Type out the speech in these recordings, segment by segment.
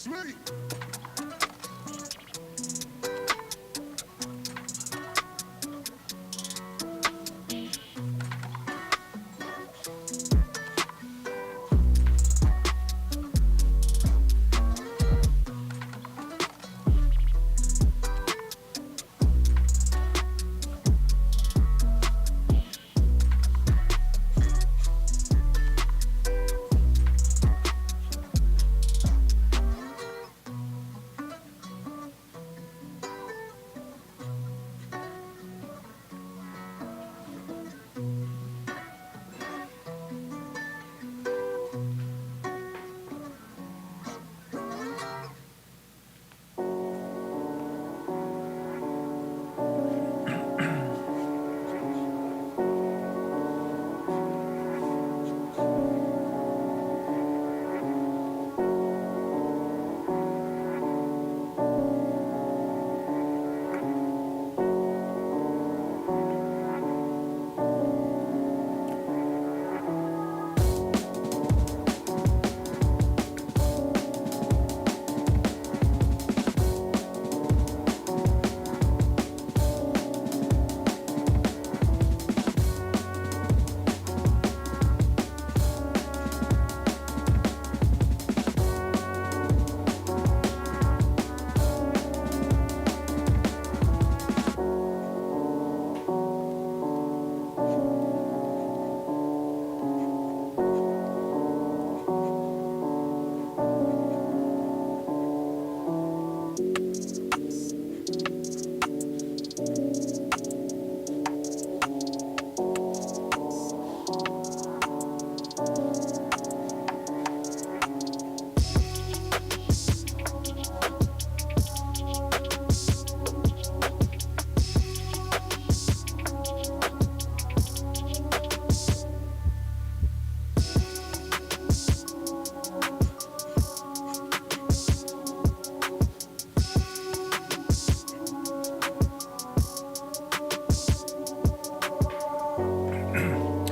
me.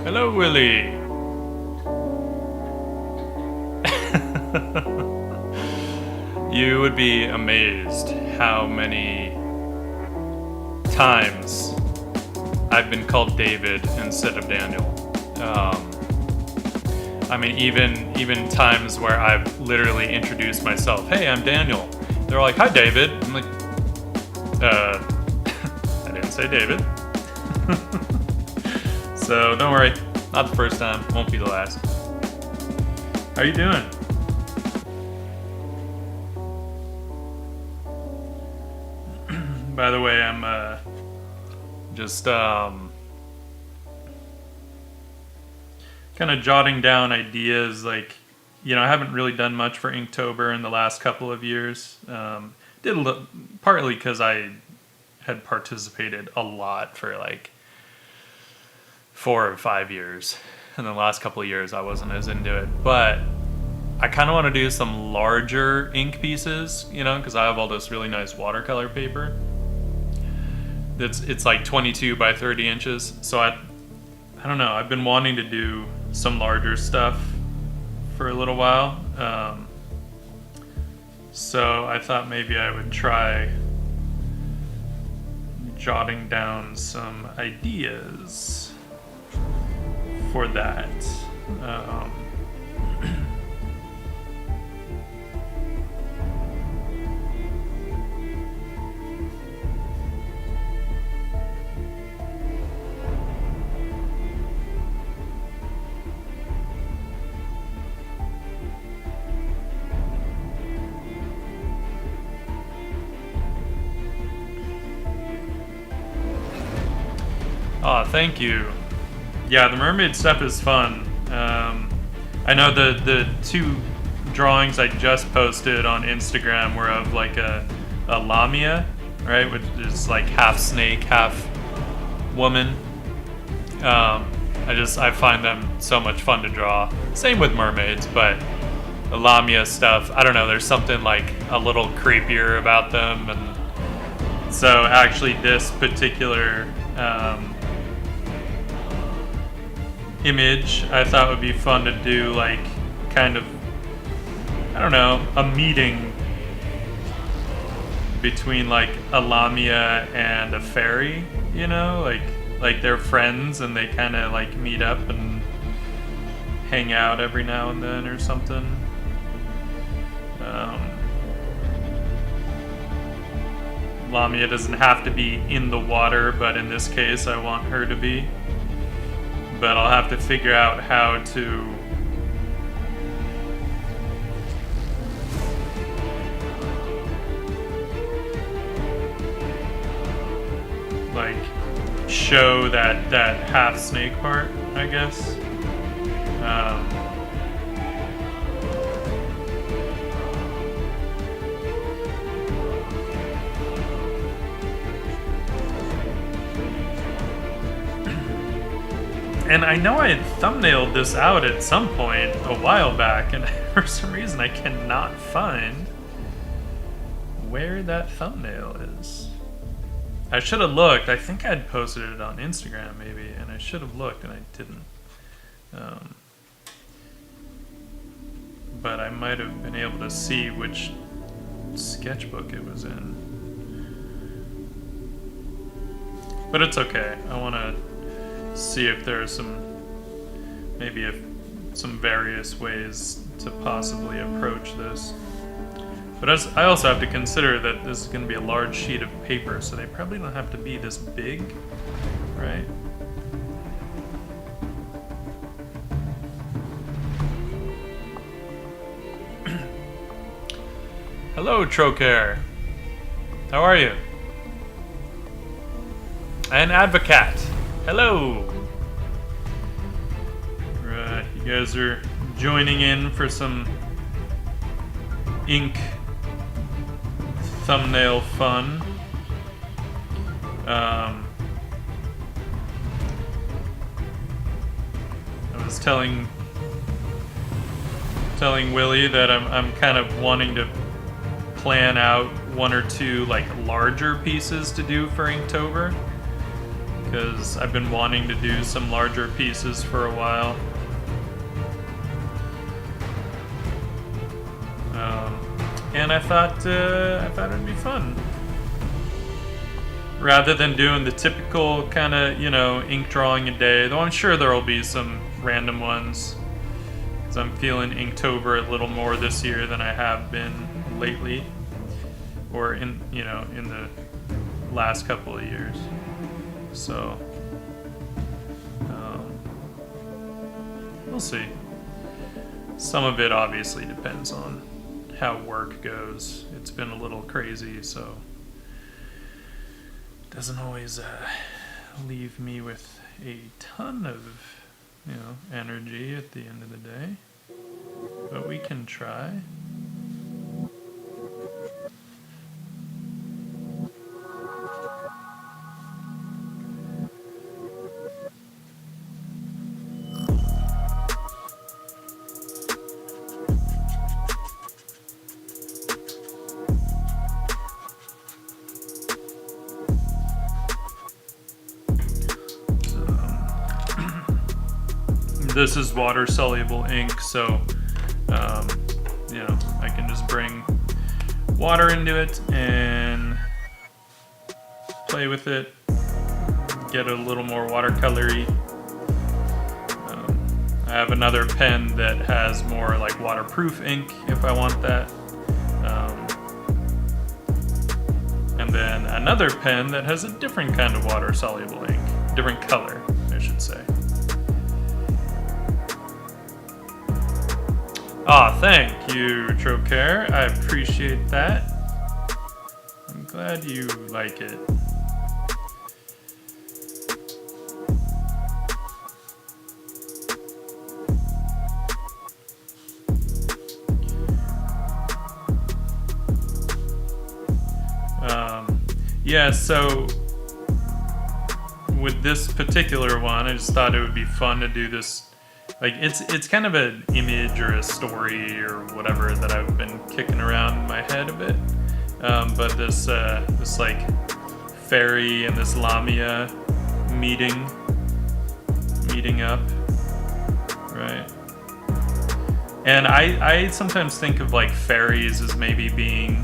Hello, Willie. You would be amazed how many times I've been called David instead of Daniel. I mean, even times where I've literally introduced myself. Hey, I'm Daniel. They're like, hi, David. I'm like, I didn't say David. So don't worry, not the first time, won't be the last. How you doing? By the way, I'm just kind of jotting down ideas. Like, you know, I haven't really done much for Inktober in the last couple of years. Did partly because I had participated a lot for like 4 or 5 years, and the last couple of years I wasn't as into it. But I kind of want to do some larger ink pieces, you know, because I have all this really nice watercolor paper. It's like 22 by 30 inches. So I don't know. I've been wanting to do some larger stuff for a little while. So I thought maybe I would try jotting down some ideas for that. Oh, thank you. Yeah, the mermaid stuff is fun. I know the 2 drawings I just posted on Instagram were of like a lamia, right, which is like half snake, half woman. I find them so much fun to draw. Same with mermaids, but the lamia stuff, I don't know, there's something like a little creepier about them. And so actually this particular image I thought would be fun to do, like kind of, I don't know, a meeting between like a lamia and a fairy, you know, like they're friends and they kind of like meet up and hang out every now and then or something. Lamia doesn't have to be in the water, but in this case I want her to be. But I'll have to figure out how to like show that half snake part, I guess. And I know I had thumbnailed this out at some point a while back, and for some reason I cannot find where that thumbnail is. I should have looked. I think I'd posted it on Instagram maybe, and I should have looked and I didn't. But I might have been able to see which sketchbook it was in. But it's okay. I want to see if there are some various ways to possibly approach this. But I also have to consider that this is going to be a large sheet of paper, so they probably don't have to be this big, right? Hello, Trocaire. How are you? And Advocat. Hello. Right, you guys are joining in for some ink thumbnail fun. I was telling Willie that I'm kind of wanting to plan out one or two like larger pieces to do for Inktober, because I've been wanting to do some larger pieces for a while. And I thought it'd be fun, rather than doing the typical kind of, you know, ink drawing a day. Though I'm sure there will be some random ones, because I'm feeling Inktober a little more this year than I have been lately, or in the last couple of years. So we'll see. Some of it obviously depends on how work goes. It's been a little crazy, so it doesn't always leave me with a ton of, you know, energy at the end of the day. But we can try. This is water-soluble ink, so you know, I can just bring water into it and play with it, get a little more watercolory. I have another pen that has more like waterproof ink if I want that, and then another pen that has a different kind of water-soluble ink, different color, I should say. Aw, thank you, Trocaire. I appreciate that. I'm glad you like it. Yeah, so with this particular one, I just thought it would be fun to do this. Like, it's kind of an image or a story or whatever that I've been kicking around in my head a bit. But this like fairy and this lamia meeting up, right? And I sometimes think of like fairies as maybe being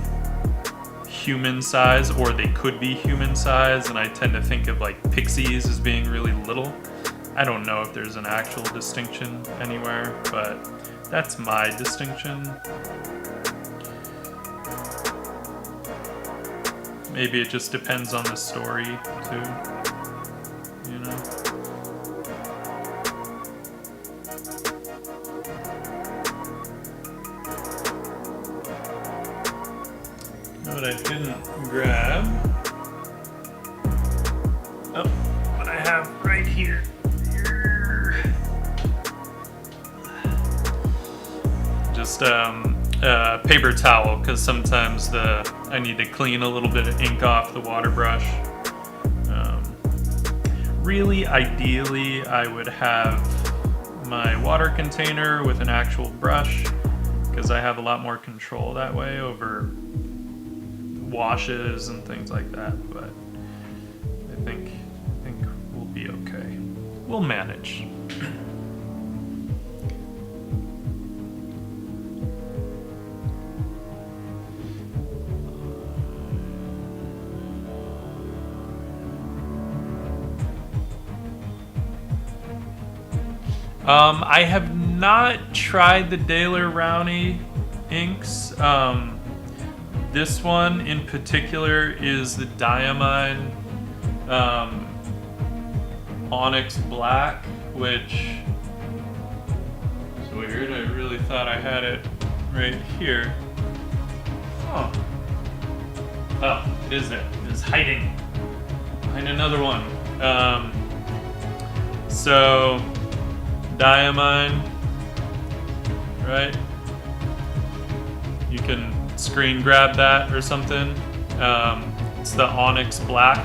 human size, or they could be human size, and I tend to think of like pixies as being really little. I don't know if there's an actual distinction anywhere, but that's my distinction. Maybe it just depends on the story too, you know? What I didn't grab. Oh, what I have right here. Just paper towel, because sometimes I need to clean a little bit of ink off the water brush. Really, ideally, I would have my water container with an actual brush, because I have a lot more control that way over washes and things like that. But I think we'll be okay. We'll manage. I have not tried the Daler Rowney inks. This one in particular is the Diamine Onyx Black, which is weird. I really thought I had it right here. Oh, it is there. It is hiding behind another one. So Diamine, right? You can screen grab that or something. It's the Onyx Black.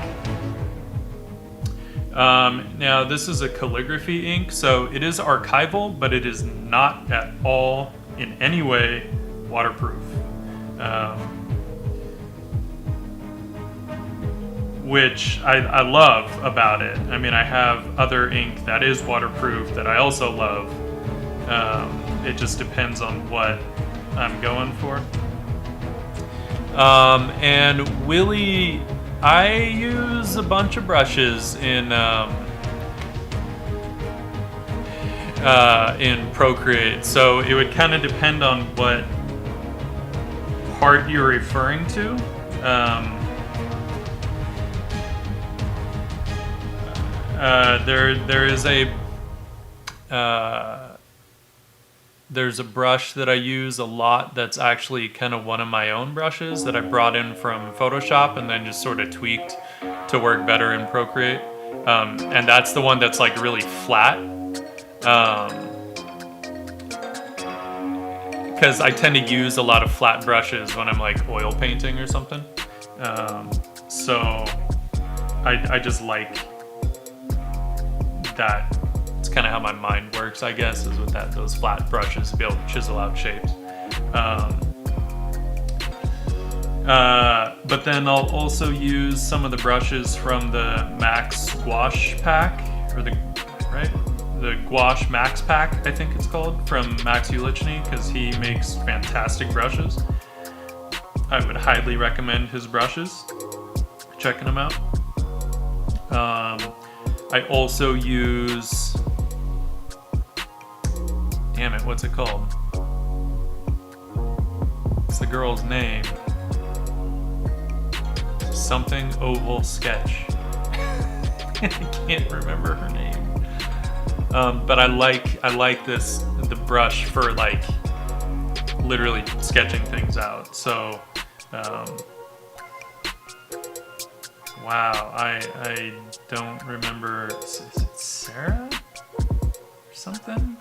Now this is a calligraphy ink, so it is archival, but it is not at all in any way waterproof. Which I love about it. I mean, I have other ink that is waterproof that I also love. It just depends on what I'm going for. And Willie, I use a bunch of brushes in Procreate, so it would kind of depend on what part you're referring to. There's a brush that I use a lot that's actually kind of one of my own brushes that I brought in from Photoshop and then just sort of tweaked to work better in Procreate. And that's the one that's like really flat. Because I tend to use a lot of flat brushes when I'm like oil painting or something. So I just like that. It's kind of how my mind works, I guess, is with those flat brushes to be able to chisel out shapes. But then I'll also use some of the brushes from the Max Gouache pack, or the Gouache Max pack, I think it's called, from Max Ulichny, because he makes fantastic brushes. I would highly recommend his brushes, checking them out. I also use, damn it, what's it called? It's the girl's name. Something Oval Sketch. I can't remember her name. But I like the brush for like literally sketching things out. So, wow, I don't remember. Is it Sarah or something?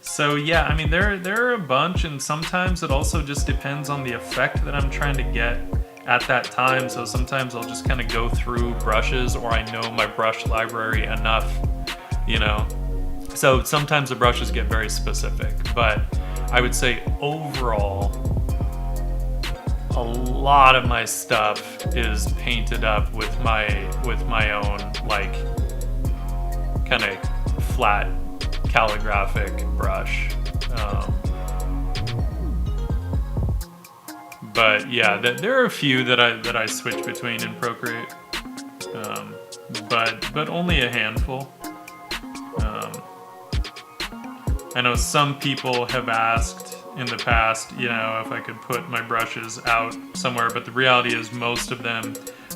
So yeah, I mean there are a bunch, and sometimes it also just depends on the effect that I'm trying to get at that time. So sometimes I'll just kind of go through brushes, or I know my brush library enough, you know. So sometimes the brushes get very specific, but I would say overall, a lot of my stuff is painted up with my own like kind of flat calligraphic brush. But yeah, there are a few that I switch between in Procreate, but only a handful. I know some people have asked in the past, you know, if I could put my brushes out somewhere, but the reality is most of them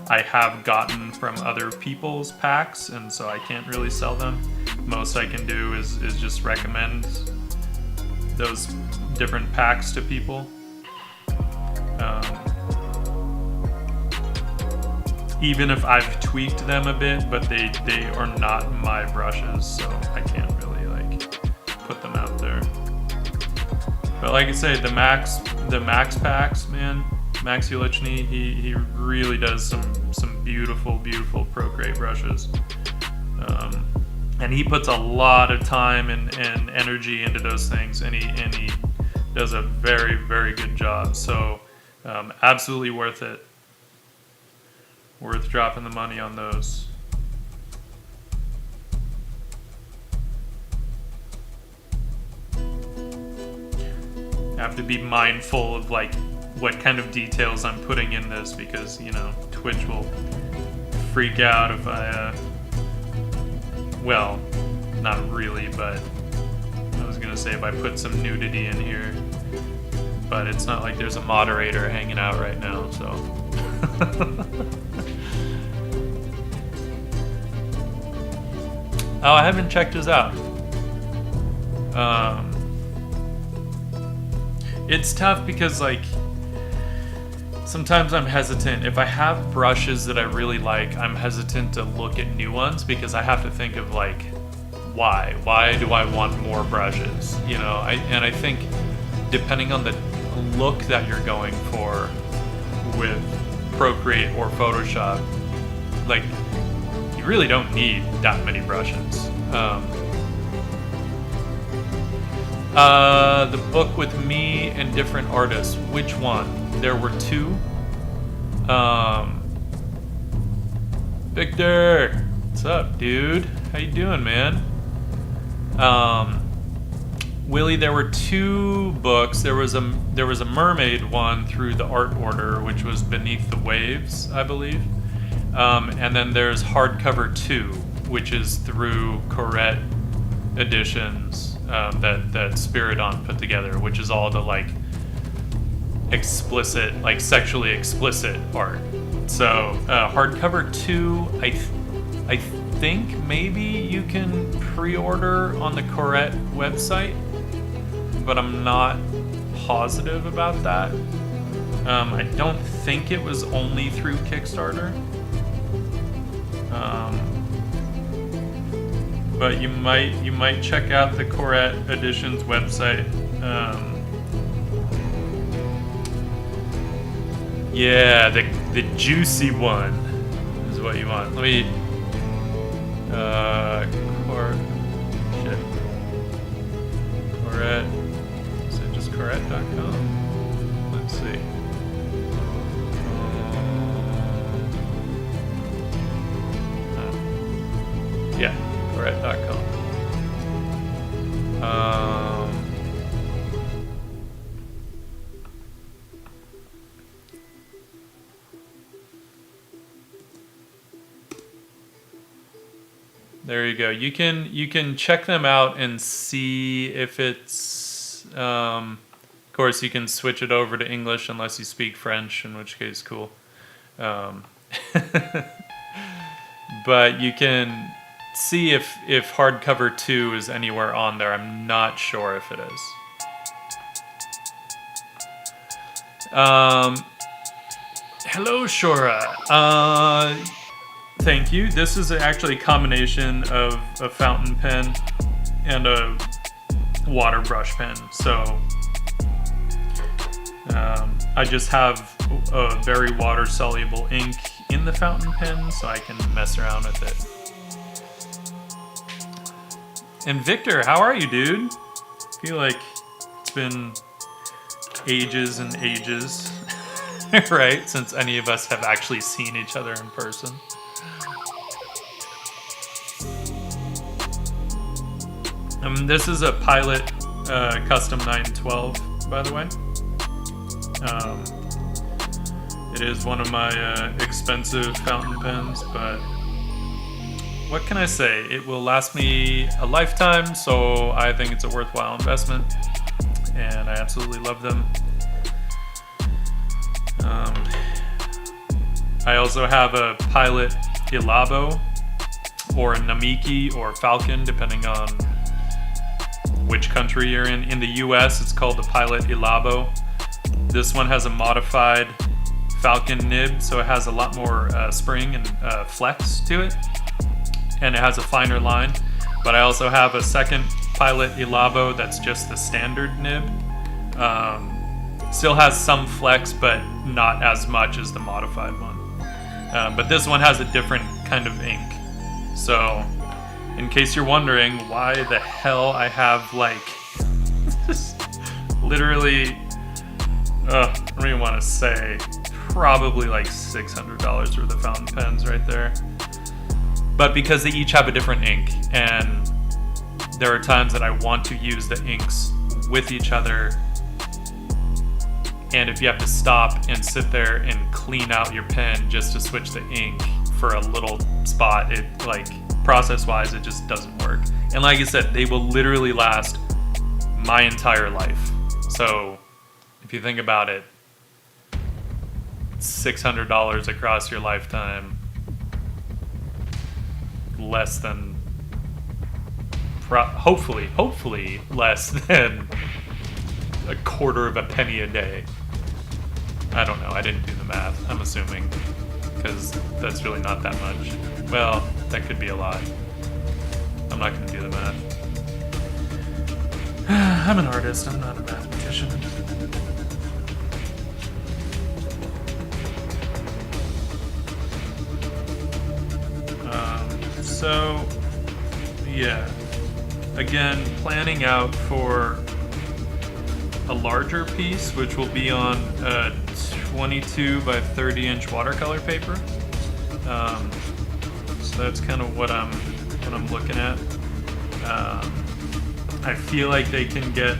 I have gotten from other people's packs, and so I can't really sell them. Most I can do is just recommend those different packs to people. Even if I've tweaked them a bit, but they are not my brushes, so I can't really like put them out there. But like I say, the Max packs, man, Max Ulichny, he really does some beautiful Procreate brushes. And he puts a lot of time and energy into those things, and he does a very good job. So absolutely worth it. Worth dropping the money on those. I have to be mindful of like what kind of details I'm putting in this, because you know Twitch will freak out if I well, not really, but I was gonna say if I put some nudity in here, but it's not like there's a moderator hanging out right now, so. Oh, I haven't checked his out. It's tough because like sometimes I'm hesitant. If I have brushes that I really like, I'm hesitant to look at new ones because I have to think of like why do I want more brushes, you know? I think depending on the look that you're going for with Procreate or Photoshop, like you really don't need that many brushes. The book with me and different artists, which one? There were two. Victor, what's up, dude? How you doing, man? Willie, there were two books. There was a mermaid one through the Art Order, which was Beneath the Waves, I believe. And then there's hardcover 2, which is through Corette editions that Spiridon put together, which is all the like explicit, like sexually explicit art. So hardcover 2, I think maybe you can pre-order on the Corette website, but I'm not positive about that. I don't think it was only through Kickstarter. But you might check out the Corette Editions website. Yeah, the juicy one is what you want. Let me Corette. Is it just Corette.com? Let's see. Yeah, Corette.com. There you go. You can check them out and see if it's. Of course, you can switch it over to English unless you speak French, in which case, cool. But you can see if hardcover 2 is anywhere on there. I'm not sure if it is. Hello, Shora. Thank you. This is actually a combination of a fountain pen and a water brush pen. So I just have a very water-soluble ink in the fountain pen, so I can mess around with it. And Victor, how are you, dude? I feel like it's been ages and ages, right? Since any of us have actually seen each other in person. This is a Pilot Custom 912, by the way. It is one of my expensive fountain pens, but what can I say? It will last me a lifetime, so I think it's a worthwhile investment, and I absolutely love them. I also have a Pilot Ilabo, or a Namiki, or Falcon, depending on which country you're in. In the US, it's called the Pilot Ilabo. This one has a modified Falcon nib, so it has a lot more spring and flex to it, and it has a finer line. But I also have a second Pilot Ilabo that's just the standard nib. Still has some flex, but not as much as the modified one. But this one has a different kind of ink. So, in case you're wondering why the hell I have like literally, I don't even want to say, probably like $600 worth of fountain pens right there. But because they each have a different ink, and there are times that I want to use the inks with each other, and if you have to stop and sit there and clean out your pen just to switch the ink for a little spot, it, like, process-wise, it just doesn't work. And like I said, they will literally last my entire life. So if you think about it, $600 across your lifetime, less than, hopefully less than a quarter of a penny a day. I don't know, I didn't do the math, I'm assuming, because that's really not that much. Well, that could be a lot. I'm not going to do the math. I'm an artist, I'm not a mathematician. So, yeah. Again, planning out for a larger piece, which will be on a 22 by 30 inch watercolor paper. So that's kind of what I'm looking at. I feel like they can get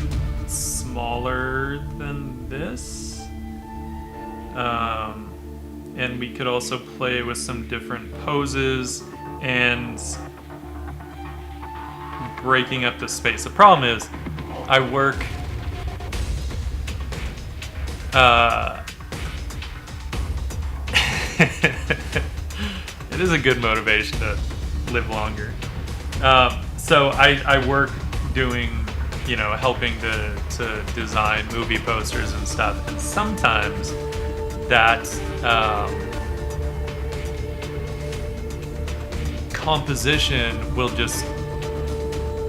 smaller than this, and we could also play with some different poses and breaking up the space. The problem is, I work. It is a good motivation to live longer. So I work doing, helping to design movie posters and stuff, and sometimes that composition will just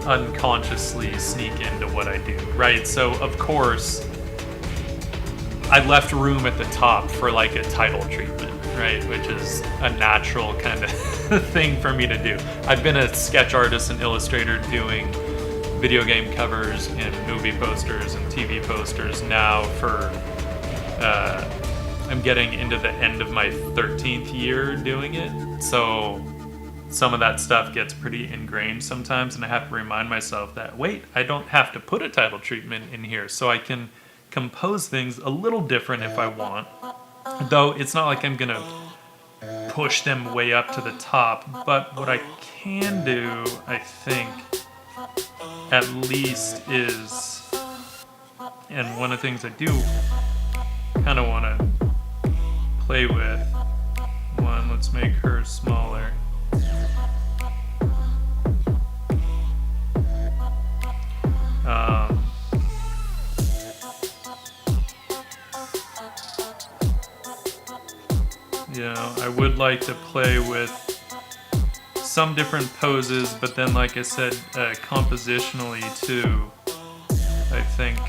unconsciously sneak into what I do, right? So of course, I left room at the top for like a title treatment, right? Which is a natural kind of thing for me to do. I've been a sketch artist and illustrator doing video game covers and movie posters and TV posters now for, I'm getting into the end of my 13th year doing it. So some of that stuff gets pretty ingrained sometimes, and I have to remind myself that, wait, I don't have to put a title treatment in here, so I can compose things a little different if I want. Though it's not like I'm gonna push them way up to the top, but what I can do, I think, at least is, and one of the things I do kind of want to play with, one, let's make her smaller. I would like to play with some different poses, but then, like I said, compositionally too, I think,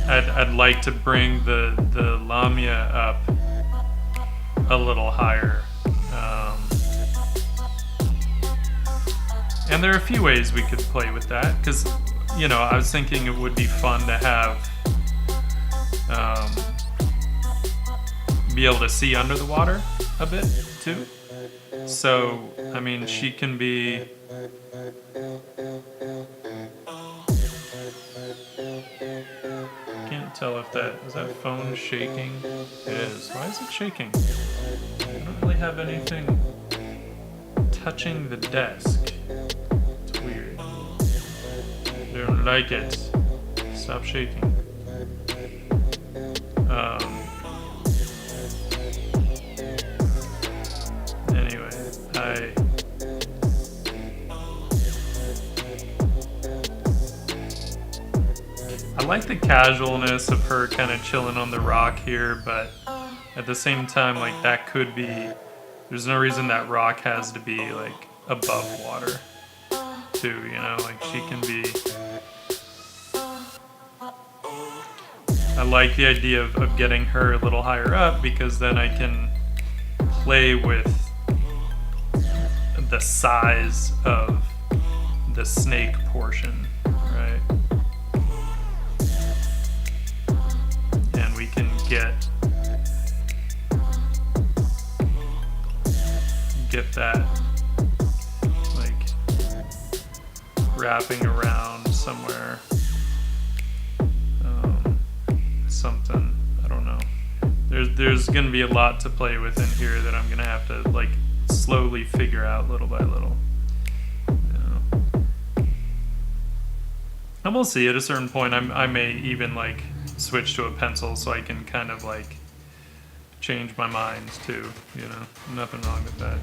I'd like to bring the Lamia up a little higher. And there are a few ways we could play with that, because, I was thinking it would be fun to have, be able to see under the water a bit, too. So, I mean, she can be... tell if is that phone shaking? It is. Why is it shaking? I don't really have anything touching the desk. It's weird. I don't like it. Stop shaking. Anyway, I like the casualness of her kind of chilling on the rock here, but at the same time, like, that could be, there's no reason that rock has to be like above water too, you know, like she can be. I like the idea of getting her a little higher up, because then I can play with the size of the snake portion, right? And we can get that like wrapping around somewhere. Something, I don't know. There's gonna be a lot to play with in here that I'm gonna have to like slowly figure out little by little. And we'll see. At a certain point, I may even like switch to a pencil so I can kind of like change my mind too. You know, nothing wrong with that.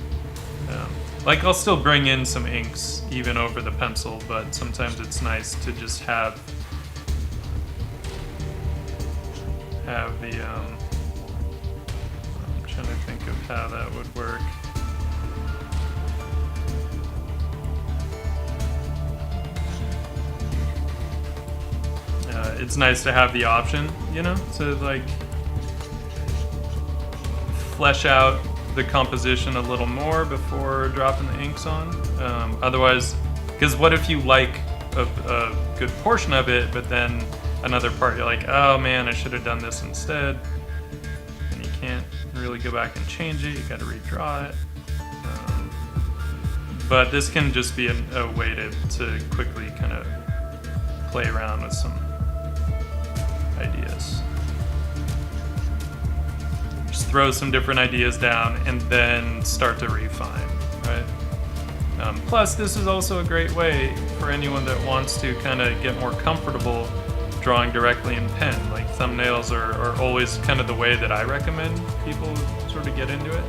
Like I'll still bring in some inks even over the pencil, but sometimes it's nice to just have the I'm trying to think of how that would work. It's nice to have the option, you know, to like flesh out the composition a little more before dropping the inks on. Otherwise, because what if you like a good portion of it, but then another part you're like, oh man, I should have done this instead, and you can't really go back and change it, you got to redraw it. But this can just be a way to quickly kind of play around with some ideas. Just throw some different ideas down and then start to refine, right? Plus, this is also a great way for anyone that wants to kind of get more comfortable drawing directly in pen. Like thumbnails are always kind of the way that I recommend people sort of get into it.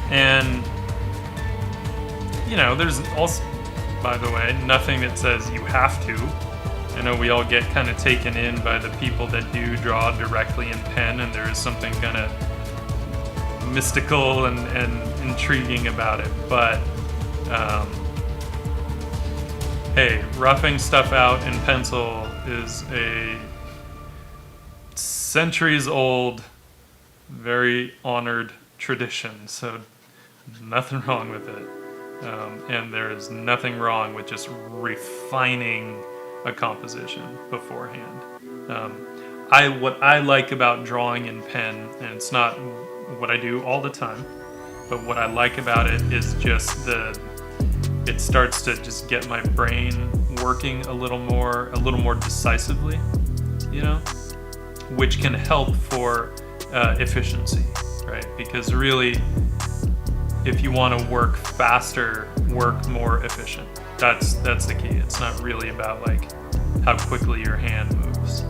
And you know, there's also, by the way, nothing that says you have to. I know we all get kind of taken in by the people that do draw directly in pen, and there is something kind of mystical and intriguing about it. But hey, roughing stuff out in pencil is a centuries-old, very honored tradition. So nothing wrong with it. And there is nothing wrong with just refining a composition beforehand. What I like about drawing in pen, and it's not what I do all the time, but what I like about it is just it starts to just get my brain working a little more decisively, you know, which can help for efficiency, right? Because really, if you want to work faster, work more efficient. That's the key. It's not really about like how quickly your hand moves.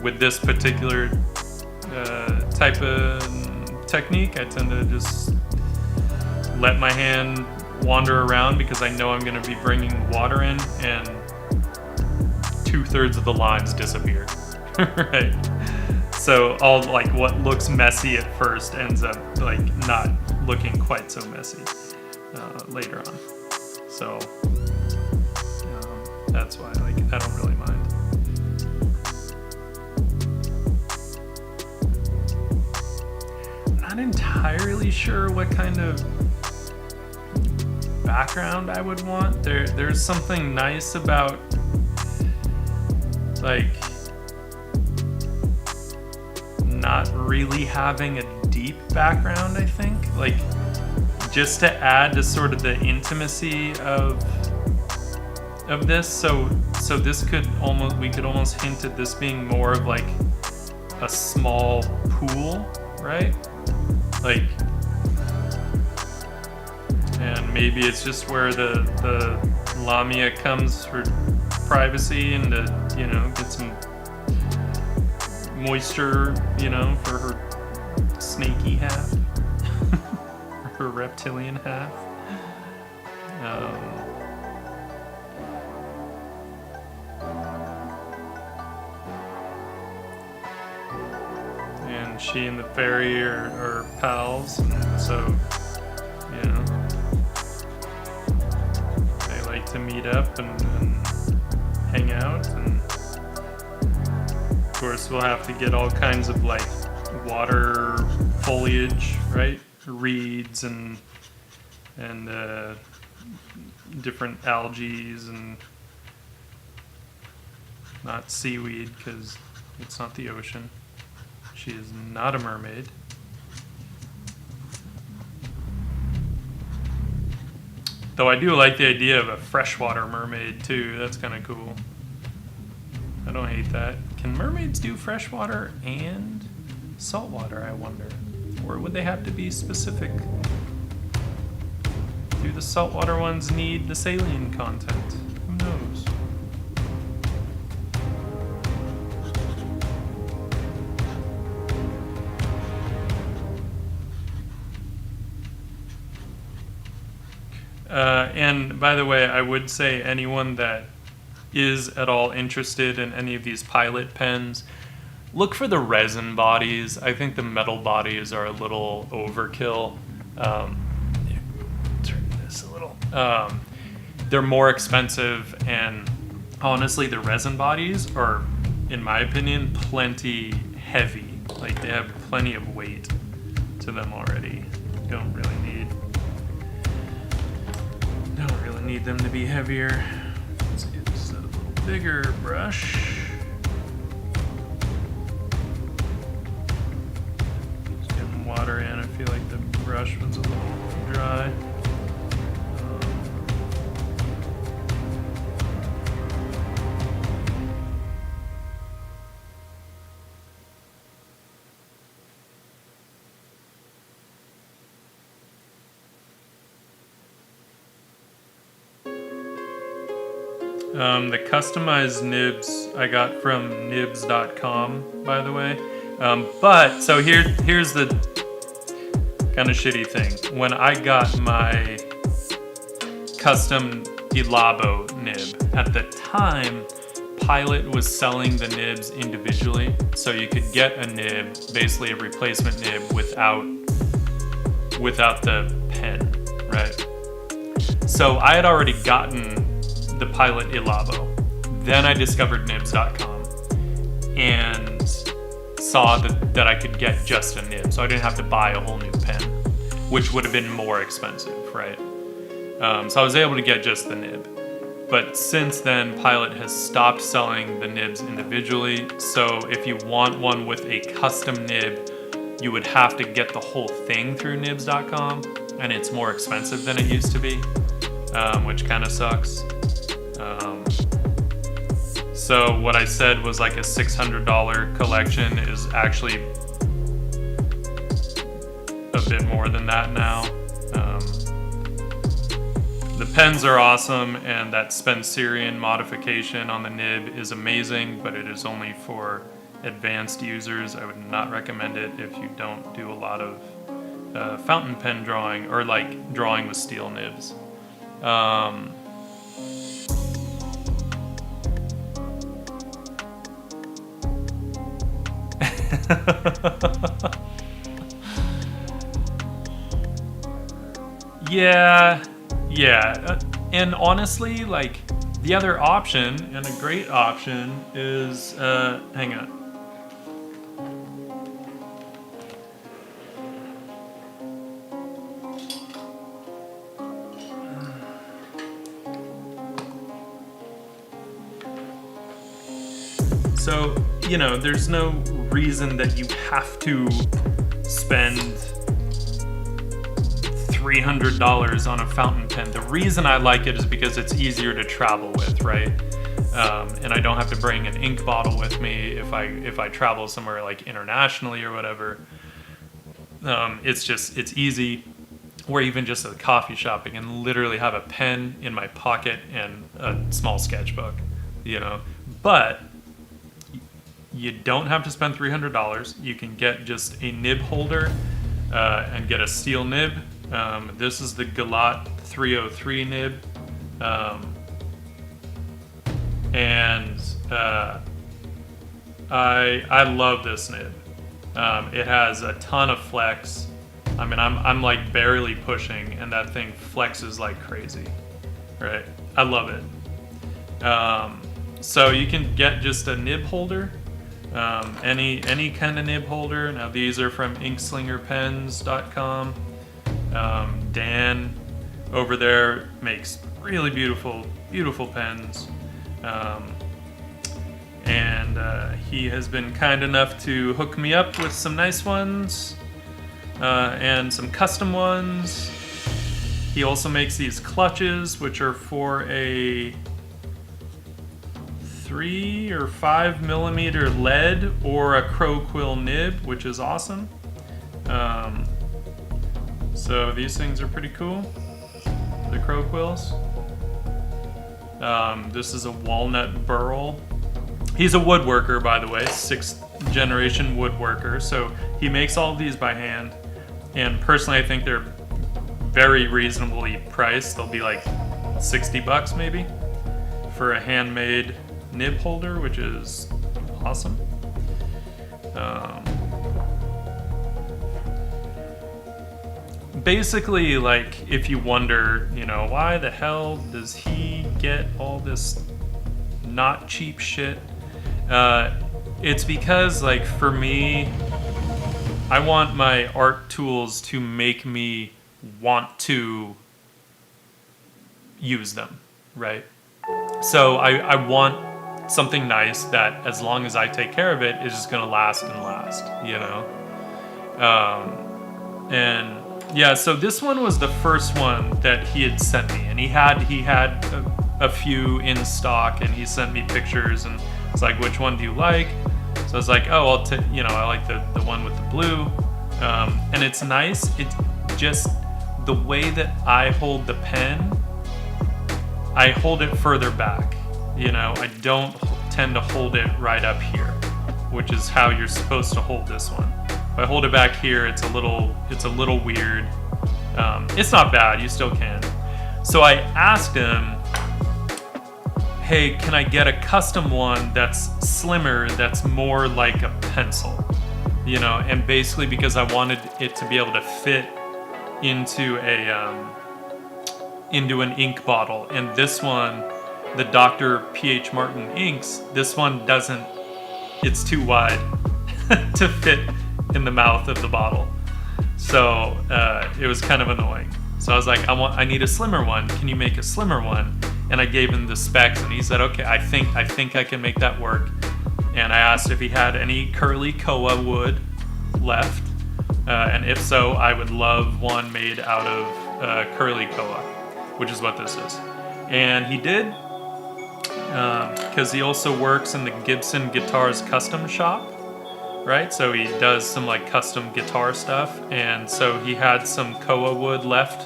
With this particular type of technique, I tend to just let my hand wander around because I know I'm going to be bringing water in, and 2/3 of the lines disappear. Right? So all like what looks messy at first ends up like not looking quite so messy later on. So that's why like I don't really mind. Not entirely sure what kind of background I would want. There's something nice about like not really having a deep background, I think. Like just to add to sort of the intimacy of of this. So this could we could almost hint at this being more of like a small pool, right? Like, and maybe it's just where the Lamia comes for privacy and to, you know, get some moisture, you know, for her snaky half, her reptilian half. And she and the fairy are pals, and so, you know, they like to meet up and hang out, and of course we'll have to get all kinds of like water foliage, right? Reeds and different algae and not seaweed because it's not the ocean. She is not a mermaid. Though I do like the idea of a freshwater mermaid too. That's kind of cool. I don't hate that. Can mermaids do freshwater and saltwater, I wonder? Or would they have to be specific? Do the saltwater ones need the saline content? Who knows? And by the way, I would say anyone that is at all interested in any of these pilot pens, look for the resin bodies. I think the metal bodies are a little overkill. Turn this a little. They're more expensive, and honestly, the resin bodies are, in my opinion, plenty heavy. Like, they have plenty of weight to them already. Don't really need them to be heavier. Let's get just a little bigger brush. Just getting water in. I feel like the brush was a little dry. The customized nibs I got from nibs.com, by the way. But, so here's the kind of shitty thing. When I got my custom Elabo nib, at the time, Pilot was selling the nibs individually. So you could get a nib, basically a replacement nib, without the pen, right? So I had already gotten the Pilot Elabo. Then I discovered nibs.com and saw that I could get just a nib, so I didn't have to buy a whole new pen, which would have been more expensive, right? So I was able to get just the nib. But since then, Pilot has stopped selling the nibs individually, so if you want one with a custom nib, you would have to get the whole thing through nibs.com, and it's more expensive than it used to be, which kind of sucks. So what I said was like a $600 collection is actually a bit more than that now. The pens are awesome, and that Spencerian modification on the nib is amazing, but it is only for advanced users. I would not recommend it if you don't do a lot of fountain pen drawing or like drawing with steel nibs. Yeah. And honestly, like, the other option, and a great option, is, hang on. So, you know, there's no reason that you have to spend $300 on a fountain pen. The reason I like it is because it's easier to travel with, right? And I don't have to bring an ink bottle with me if I travel somewhere like internationally or whatever. It's easy. Or even just at a coffee shop, I can literally have a pen in my pocket and a small sketchbook, you know. But you don't have to spend $300. You can get just a nib holder and get a steel nib. This is the Galat 303 nib. I love this nib. It has a ton of flex. I mean, I'm like barely pushing, and that thing flexes like crazy, right? I love it. So you can get just a nib holder, any kind of nib holder. Now these are from inkslingerpens.com. Dan over there makes really beautiful pens. He has been kind enough to hook me up with some nice ones. And some custom ones. He also makes these clutches, which are for a 3 or 5 millimeter lead or a crow quill nib, which is awesome. So these things are pretty cool. The crow quills. This is a walnut burl. He's a woodworker, by the way, 6th generation woodworker. So he makes all of these by hand. And personally, I think they're very reasonably priced. They'll be like $60 maybe for a handmade nib holder, which is awesome. Basically, like, if you wonder, you know, why the hell does he get all this not cheap shit? It's because, like, for me, I want my art tools to make me want to use them, right? So I want something nice that, as long as I take care of it, is just gonna last and last, you know? And yeah, so this one was the first one that he had sent me, and he had a few in stock, and he sent me pictures, and it's like, which one do you like? So I was like, oh, I like the one with the blue. And it's nice. It's just the way that I hold the pen, I hold it further back. You know, I don't tend to hold it right up here, which is how you're supposed to hold this one. If I hold it back here, it's a little weird. It's not bad, you still can. So I asked him, hey, can I get a custom one that's slimmer, that's more like a pencil? You know, and basically because I wanted it to be able to fit into an ink bottle. And this one, the Dr. P.H. Martin inks, this one doesn't, it's too wide to fit in the mouth of the bottle. So it was kind of annoying. So I was like, I need a slimmer one. Can you make a slimmer one? And I gave him the specs, and he said, okay, I think I can make that work. And I asked if he had any curly koa wood left, and if so, I would love one made out of curly koa, which is what this is. And he did, because he also works in the Gibson Guitars custom shop, right? So he does some like custom guitar stuff, and so he had some koa wood left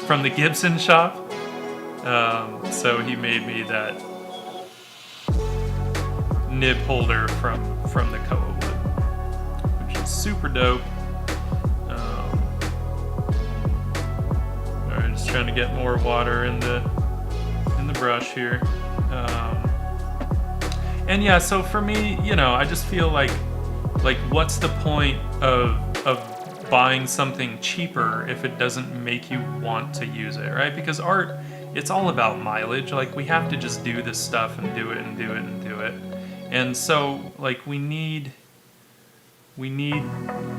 from the Gibson shop. So he made me that nib holder from the koa wood, which is super dope. Alright, just trying to get more water in the brush here. And yeah, so for me, you know, I just feel like what's the point of buying something cheaper if it doesn't make you want to use it, right? Because art, it's all about mileage. Like, we have to just do this stuff and do it and do it and do it. And so, like, we need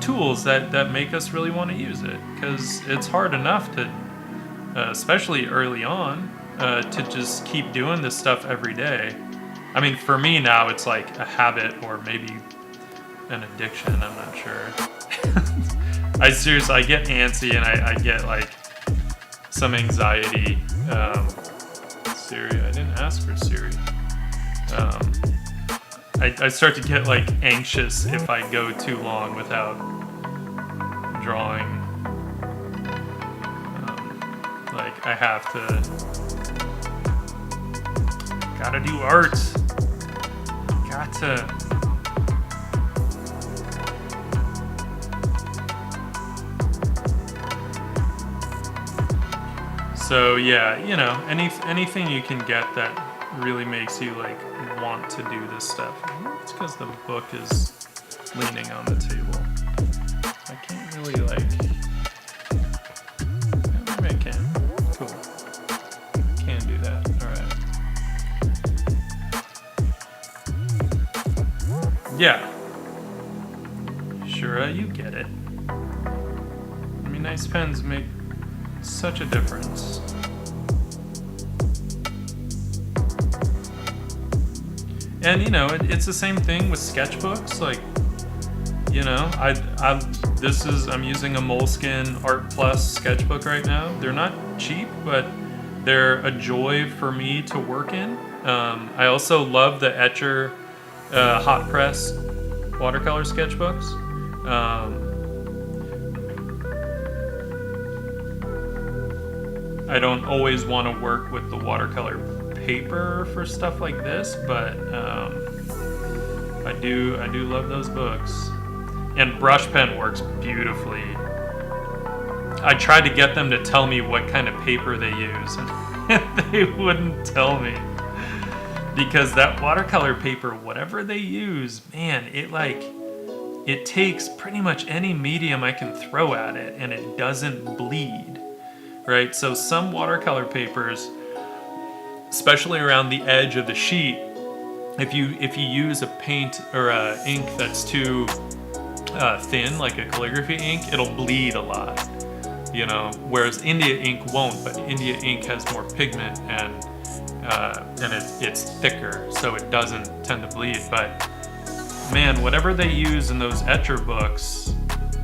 tools that make us really want to use it, because it's hard enough to, especially early on, to just keep doing this stuff every day. I mean, for me now, it's like a habit or maybe an addiction. I'm not sure. I get antsy and I get like some anxiety. Siri, I didn't ask for Siri. I start to get like anxious if I go too long without drawing. Like I have to, gotta do art. Got to. So yeah, you know, anything you can get that really makes you like want to do this stuff. It's because the book is leaning on the table. I can't really like. Maybe I can. Cool. Can do that. All right. Yeah. Sure, you get it. I mean, nice pens make such a difference. And you know, it's the same thing with sketchbooks. Like, you know, I'm using a Moleskine Art Plus sketchbook right now. They're not cheap, but they're a joy for me to work in. I also love the Etcher hot press watercolor sketchbooks. I don't always want to work with the watercolor paper for stuff like this, but I do love those books. And brush pen works beautifully. I tried to get them to tell me what kind of paper they use, and they wouldn't tell me. Because that watercolor paper, whatever they use, man, it takes pretty much any medium I can throw at it, and it doesn't bleed. Right, so some watercolor papers, especially around the edge of the sheet, if you use a paint or a ink that's too thin, like a calligraphy ink, it'll bleed a lot. You know, whereas India ink won't, but India ink has more pigment and it's thicker, so it doesn't tend to bleed. But man, whatever they use in those Etcher books,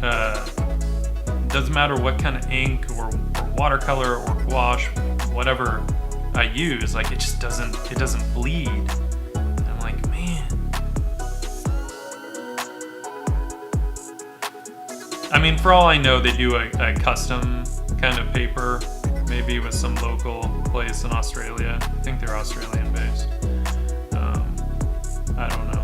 doesn't matter what kind of ink or watercolor or gouache, whatever I use, like it doesn't bleed. And I'm like, man. I mean, for all I know, they do a custom kind of paper, maybe with some local place in Australia. I think they're Australian based. I don't know.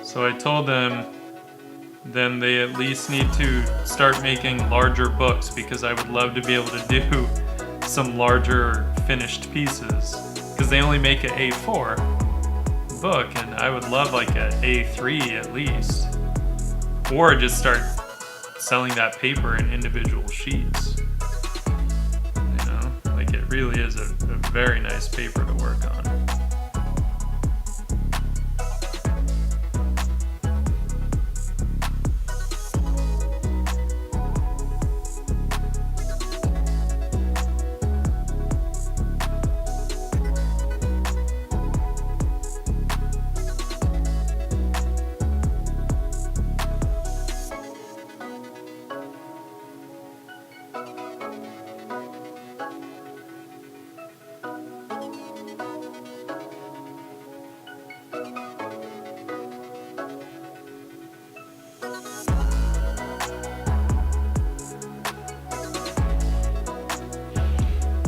So I told them then they at least need to start making larger books, because I would love to be able to do some larger finished pieces, because they only make an A4 book, and I would love like an A3 at least, or just start selling that paper in individual sheets. You know, like it really is a very nice paper to work on.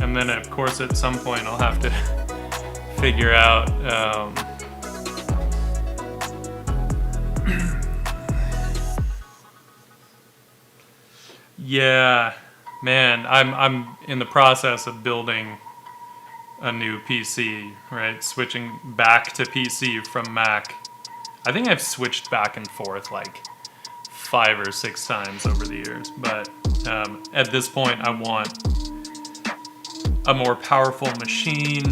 And then, of course, at some point I'll have to figure out yeah, man, I'm in the process of building a new PC, right? Switching back to PC from Mac. I think I've switched back and forth like 5 or 6 times over the years, but at this point I want a more powerful machine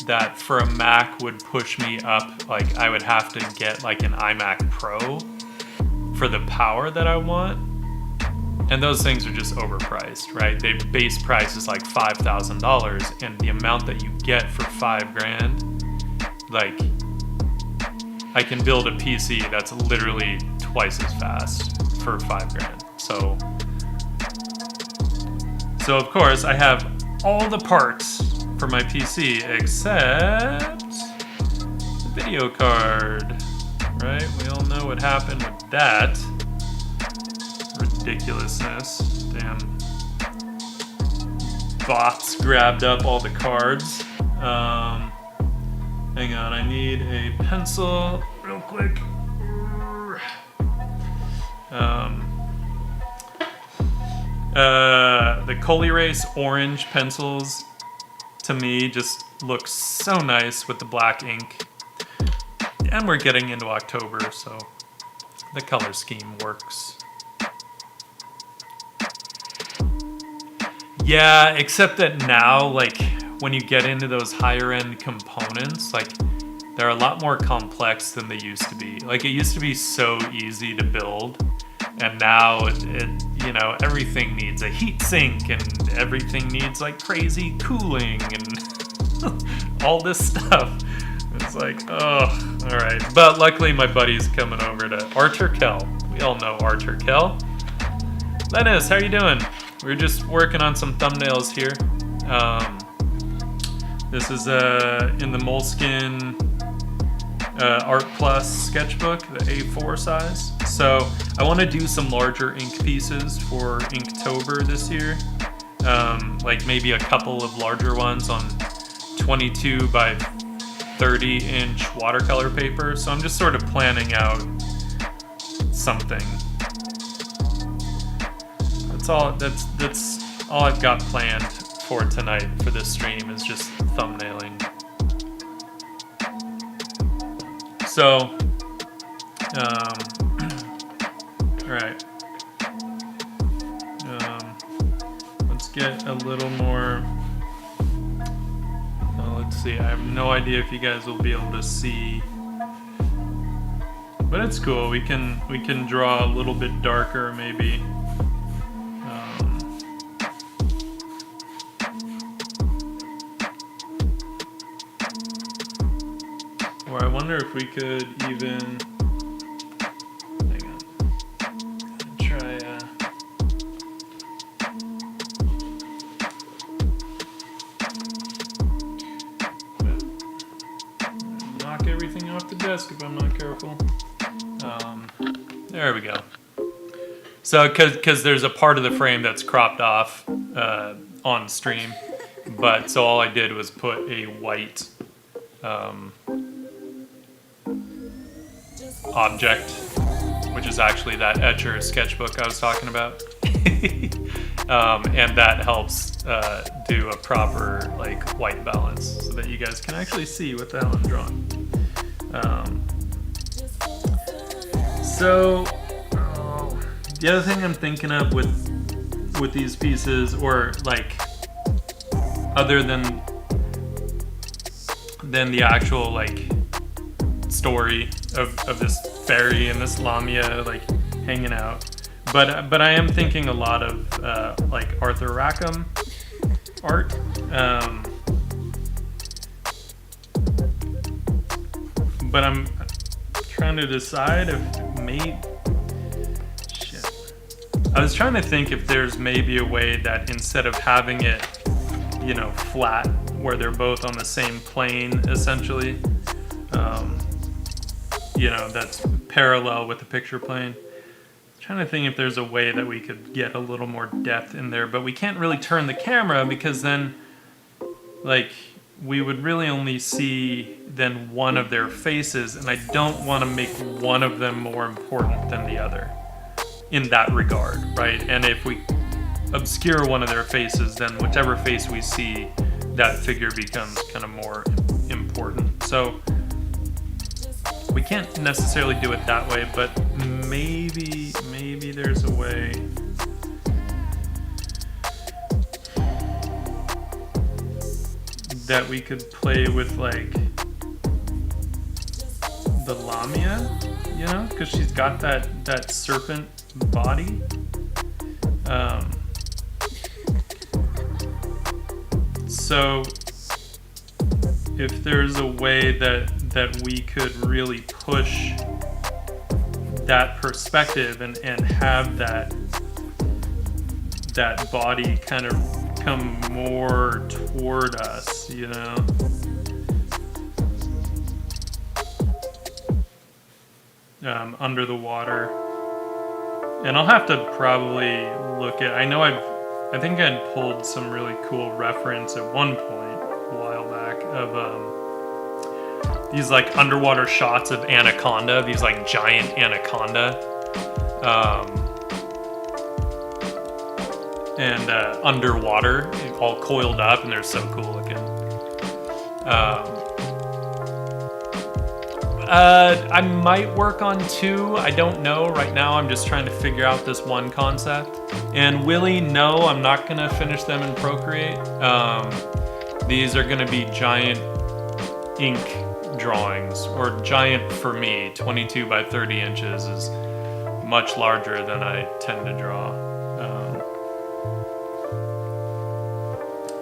that for a Mac would push me up. Like I would have to get like an iMac Pro for the power that I want. And those things are just overpriced, right? They base price is like $5,000, and the amount that you get for $5,000 like I can build a PC that's literally twice as fast for $5,000. So of course I have all the parts for my PC except the video card, right? We all know what happened with that ridiculousness. Damn. Bots grabbed up all the cards. Hang on, I need a pencil real quick. The Colirace orange pencils to me just look so nice with the black ink. And we're getting into October, so the color scheme works. Yeah, except that now, like, when you get into those higher end components, like, they're a lot more complex than they used to be. Like, it used to be so easy to build, and now you know, everything needs a heat sink, and everything needs, like, crazy cooling, and all this stuff. It's like, oh, all right. But luckily, my buddy's coming over to Arthur Kell. We all know Arthur Kell. Lennis, how you doing? We're just working on some thumbnails here. This is in the Moleskine Art Plus sketchbook, the A4 size. So I want to do some larger ink pieces for Inktober this year. Like maybe a couple of larger ones on 22 by 30-inch watercolor paper. So I'm just sort of planning out something. That's all I've got planned for tonight for this stream is just thumbnailing. So, all right. Let's get a little more. Let's see. I have no idea if you guys will be able to see, but it's cool. We can draw a little bit darker, maybe. Or I wonder if we could even, hang on, try, knock everything off the desk if I'm not careful. There we go. So, because there's a part of the frame that's cropped off on stream, but so all I did was put a white object, which is actually that Etcher sketchbook I was talking about. And that helps do a proper like white balance so that you guys can actually see what the hell I'm drawing. So the other thing I'm thinking of with these pieces, or like other than the actual like story of this fairy and this lamia like hanging out, but I am thinking a lot of like Arthur Rackham art. But I'm trying to decide if maybe I was trying to think if there's maybe a way that instead of having it, you know, flat where they're both on the same plane essentially, you know, that's parallel with the picture plane. Trying to think if there's a way that we could get a little more depth in there, but we can't really turn the camera because then like we would really only see then one of their faces, and I don't want to make one of them more important than the other in that regard, right? And if we obscure one of their faces, then whichever face we see, that figure becomes kind of more important. So we can't necessarily do it that way, but maybe there's a way. That we could play with like the lamia, you know, because she's got that serpent body. So if there's a way that that we could really push that perspective and have that body kind of come more toward us, you know? Under the water. And I'll have to probably look at, I think I'd pulled some really cool reference at one point a while back of these like underwater shots of anaconda, these like giant anaconda, and underwater, all coiled up, and they're so cool looking. I might work on 2. I don't know. Right now I'm just trying to figure out this one concept. And Willie, no, I'm not going to finish them in Procreate. These are going to be giant ink drawings, or giant for me. 22 by 30 inches is much larger than I tend to draw.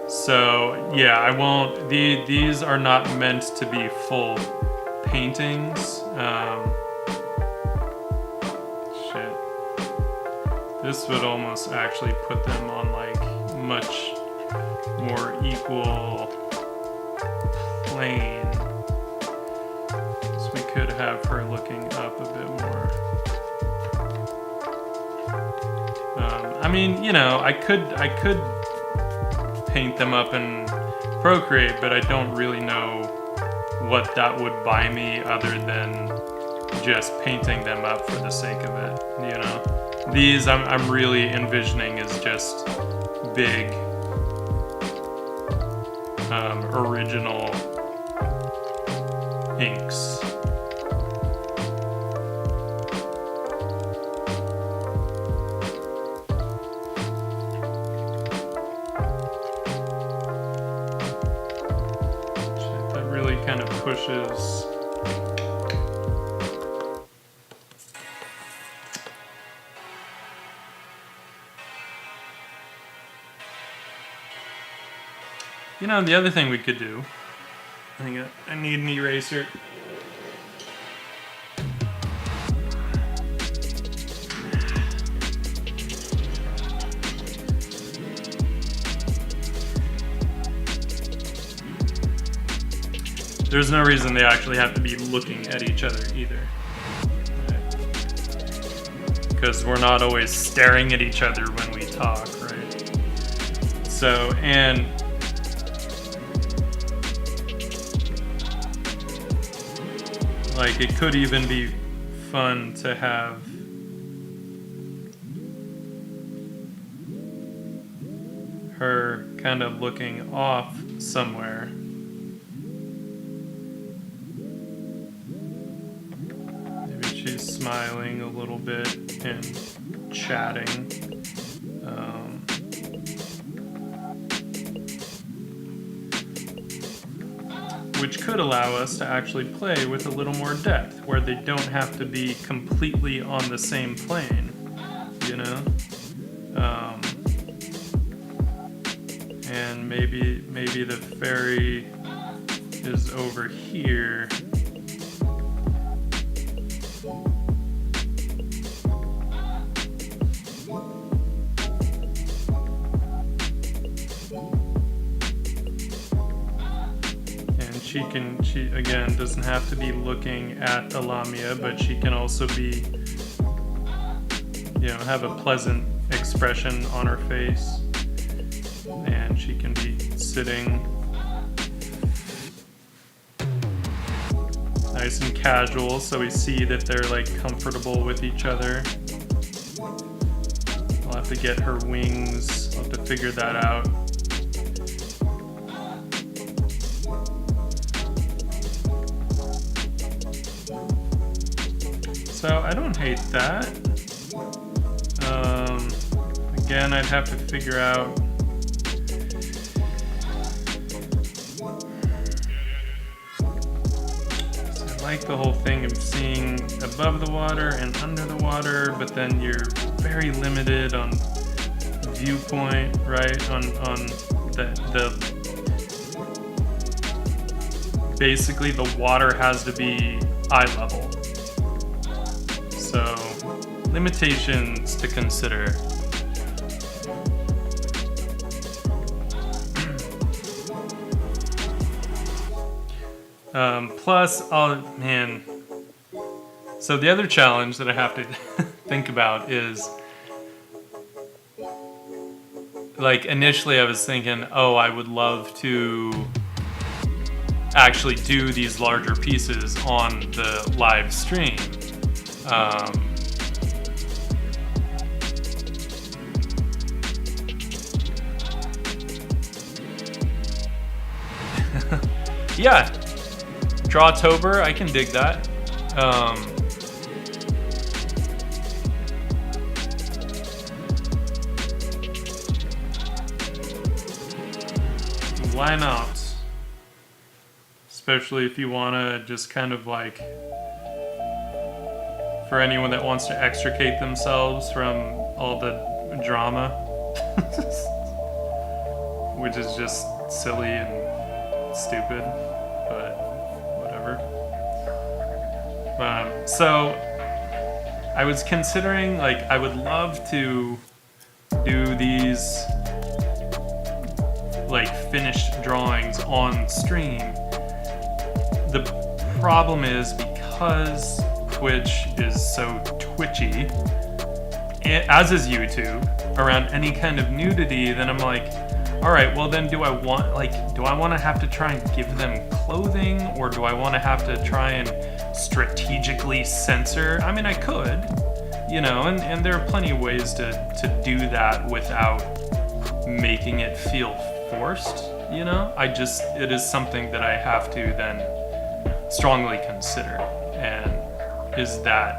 So yeah, I won't, these are not meant to be full paintings. Shit. This would almost actually put them on like much more equal plane. So we could have her looking up a bit more. I mean, you know, I could paint them up in Procreate, but I don't really know what that would buy me other than just painting them up for the sake of it, you know? These I'm really envisioning as just big, original inks. Kind of pushes. You know, the other thing we could do, I think I need an eraser. There's no reason they actually have to be looking at each other either. Because we're not always staring at each other when we talk, right? So, and like it could even be fun to have her kind of looking off somewhere. She's smiling a little bit and chatting. Which could allow us to actually play with a little more depth, where they don't have to be completely on the same plane, you know? And maybe the fairy is over here. She again doesn't have to be looking at the Lamia, but she can also be, you know, have a pleasant expression on her face, and she can be sitting nice and casual, so we see that they're like comfortable with each other. I'll have to get her wings. I'll have to figure that out. So I don't hate that. Again, I'd have to figure out. I like the whole thing of seeing above the water and under the water, but then you're very limited on viewpoint, right? On the basically the water has to be eye level. So, limitations to consider. Plus, man. So the other challenge that I have to think about is, like, initially I was thinking, oh, I would love to actually do these larger pieces on the live stream. Yeah, Drawtober, I can dig that. Why not? Especially if you want to just kind of like, for anyone that wants to extricate themselves from all the drama, which is just silly and stupid, but whatever. So I was considering, like, I would love to do these like finished drawings on stream. The problem is, because Twitch is so twitchy, as is YouTube, around any kind of nudity, then I'm like, all right, well then do I want to have to try and give them clothing, or do I want to have to try and strategically censor? I mean, I could, you know, and there are plenty of ways to do that without making it feel forced, you know? It is something that I have to then strongly consider. And is that,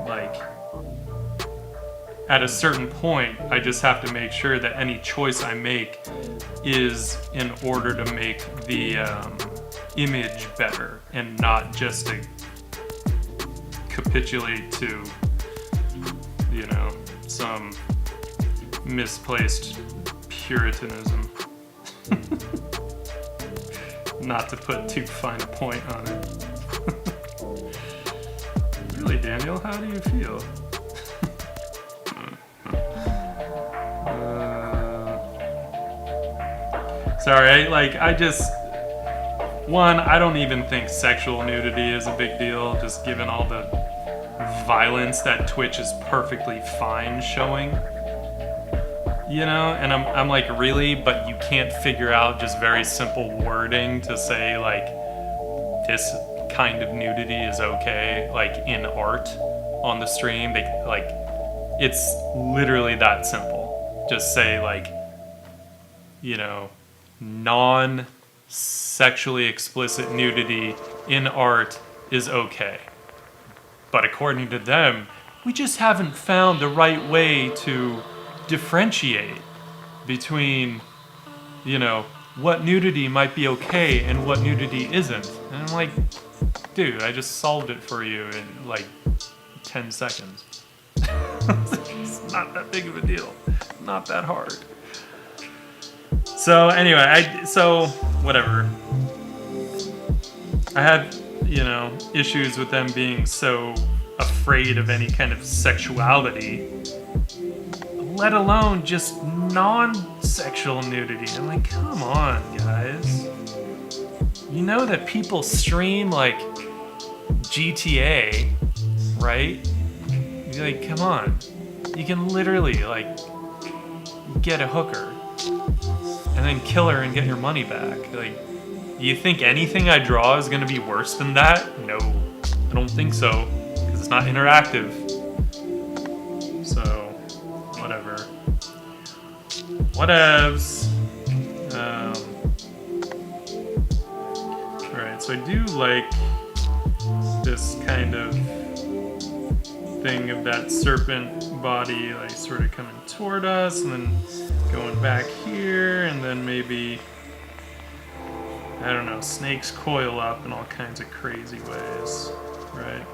like, at a certain point, I just have to make sure that any choice I make is in order to make the image better, and not just to capitulate to, you know, some misplaced Puritanism. Not to put too fine a point on it. Really, Daniel, how do you feel? Sorry, I don't even think sexual nudity is a big deal, just given all the violence that Twitch is perfectly fine showing. You know, and I'm like, really? But you can't figure out just very simple wording to say, like, this kind of nudity is okay, like, in art on the stream. It's literally that simple. Just say, like, you know, non-sexually explicit nudity in art is okay. But according to them, we just haven't found the right way to differentiate between, you know, what nudity might be okay and what nudity isn't. And I'm like, dude, I just solved it for you in like 10 seconds. It's not that big of a deal. Not that hard. So anyway, whatever. I had, you know, issues with them being so afraid of any kind of sexuality, let alone just non-sexual nudity. I'm like, come on, guys. You know that people stream, like, GTA, right? You're like, come on. You can literally, like, get a hooker and then kill her and get your money back. Like, you think anything I draw is gonna be worse than that? No, I don't think so, because it's not interactive. So, whatever. Whatevs. Alright, so I do like this kind of thing of that serpent body, like, sort of coming toward us, and then going back here, and then maybe, I don't know, snakes coil up in all kinds of crazy ways, right?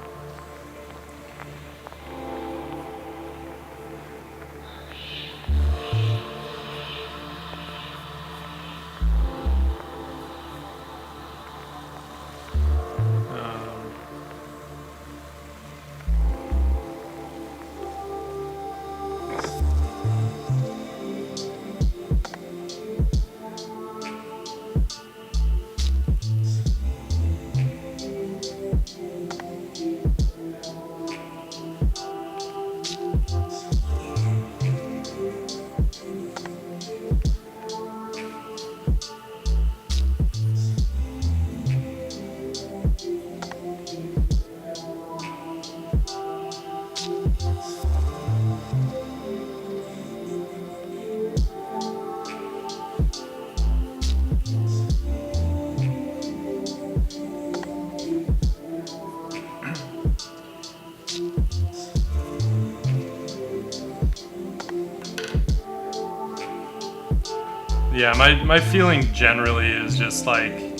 Yeah, my feeling generally is just like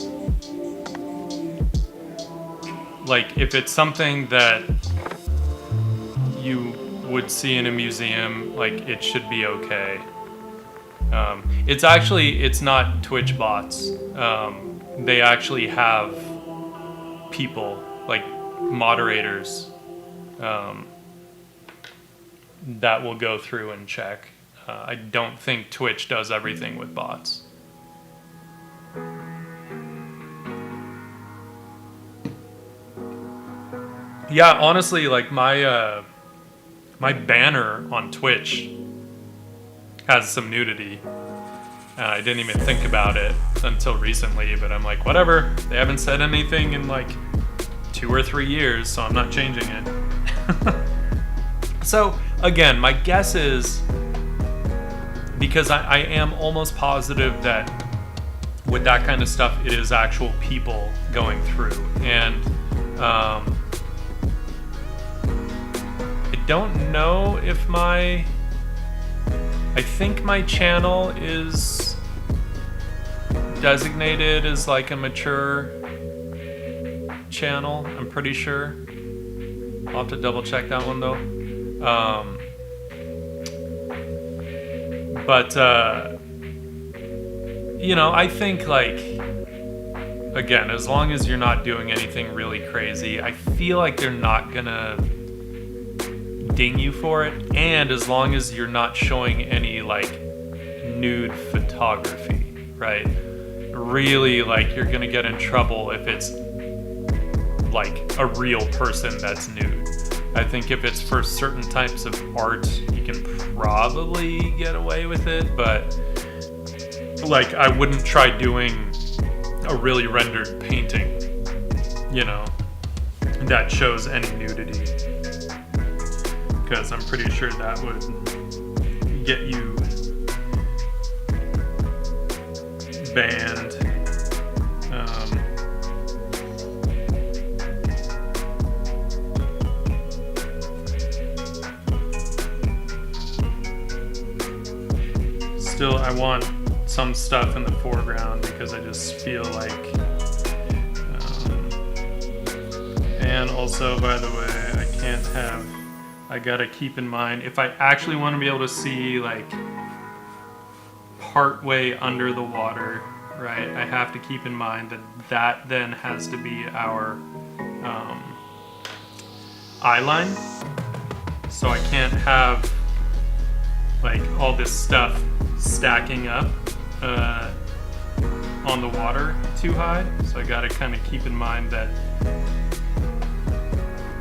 if it's something that you would see in a museum, like it should be okay. It's not Twitch bots. They actually have people, like moderators, that will go through and check. I don't think Twitch does everything with bots. Yeah, honestly, like my banner on Twitch has some nudity. I didn't even think about it until recently, but I'm like, whatever. They haven't said anything in like 2 or 3 years, so I'm not changing it. So, again, my guess is, because I am almost positive that with that kind of stuff, it is actual people going through. And I don't know if I think my channel is designated as like a mature channel. I'm pretty sure. I'll have to double check that one though. But you know, I think like, again, as long as you're not doing anything really crazy, I feel like they're not gonna ding you for it, and as long as you're not showing any like nude photography, right? Really, like, you're gonna get in trouble if it's like a real person that's nude. I think if it's for certain types of art, you can probably get away with it, but like, I wouldn't try doing a really rendered painting, you know, that shows any nudity, because I'm pretty sure that would get you banned. Still, I want some stuff in the foreground because I just feel like, and also, by the way, I gotta keep in mind, if I actually want to be able to see like part way under the water, right, I have to keep in mind that that then has to be our eye line. So I can't have like all this stuff stacking up on the water too high. So I gotta kind of keep in mind that,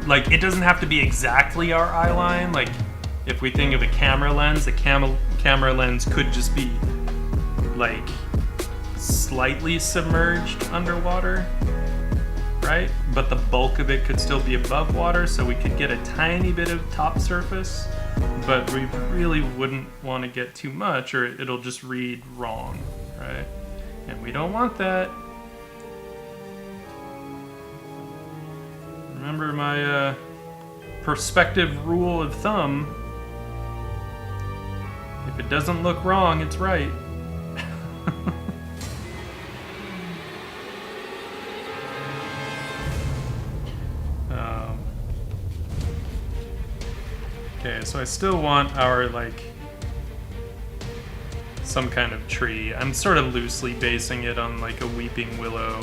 like, it doesn't have to be exactly our eye line. Like, if we think of a camera lens, the camera lens could just be like slightly submerged underwater, right? But the bulk of it could still be above water, so we could get a tiny bit of top surface, but we really wouldn't want to get too much, or it'll just read wrong, right? And we don't want that. Remember my perspective rule of thumb. If it doesn't look wrong, it's right. Okay, so I still want our, like, some kind of tree. I'm sort of loosely basing it on like a weeping willow.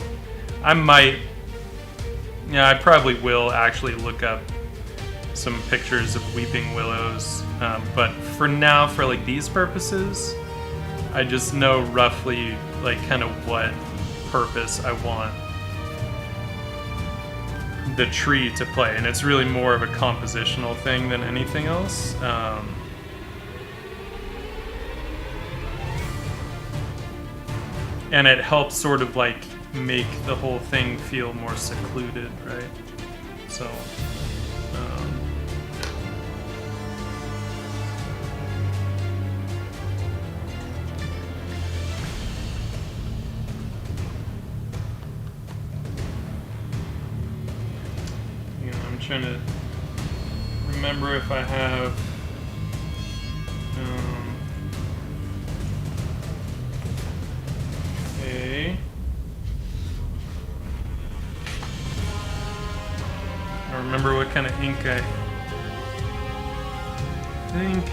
I probably will actually look up some pictures of weeping willows, but for now, for like these purposes, I just know roughly like kind of what purpose I want the tree to play, and it's really more of a compositional thing than anything else. And it helps sort of like make the whole thing feel more secluded, right? So, you know, I'm trying to remember if I have don't remember what kind of ink I think.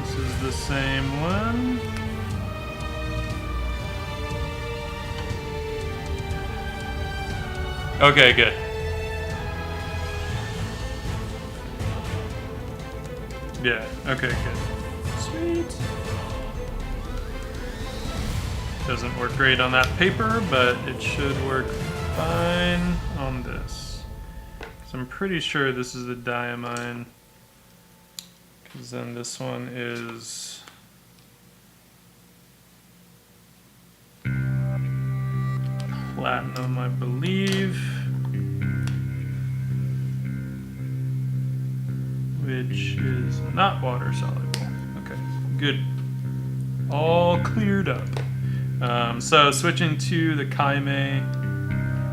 This is the same one. Okay, good. Yeah, okay, good. Sweet. Doesn't work great on that paper, but it should work fine on this. So I'm pretty sure this is the diamine, because then this one is platinum, I believe, which is not water soluble. Okay, good. All cleared up. So switching to the Kaime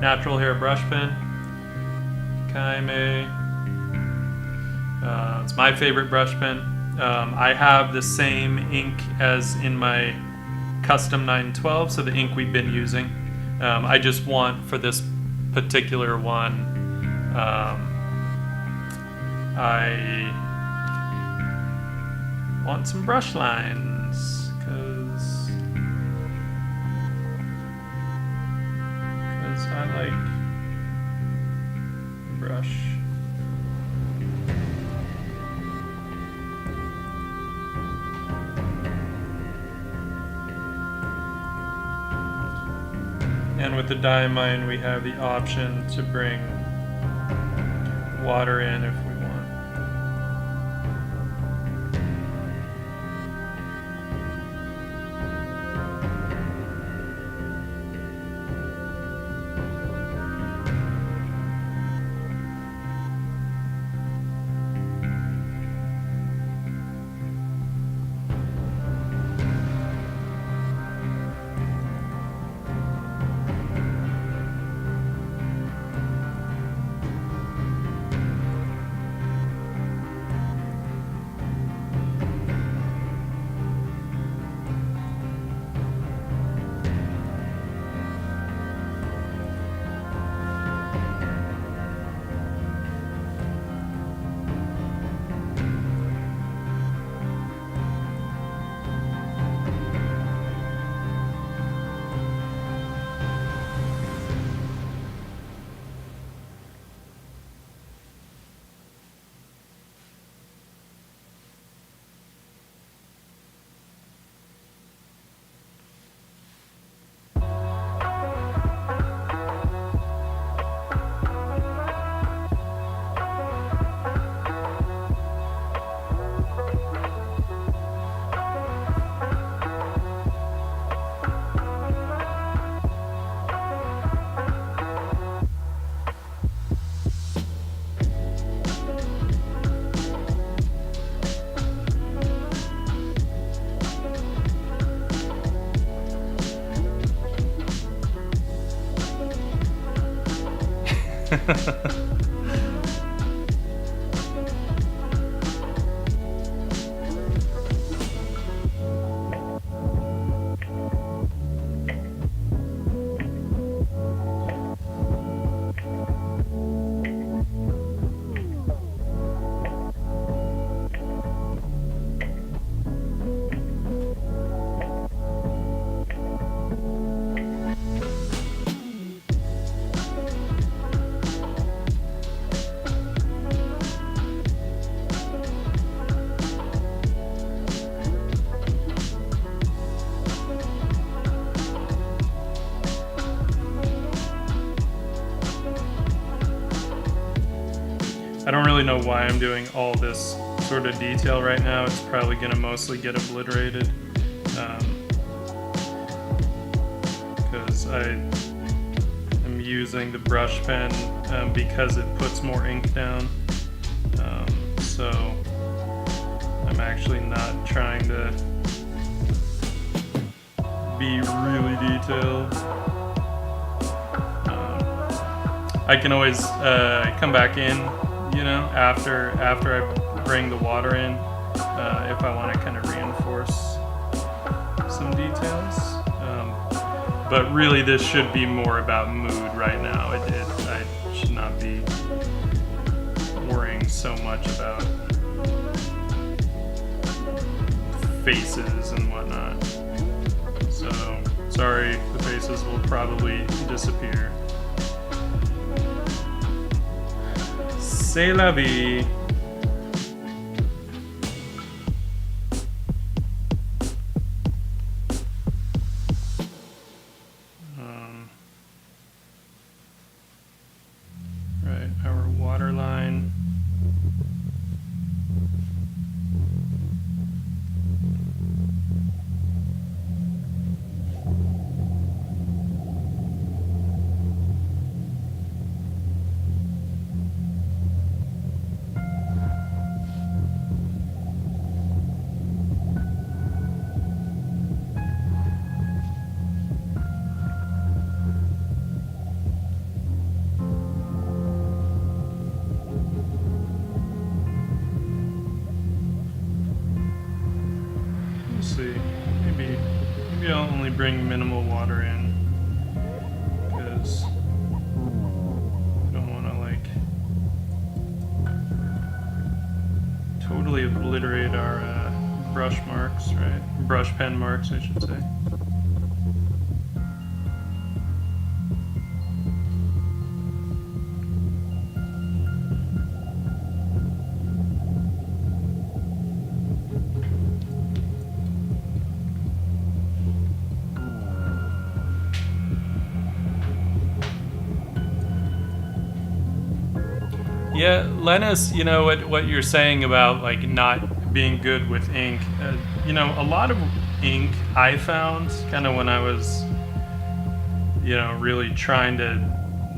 natural hair brush pen. Kaime. It's my favorite brush pen. I have the same ink as in my custom 912, so the ink we've been using. I just want, for this particular one, I want some brush lines, because I like brush. And with the diamine, we have the option to bring water in if we want. I don't really know why I'm doing all this sort of detail right now. It's probably going to mostly get obliterated, because I am using the brush pen because it puts more ink down. So I'm actually not trying to be really detailed. I can always come back in, you know, after I bring the water in, if I want to kind of reinforce some details. But really, this should be more about mood right now. I should not be worrying so much about faces and whatnot. So, sorry, the faces will probably disappear. C'est la vie. Right, our water line. Maybe I'll only bring minimal water in because I don't want to like totally obliterate our brush marks, right? Brush pen marks, I should say. Yeah, Lennis, you know what you're saying about like not being good with ink. You know, a lot of ink I found kind of when I was, you know, really trying to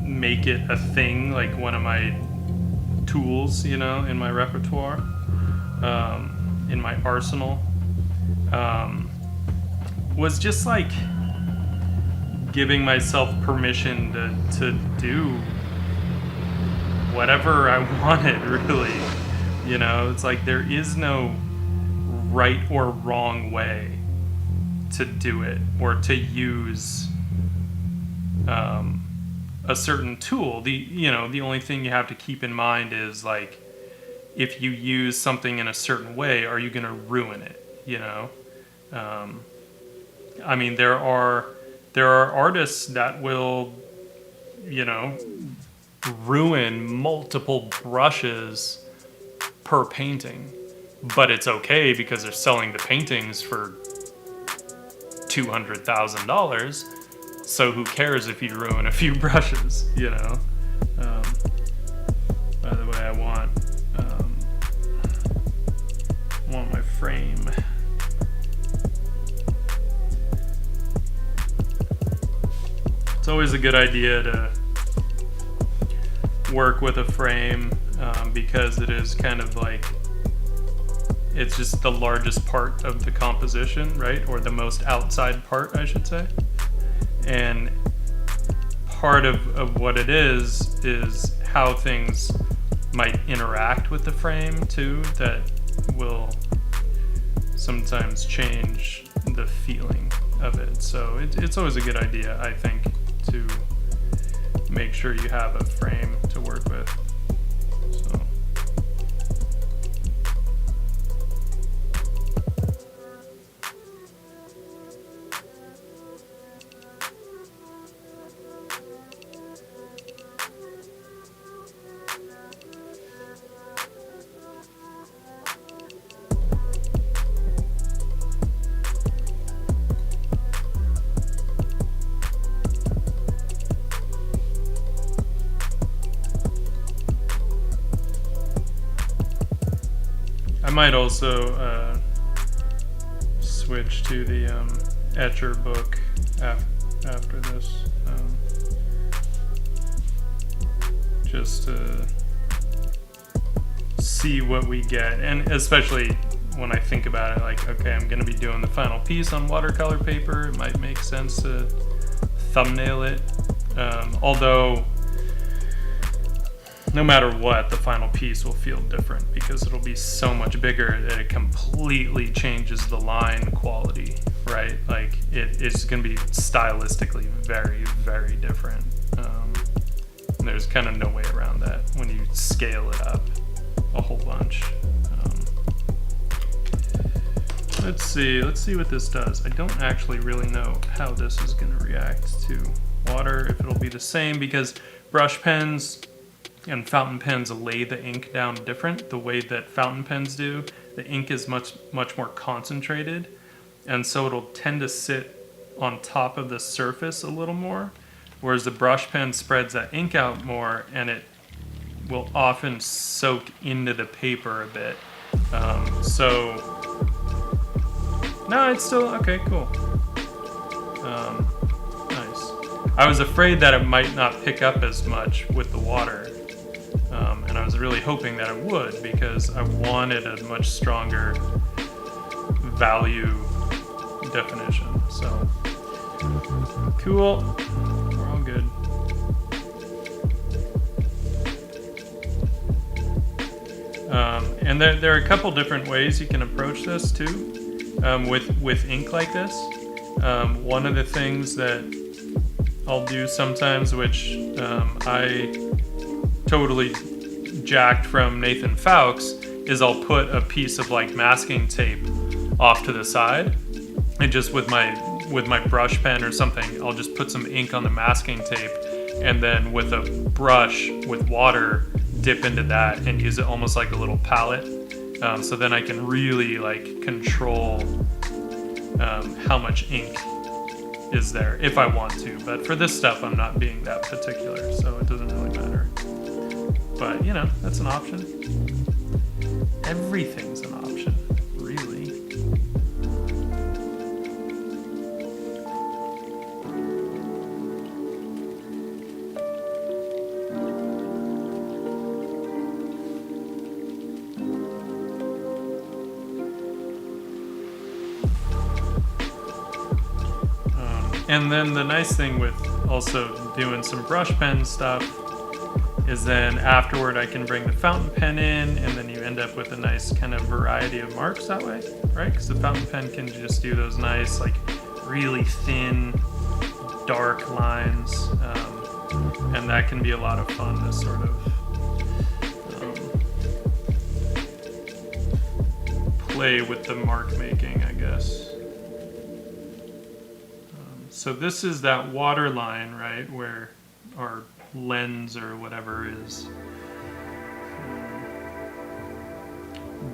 make it a thing, like one of my tools, you know, in my repertoire, in my arsenal, was just like giving myself permission to do whatever I wanted, really. You know, it's like there is no right or wrong way to do it or to use a certain tool. The only thing you have to keep in mind is like if you use something in a certain way, are you going to ruin it? You know, I mean, there are artists that will, you know, ruin multiple brushes per painting, but it's okay because they're selling the paintings for $200,000. So who cares if you ruin a few brushes, you know? By the way, I want my frame. It's always a good idea to work with a frame because it is kind of like it's just the largest part of the composition, right? Or the most outside part, I should say. And part of what it is how things might interact with the frame too, that will sometimes change the feeling of it. So it's always a good idea, I think, to make sure you have a frame to work with. So. I might also switch to the Etcher book after this, just to see what we get, and especially when I think about it, like, okay, I'm going to be doing the final piece on watercolor paper. It might make sense to thumbnail it, although no matter what, the final piece will feel different because it'll be so much bigger that it completely changes the line quality, right? Like it is going to be stylistically very, very different. And there's kind of no way around that when you scale it up a whole bunch. Let's see what this does. I don't actually really know how this is going to react to water, if it'll be the same, because brush pens and fountain pens lay the ink down different. The way that fountain pens do, the ink is much more concentrated, and so it'll tend to sit on top of the surface a little more, whereas the brush pen spreads that ink out more, and it will often soak into the paper a bit. No, it's still okay, cool. Nice. I was afraid that it might not pick up as much with the water. And I was really hoping that it would, because I wanted a much stronger value definition. So, cool. We're all good. And there are a couple different ways you can approach this too, with ink like this. One of the things that I'll do sometimes, which I totally jacked from Nathan Fowkes, is I'll put a piece of like masking tape off to the side, and just with my brush pen or something, I'll just put some ink on the masking tape, and then with a brush with water dip into that and use it almost like a little palette. So then I can really like control how much ink is there if I want to. But for this stuff, I'm not being that particular, so it doesn't really matter. But you know, that's an option. Everything's an option, really. And then the nice thing with also doing some brush pen stuff is then afterward I can bring the fountain pen in, and then you end up with a nice kind of variety of marks that way, right? Because the fountain pen can just do those nice, like really thin, dark lines, and that can be a lot of fun to sort of play with the mark making, I guess. So this is that water line, right, where our lens or whatever is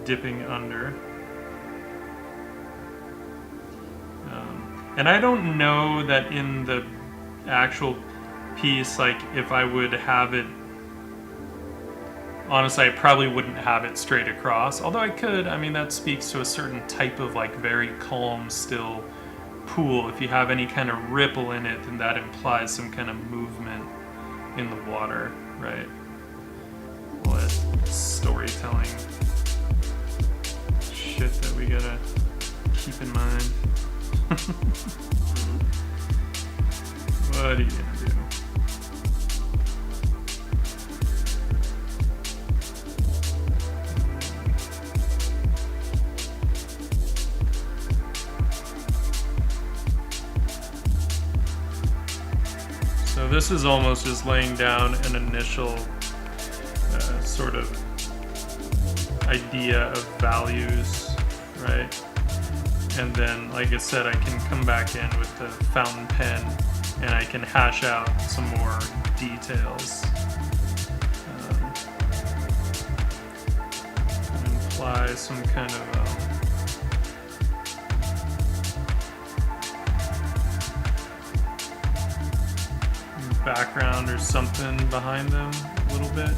dipping under. And I don't know that in the actual piece, like if I would have it, honestly, I probably wouldn't have it straight across, although I could. I mean, that speaks to a certain type of like very calm, still pool. If you have any kind of ripple in it, then that implies some kind of movement in the water, right? All that storytelling shit that we gotta keep in mind. What are you gonna do? So this is almost just laying down an initial sort of idea of values, right? And then, like I said, I can come back in with the fountain pen and I can hash out some more details. And imply some kind of background or something behind them a little bit.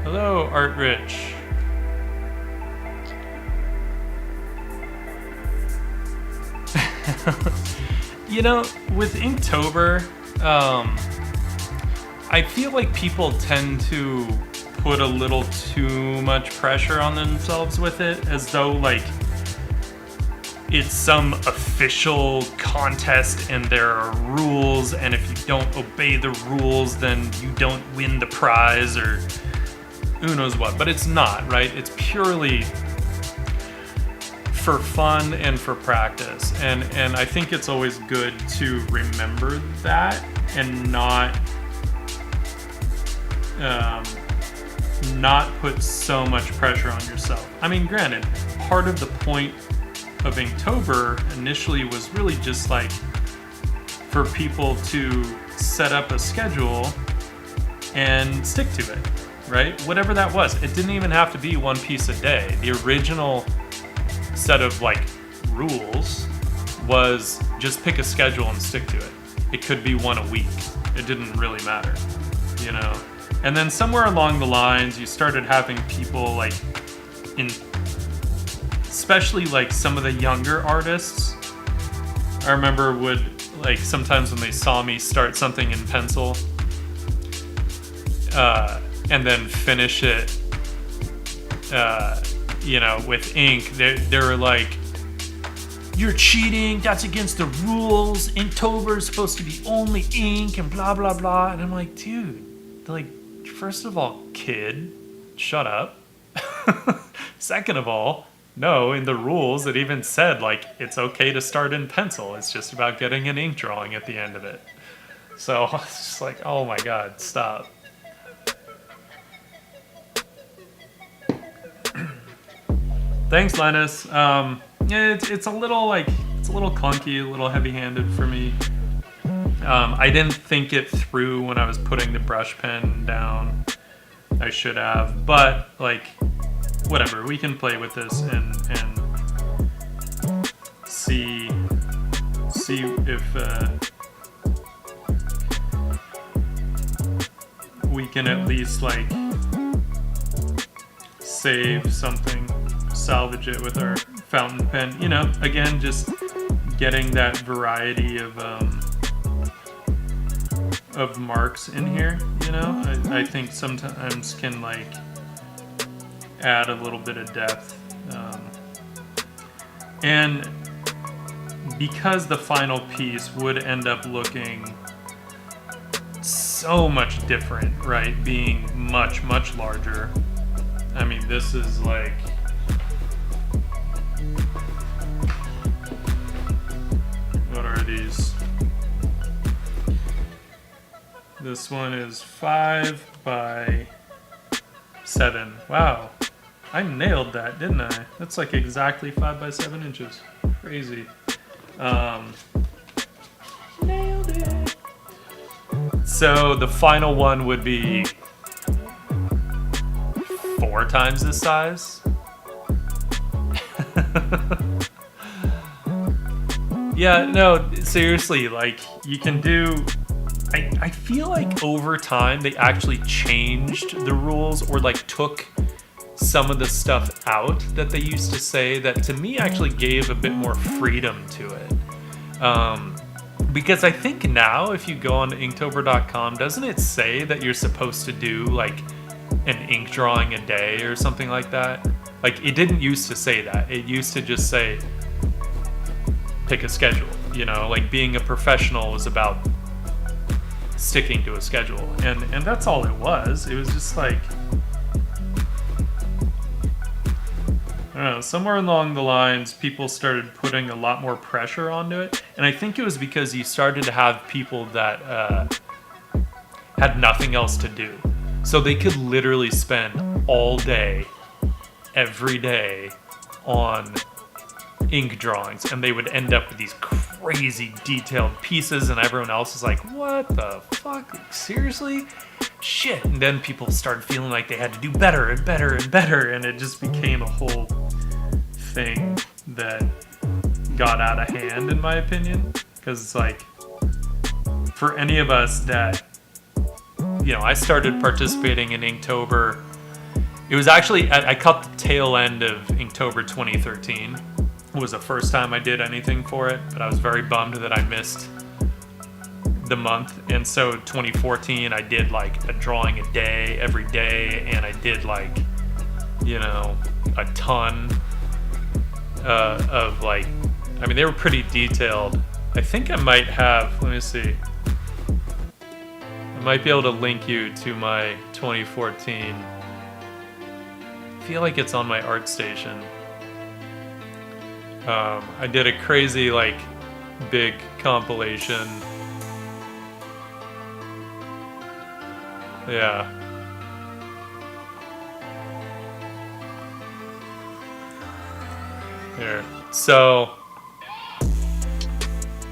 Hello, Art Rich. You know, with Inktober, I feel like people tend to put a little too much pressure on themselves with it, as though like it's some official contest and there are rules, and if you don't obey the rules, then you don't win the prize, or who knows what. But it's not, right? It's purely for fun and for practice, and I think it's always good to remember that and not put so much pressure on yourself. I mean, granted, part of the point of Inktober initially was really just like for people to set up a schedule and stick to it, right? Whatever that was. It didn't even have to be one piece a day. The original set of like rules was just pick a schedule and stick to it. It could be one a week. It didn't really matter, you know? And then somewhere along the lines, you started having people like especially like some of the younger artists, I remember would like sometimes when they saw me start something in pencil and then finish it you know, with ink, they were like, you're cheating, that's against the rules, Inktober is supposed to be only ink and blah blah blah. And I'm like, dude, like, first of all, kid, shut up. Second of all, no, in the rules it even said like it's okay to start in pencil. It's just about getting an ink drawing at the end of it. So I was just like, oh my god, stop. Thanks, Linus. Yeah, it's a little clunky, a little heavy-handed for me. I didn't think it through when I was putting the brush pen down. I should have, but like, whatever. We can play with this and see if we can at least like save something, salvage it with our fountain pen. You know, again, just getting that variety of marks in here. You know, I think sometimes can like add a little bit of depth, and because the final piece would end up looking so much different, right? Being much larger. I mean, this is like, what are these? This one is 5 by 7. Wow, I nailed that, didn't I? That's like exactly 5 by 7 inches. Crazy. Nailed it. So the final one would be 4 times this size. Yeah, no, seriously, like you can do. I feel like over time they actually changed the rules or like took some of the stuff out that they used to say that to me actually gave a bit more freedom to it. Because I think now if you go on Inktober.com, doesn't it say that you're supposed to do like an ink drawing a day or something like that? Like it didn't used to say that. It used to just say pick a schedule, you know, like being a professional was about sticking to a schedule, and that's all it was. It was just like, I don't know, somewhere along the lines people started putting a lot more pressure onto it, and I think it was because you started to have people that had nothing else to do, so they could literally spend all day every day on ink drawings, and they would end up with these crazy detailed pieces, and everyone else is like, what the fuck, seriously? Shit. And then people started feeling like they had to do better and better and better, and it just became a whole thing that got out of hand, in my opinion. Because like, for any of us that, you know, I started participating in Inktober It was actually, I caught the tail end of Inktober 2013. It was the first time I did anything for it, but I was very bummed that I missed the month. And so 2014, I did like a drawing a day every day, and I did like, you know, a ton of like, I mean, they were pretty detailed. I think I might have, let me see. I might be able to link you to my 2014. I feel like it's on my ArtStation. I did a crazy like big compilation. Yeah. Here. So,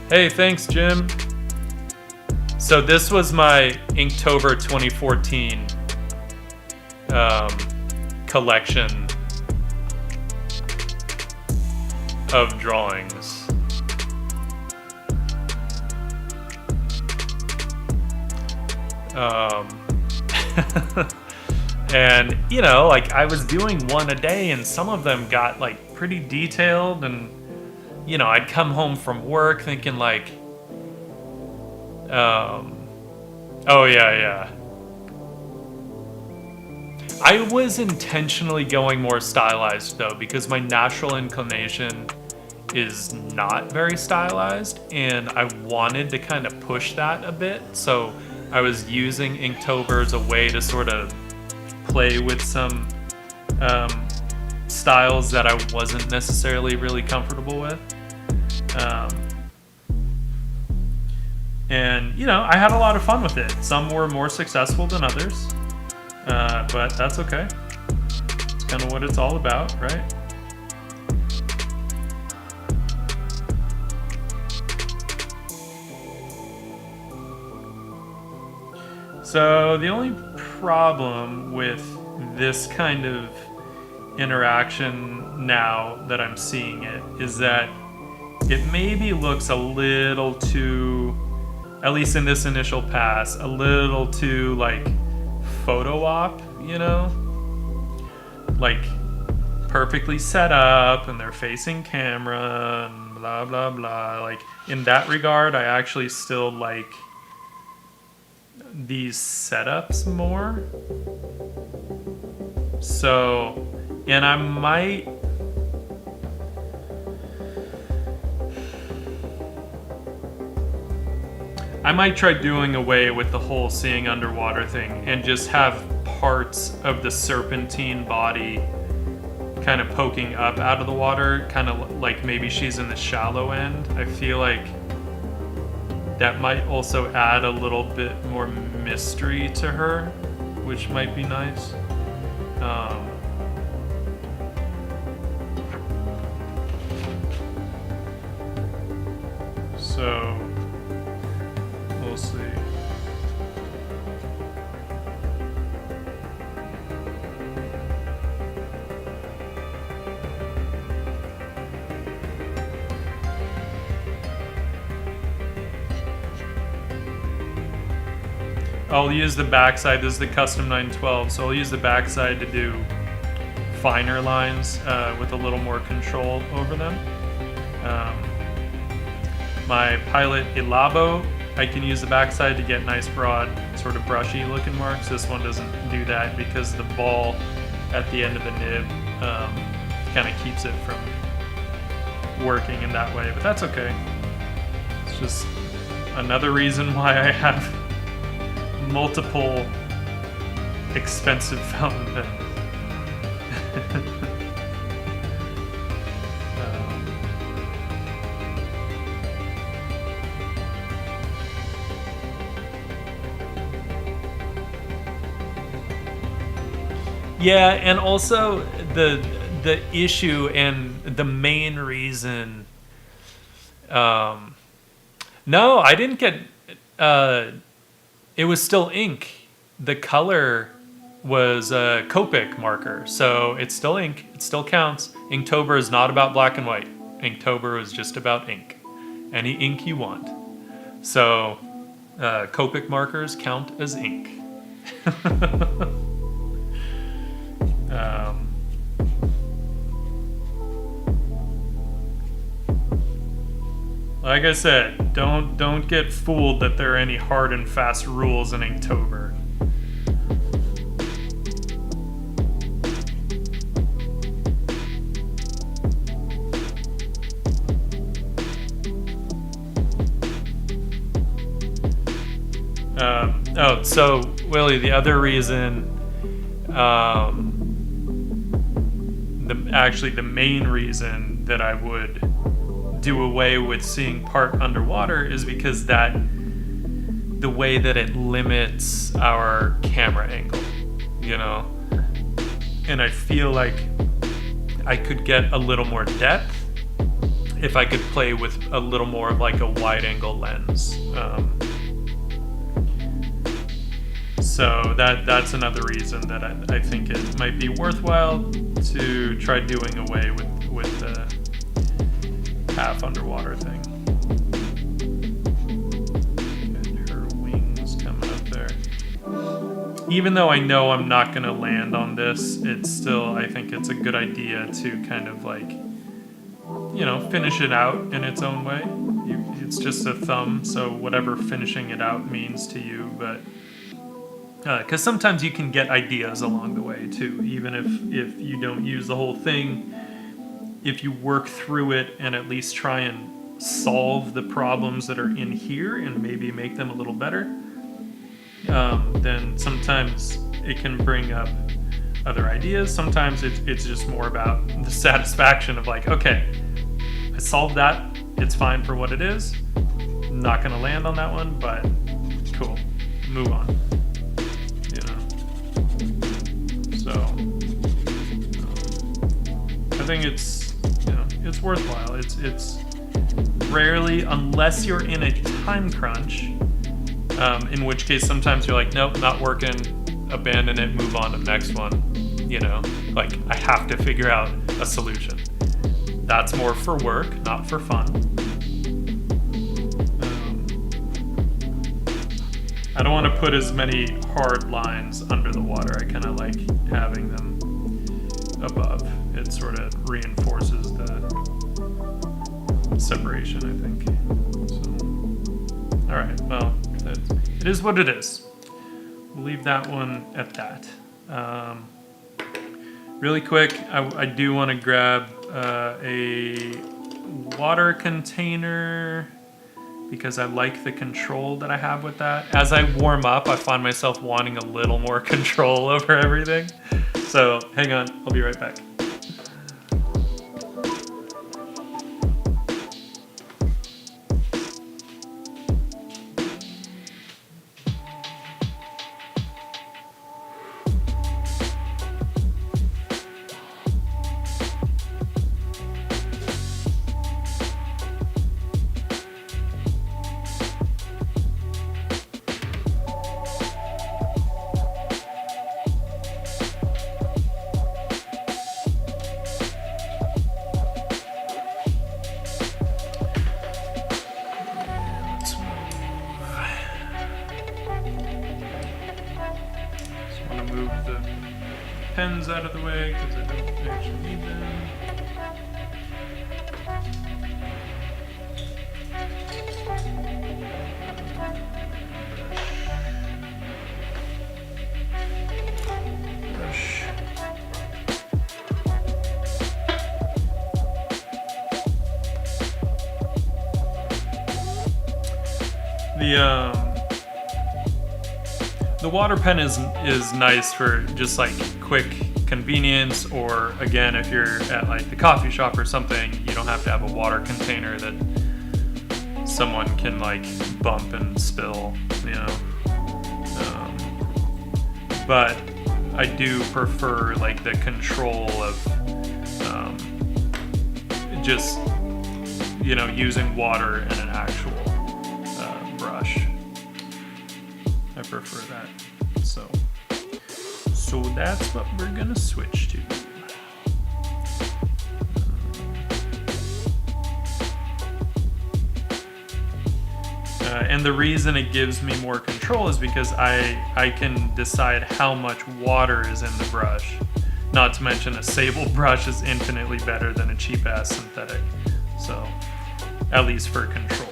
hey, thanks, Jim. So this was my Inktober 2014 collection of drawings. And, you know, like I was doing one a day, and some of them got like pretty detailed, and, you know, I'd come home from work thinking like, oh yeah. I was intentionally going more stylized though, because my natural inclination is not very stylized, and I wanted to kind of push that a bit. So I was using Inktober as a way to sort of play with some styles that I wasn't necessarily really comfortable with. And, you know, I had a lot of fun with it. Some were more successful than others, but that's okay. It's kind of what it's all about, right? So the only problem with this kind of interaction now that I'm seeing it is that it maybe looks a little too, at least in this initial pass, a little too like photo op, you know? Like perfectly set up, and they're facing camera and blah blah blah. Like in that regard, I actually still like these setups more. So, and I might try doing away with the whole seeing underwater thing and just have parts of the serpentine body kind of poking up out of the water, kind of like maybe she's in the shallow end. I feel like that might also add a little bit more mystery to her, which might be nice. So we'll see. I'll use the backside. This is the custom 912, so I'll use the backside to do finer lines with a little more control over them. My Pilot Elabo, I can use the backside to get nice broad, sort of brushy looking marks. This one doesn't do that because the ball at the end of the nib kind of keeps it from working in that way, but that's okay. It's just another reason why I have multiple expensive fountain pens. Yeah, and also the issue and the main reason. No, I didn't get. It was still ink. The color was a Copic marker, so it's still ink. It still counts. Inktober is not about black and white. Inktober is just about ink. Any ink you want. So Copic markers count as ink. like I said, don't get fooled that there are any hard and fast rules in Inktober. Oh, so Willie, the other reason, actually the main reason that I would do away with seeing part underwater is because the way that it limits our camera angle, you know? And I feel like I could get a little more depth if I could play with a little more of like a wide angle lens. So that's another reason that I think it might be worthwhile to try doing away with the half underwater thing. And her wings coming up there. Even though I know I'm not going to land on this, it's still, I think it's a good idea to kind of like, you know, finish it out in its own way. It's just a thumb, so whatever finishing it out means to you, but because sometimes you can get ideas along the way too, even if you don't use the whole thing. If you work through it and at least try and solve the problems that are in here and maybe make them a little better, then sometimes it can bring up other ideas. Sometimes it's just more about the satisfaction of like, okay, I solved that, it's fine for what it is, not gonna land on that one, but cool, move on. So I think it's, you know, it's worthwhile. It's rarely, unless you're in a time crunch, in which case sometimes you're like, nope, not working, abandon it, move on to the next one. You know, like I have to figure out a solution. That's more for work, not for fun. I don't want to put as many hard lines under the water. I kind of like having them above. It sort of reinforces the separation, I think. So, all right, well, it is what it is. We'll leave that one at that. Really quick, I do want to grab a water container, because I like the control that I have with that. As I warm up, I find myself wanting a little more control over everything. So hang on, I'll be right back. Pens out of the way because I don't actually need them. Brush. The water pen is nice for just like quick convenience, or again, if you're at like the coffee shop or something, you don't have to have a water container that someone can like bump and spill, you know. But I do prefer like the control of just, you know, using water and an actual brush. I prefer that. So that's what we're gonna switch to. And the reason it gives me more control is because I can decide how much water is in the brush. Not to mention a sable brush is infinitely better than a cheap ass synthetic. So at least for control.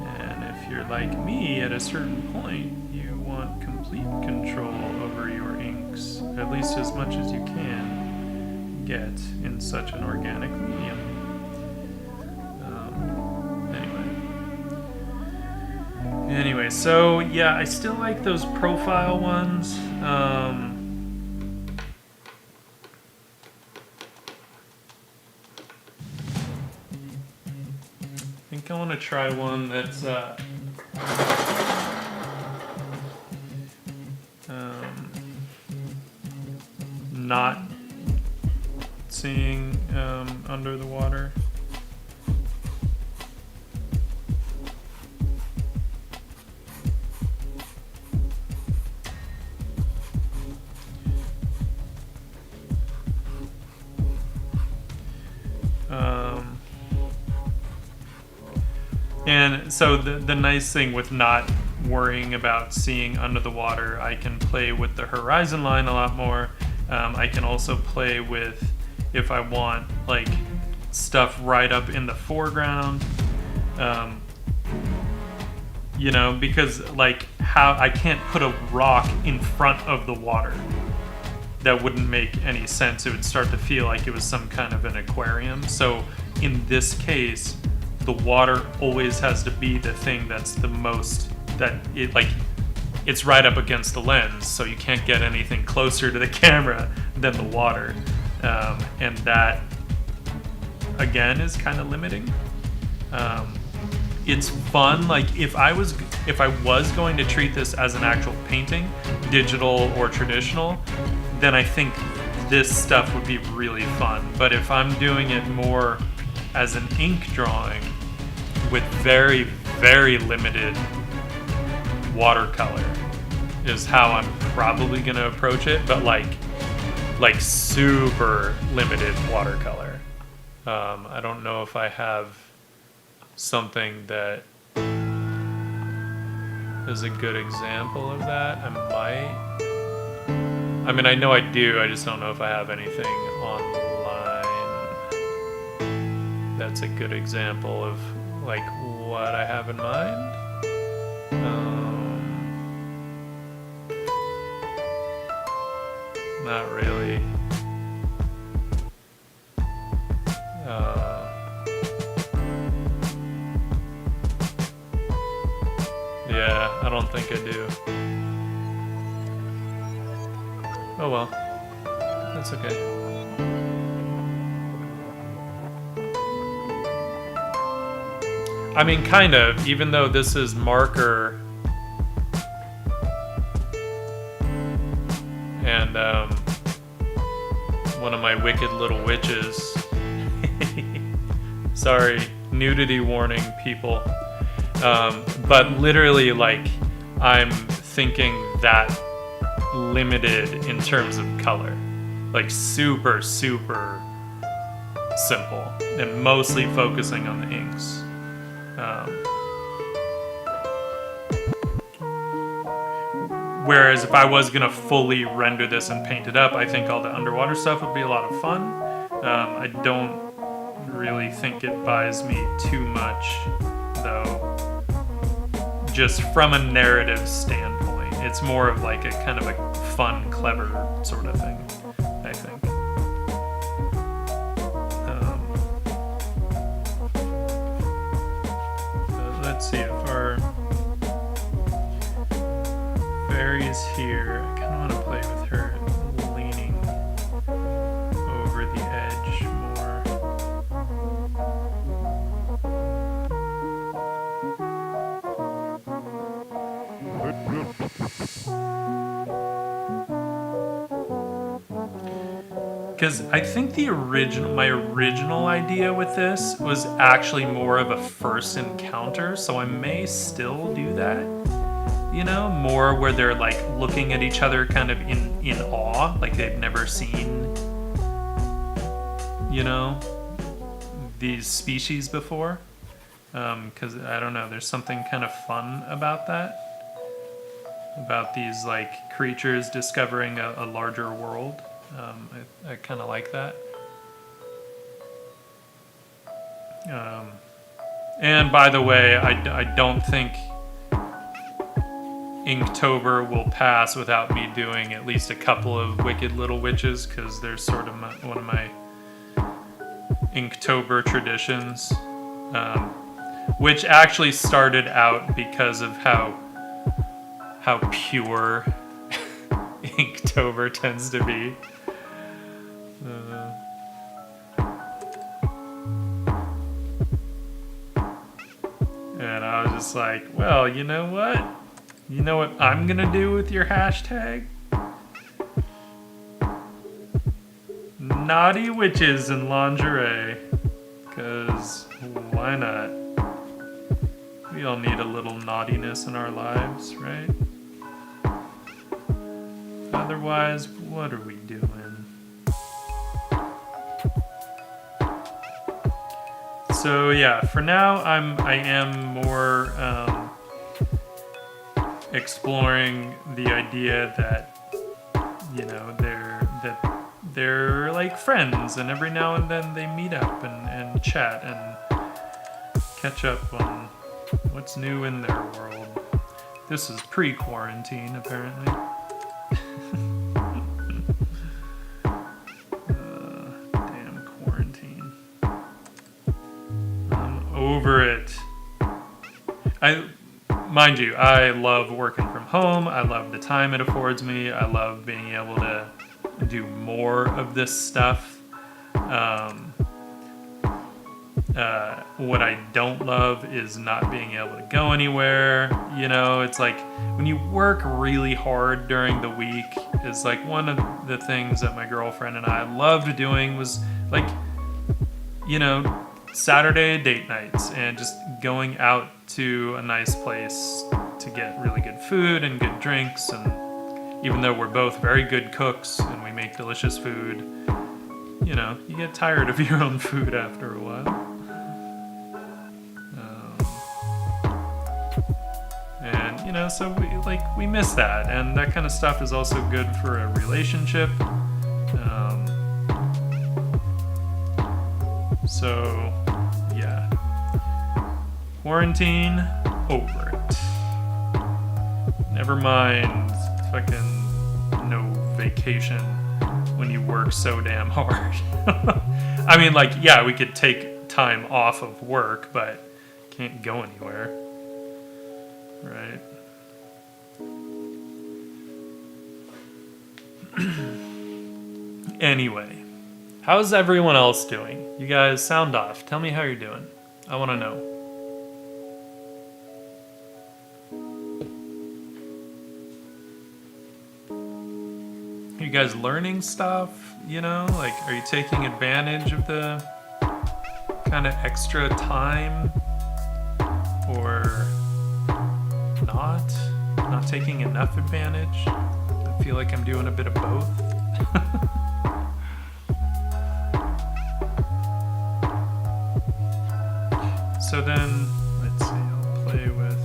And if you're like me, at a certain point, you want complete control over your inks, at least as much as you can get in such an organic medium. Anyway, so yeah, I still like those profile ones. I think I want to try one that's not seeing under the water. And so the nice thing with not worrying about seeing under the water, I can play with the horizon line a lot more. I can also play with, if I want, like, stuff right up in the foreground. You know, because, like, how I can't put a rock in front of the water. That wouldn't make any sense. It would start to feel like it was some kind of an aquarium. So in this case, the water always has to be the thing that's the most, that it, like, it's right up against the lens, so you can't get anything closer to the camera than the water. And that, again, is kind of limiting. It's fun. Like, if I was going to treat this as an actual painting, digital or traditional, then I think this stuff would be really fun. But if I'm doing it more as an ink drawing with very, very limited watercolor is how I'm probably going to approach it, but like super limited watercolor. I don't know if I have something that is a good example of that. I might. I mean, I know I do, I just don't know if I have anything online that's a good example of, like, what I have in mind. Not really. Yeah, I don't think I do. Oh well, that's okay. I mean, kind of, even though this is marker and one of my wicked little witches. Sorry, nudity warning, people. But literally, like, I'm thinking that limited in terms of color, like super, super simple, and mostly focusing on the inks. Whereas if I was gonna fully render this and paint it up, I think all the underwater stuff would be a lot of fun. I don't really think it buys me too much, though, just from a narrative standpoint. It's more of like a kind of a fun, clever sort of thing, I think. Let's see if our fairy's here. I kind of want to play with her leaning over the edge more. Because I think my original idea with this was actually more of a first encounter, so I may still do that. You know, more where they're like looking at each other kind of in awe, like they've never seen, you know, these species before. Because I don't know, there's something kind of fun about that. About these like creatures discovering a larger world. I kind of like that. And by the way, I don't think Inktober will pass without me doing at least a couple of Wicked Little Witches, because they're sort of one of my Inktober traditions, which actually started out because of how pure Inktober tends to be. And I was just like, well, you know what? You know what I'm gonna do with your hashtag? Naughty witches in lingerie. Because why not? We all need a little naughtiness in our lives, right? Otherwise, what are we doing? So yeah, for now I am more exploring the idea that, you know, they're like friends, and every now and then they meet up and chat and catch up on what's new in their world. This is pre-quarantine, apparently. Damn quarantine. I'm over it. Mind you, I love working from home. I love the time it affords me. I love being able to do more of this stuff. What I don't love is not being able to go anywhere. You know, it's like when you work really hard during the week, is like one of the things that my girlfriend and I loved doing was like, you know, Saturday date nights and just going out to a nice place to get really good food and good drinks. And even though we're both very good cooks and we make delicious food, you know, you get tired of your own food after a while. And, you know, so we miss that. And that kind of stuff is also good for a relationship. So, yeah. Quarantine, over it. Never mind fucking no vacation when you work so damn hard. I mean, like, yeah, we could take time off of work, but can't go anywhere. Right? Anyway, how's everyone else doing? You guys sound off. Tell me how you're doing. I want to know. Are you guys learning stuff? You know, like, are you taking advantage of the kind of extra time? Or not taking enough advantage? I feel like I'm doing a bit of both. So then, let's see, I'll play with...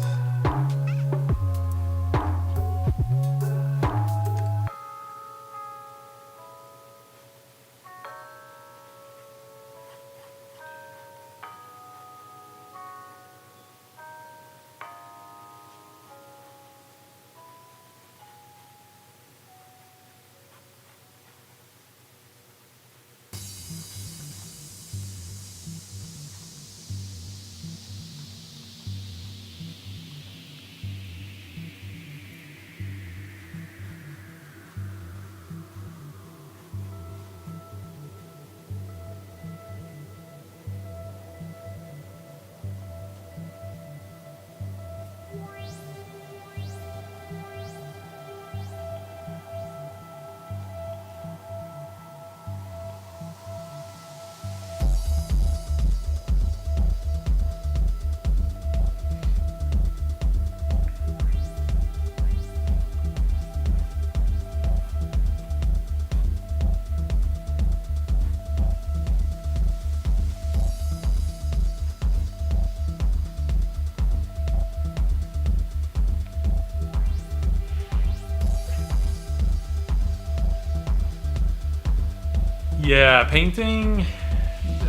Yeah, painting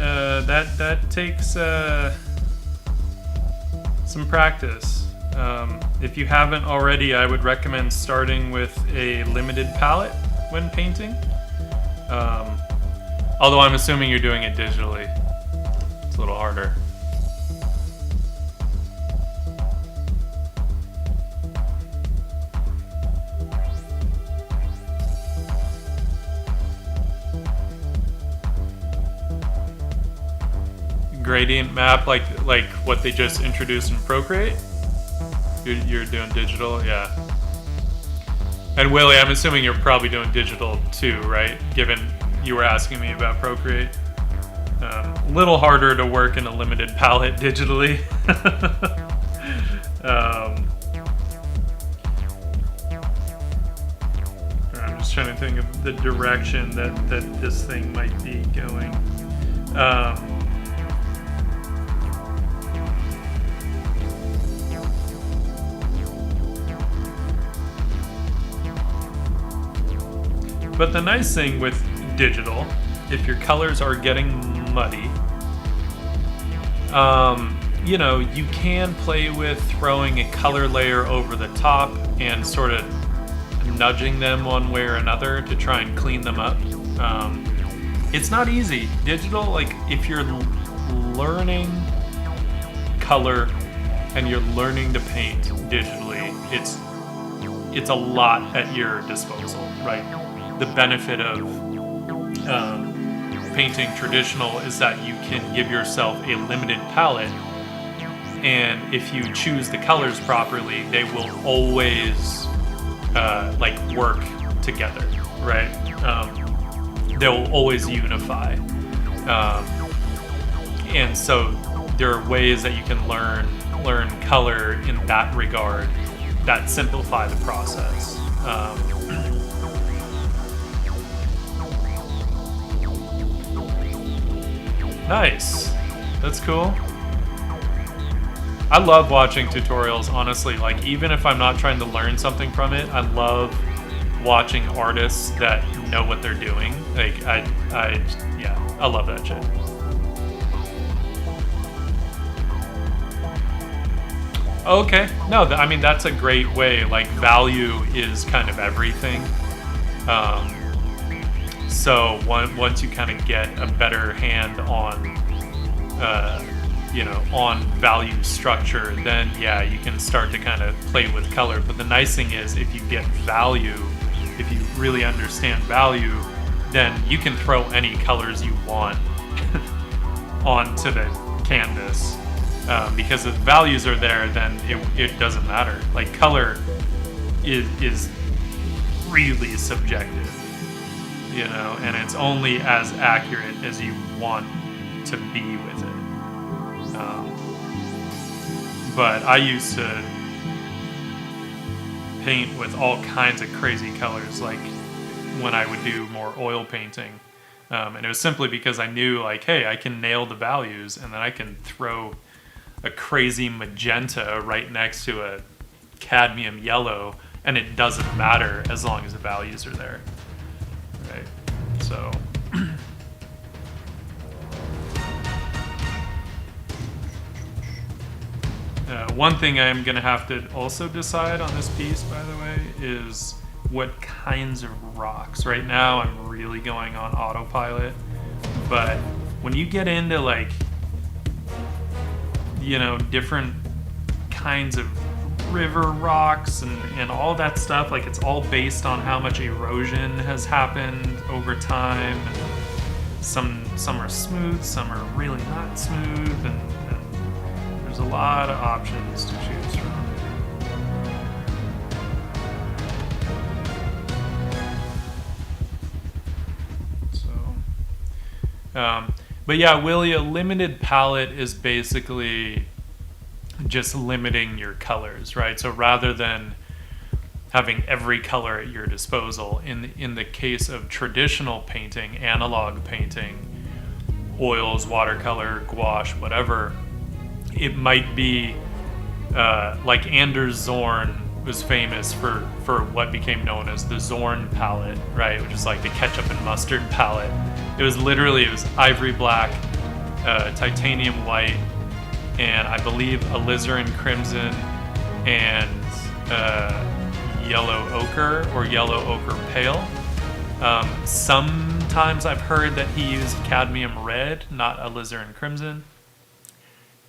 that takes some practice. If you haven't already, I would recommend starting with a limited palette when painting. Although I'm assuming you're doing it digitally. It's a little harder. Gradient map, like what they just introduced in Procreate? You're doing digital, yeah. And Willie, I'm assuming you're probably doing digital too, right? Given you were asking me about Procreate. A little harder to work in a limited palette digitally. I'm just trying to think of the direction that this thing might be going. But the nice thing with digital, if your colors are getting muddy, you know, you can play with throwing a color layer over the top and sort of nudging them one way or another to try and clean them up. It's not easy. Digital, like if you're learning color and you're learning to paint digitally, it's a lot at your disposal, right? The benefit of painting traditional is that you can give yourself a limited palette, and if you choose the colors properly, they will always like work together, right? They'll always unify, and so there are ways that you can learn color in that regard that simplify the process. Nice. That's cool. I love watching tutorials, honestly. Like, even if I'm not trying to learn something from it, I love watching artists that know what they're doing. Like, I love that shit. Okay. No, I mean, that's a great way. Like, value is kind of everything. So once you kind of get a better hand on, on value structure, then yeah, you can start to kind of play with color. But the nice thing is, if you get value, if you really understand value, then you can throw any colors you want onto the canvas. Because if values are there, then it doesn't matter. Like, color is really subjective. You know, and it's only as accurate as you want to be with it. But I used to paint with all kinds of crazy colors, like when I would do more oil painting. And it was simply because I knew, like, hey, I can nail the values, and then I can throw a crazy magenta right next to a cadmium yellow, and it doesn't matter as long as the values are there. Right. So one thing I'm going to have to also decide on this piece, by the way, is what kinds of rocks. Right now I'm really going on autopilot, but when you get into, like, you know, different kinds of river rocks and all that stuff, like, it's all based on how much erosion has happened over time. And some are smooth, some are really not smooth, and there's a lot of options to choose from. But yeah, Willie, a limited palette is basically just limiting your colors, right? So rather than having every color at your disposal, in the case of traditional painting, analog painting, oils, watercolor, gouache, whatever, it might be like Anders Zorn was famous for what became known as the Zorn palette, right? Which is like the ketchup and mustard palette. It was ivory black, titanium white, and I believe alizarin crimson and yellow ochre or yellow ochre pale. Sometimes I've heard that he used cadmium red, not alizarin crimson.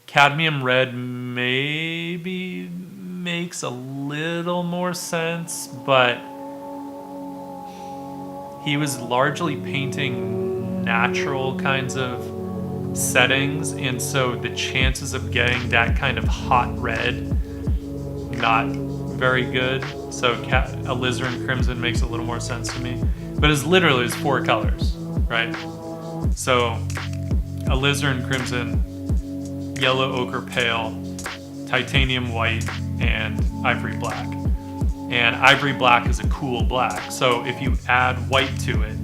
Cadmium red maybe makes a little more sense, but he was largely painting natural kinds of settings, and so the chances of getting that kind of hot red, not very good. So alizarin crimson makes a little more sense to me, but it's literally 4 colors, right? So alizarin crimson, yellow ochre pale, titanium white, and ivory black. And ivory black is a cool black, so if you add white to it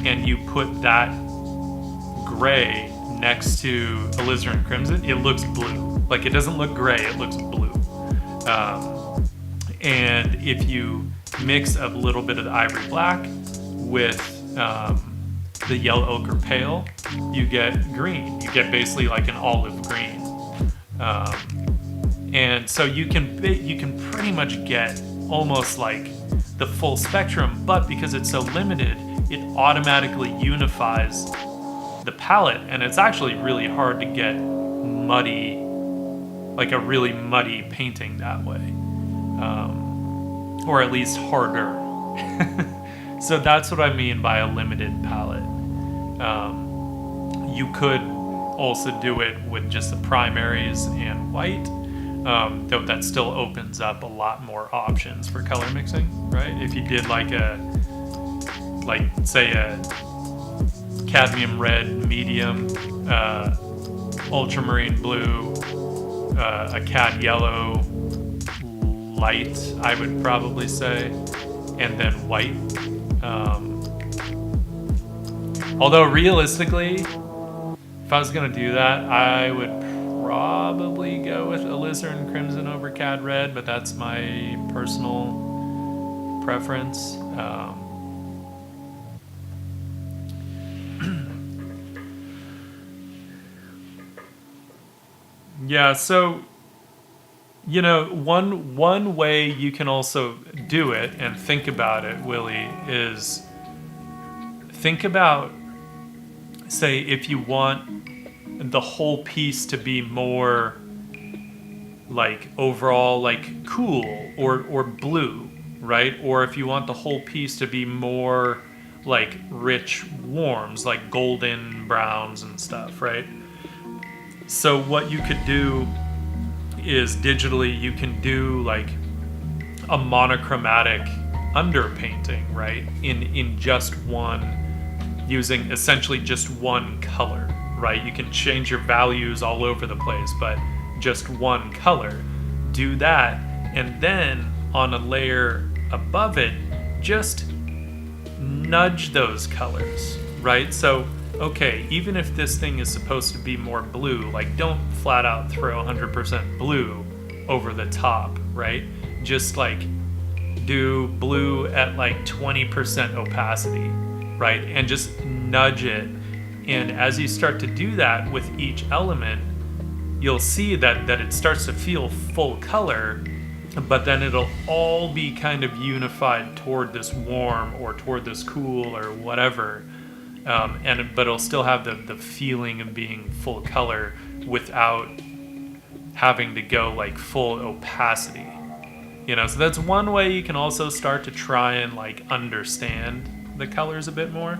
and you put that gray next to alizarin crimson, it looks blue. Like, it doesn't look gray, it looks blue. And if you mix a little bit of the ivory black with the yellow ochre pale, you get green. You get basically like an olive green. And so you can pretty much get almost like the full spectrum, but because it's so limited, it automatically unifies the palette, and it's actually really hard to get muddy, like a really muddy painting that way, or at least harder. So that's what I mean by a limited palette. You could also do it with just the primaries and white, though that still opens up a lot more options for color mixing, right? If you did say a cadmium red medium, ultramarine blue, a cad yellow light, I would probably say, and then white. Although realistically, if I was gonna do that, I would probably go with alizarin crimson over cad red, but that's my personal preference. Yeah, so one way you can also do it and think about it, Willie, is think about, say, if you want the whole piece to be more like overall like cool or blue, right? Or if you want the whole piece to be more like rich warms, like golden browns and stuff, right? So what you could do is digitally you can do like a monochromatic underpainting, right? In just one, using essentially just one color, right? You can change your values all over the place, but just one color. Do that, and then on a layer above it, just nudge those colors, right? So, okay, even if this thing is supposed to be more blue, like don't flat out throw 100% blue over the top, right? Just like do blue at like 20% opacity, right? And just nudge it. And as you start to do that with each element, you'll see that it starts to feel full color, but then it'll all be kind of unified toward this warm or toward this cool or whatever. But it'll still have the feeling of being full color without having to go like full opacity. So that's one way you can also start to try and like understand the colors a bit more.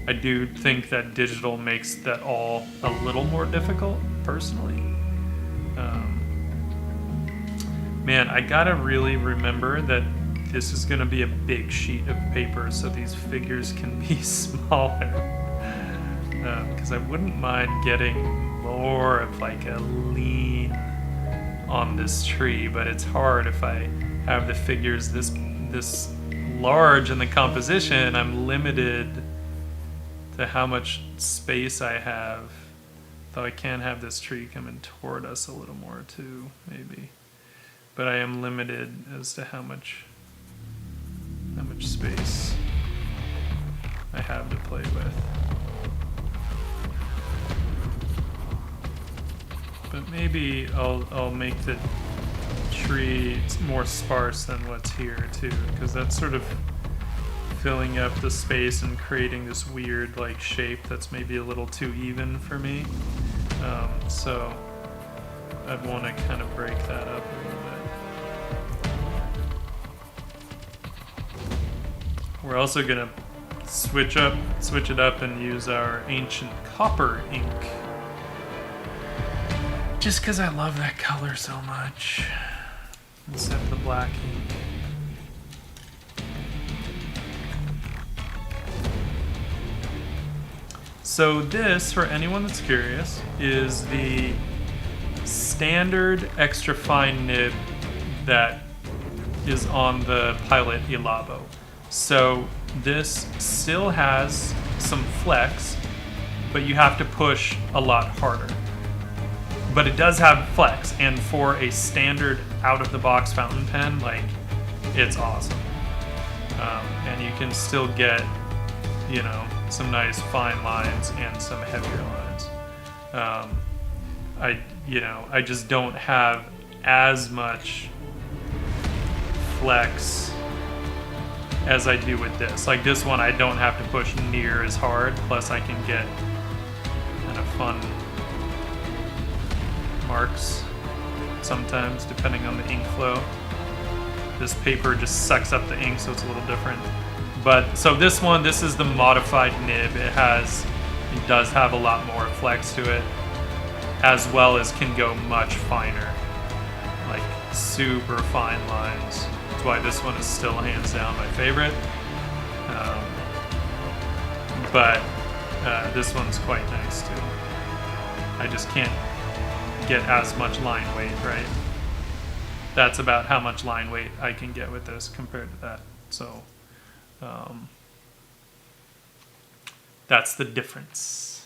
I do think that digital makes that all a little more difficult, personally. Man, I gotta really remember that this is gonna be a big sheet of paper, so these figures can be smaller. Because I wouldn't mind getting more of like a lean on this tree, but it's hard if I have the figures this large in the composition. I'm limited to how much space I have, though I can have this tree coming toward us a little more too, maybe. But I am limited as to how much space I have to play with. But maybe I'll make the tree more sparse than what's here too, because that's sort of filling up the space and creating this weird like shape that's maybe a little too even for me. So I'd want to kind of break that up a little bit. We're also gonna switch it up and use our ancient copper ink. Just because I love that color so much. Instead of the black ink. So this, for anyone that's curious, is the standard extra fine nib that is on the Pilot Elabo. So this still has some flex, but you have to push a lot harder. But it does have flex, and for a standard out-of-the-box fountain pen, like, it's awesome. And you can still get, you know, some nice fine lines and some heavier lines. I just don't have as much flex as I do with this. Like this one, I don't have to push near as hard, plus I can get kind of fun marks sometimes, depending on the ink flow. This paper just sucks up the ink, so it's a little different. But so this one, this is the modified nib. It does have a lot more flex to it, as well as can go much finer, like super fine lines. That's why this one is still hands down my favorite. But this one's quite nice too. I just can't get as much line weight, right? That's about how much line weight I can get with this compared to that. So that's the difference.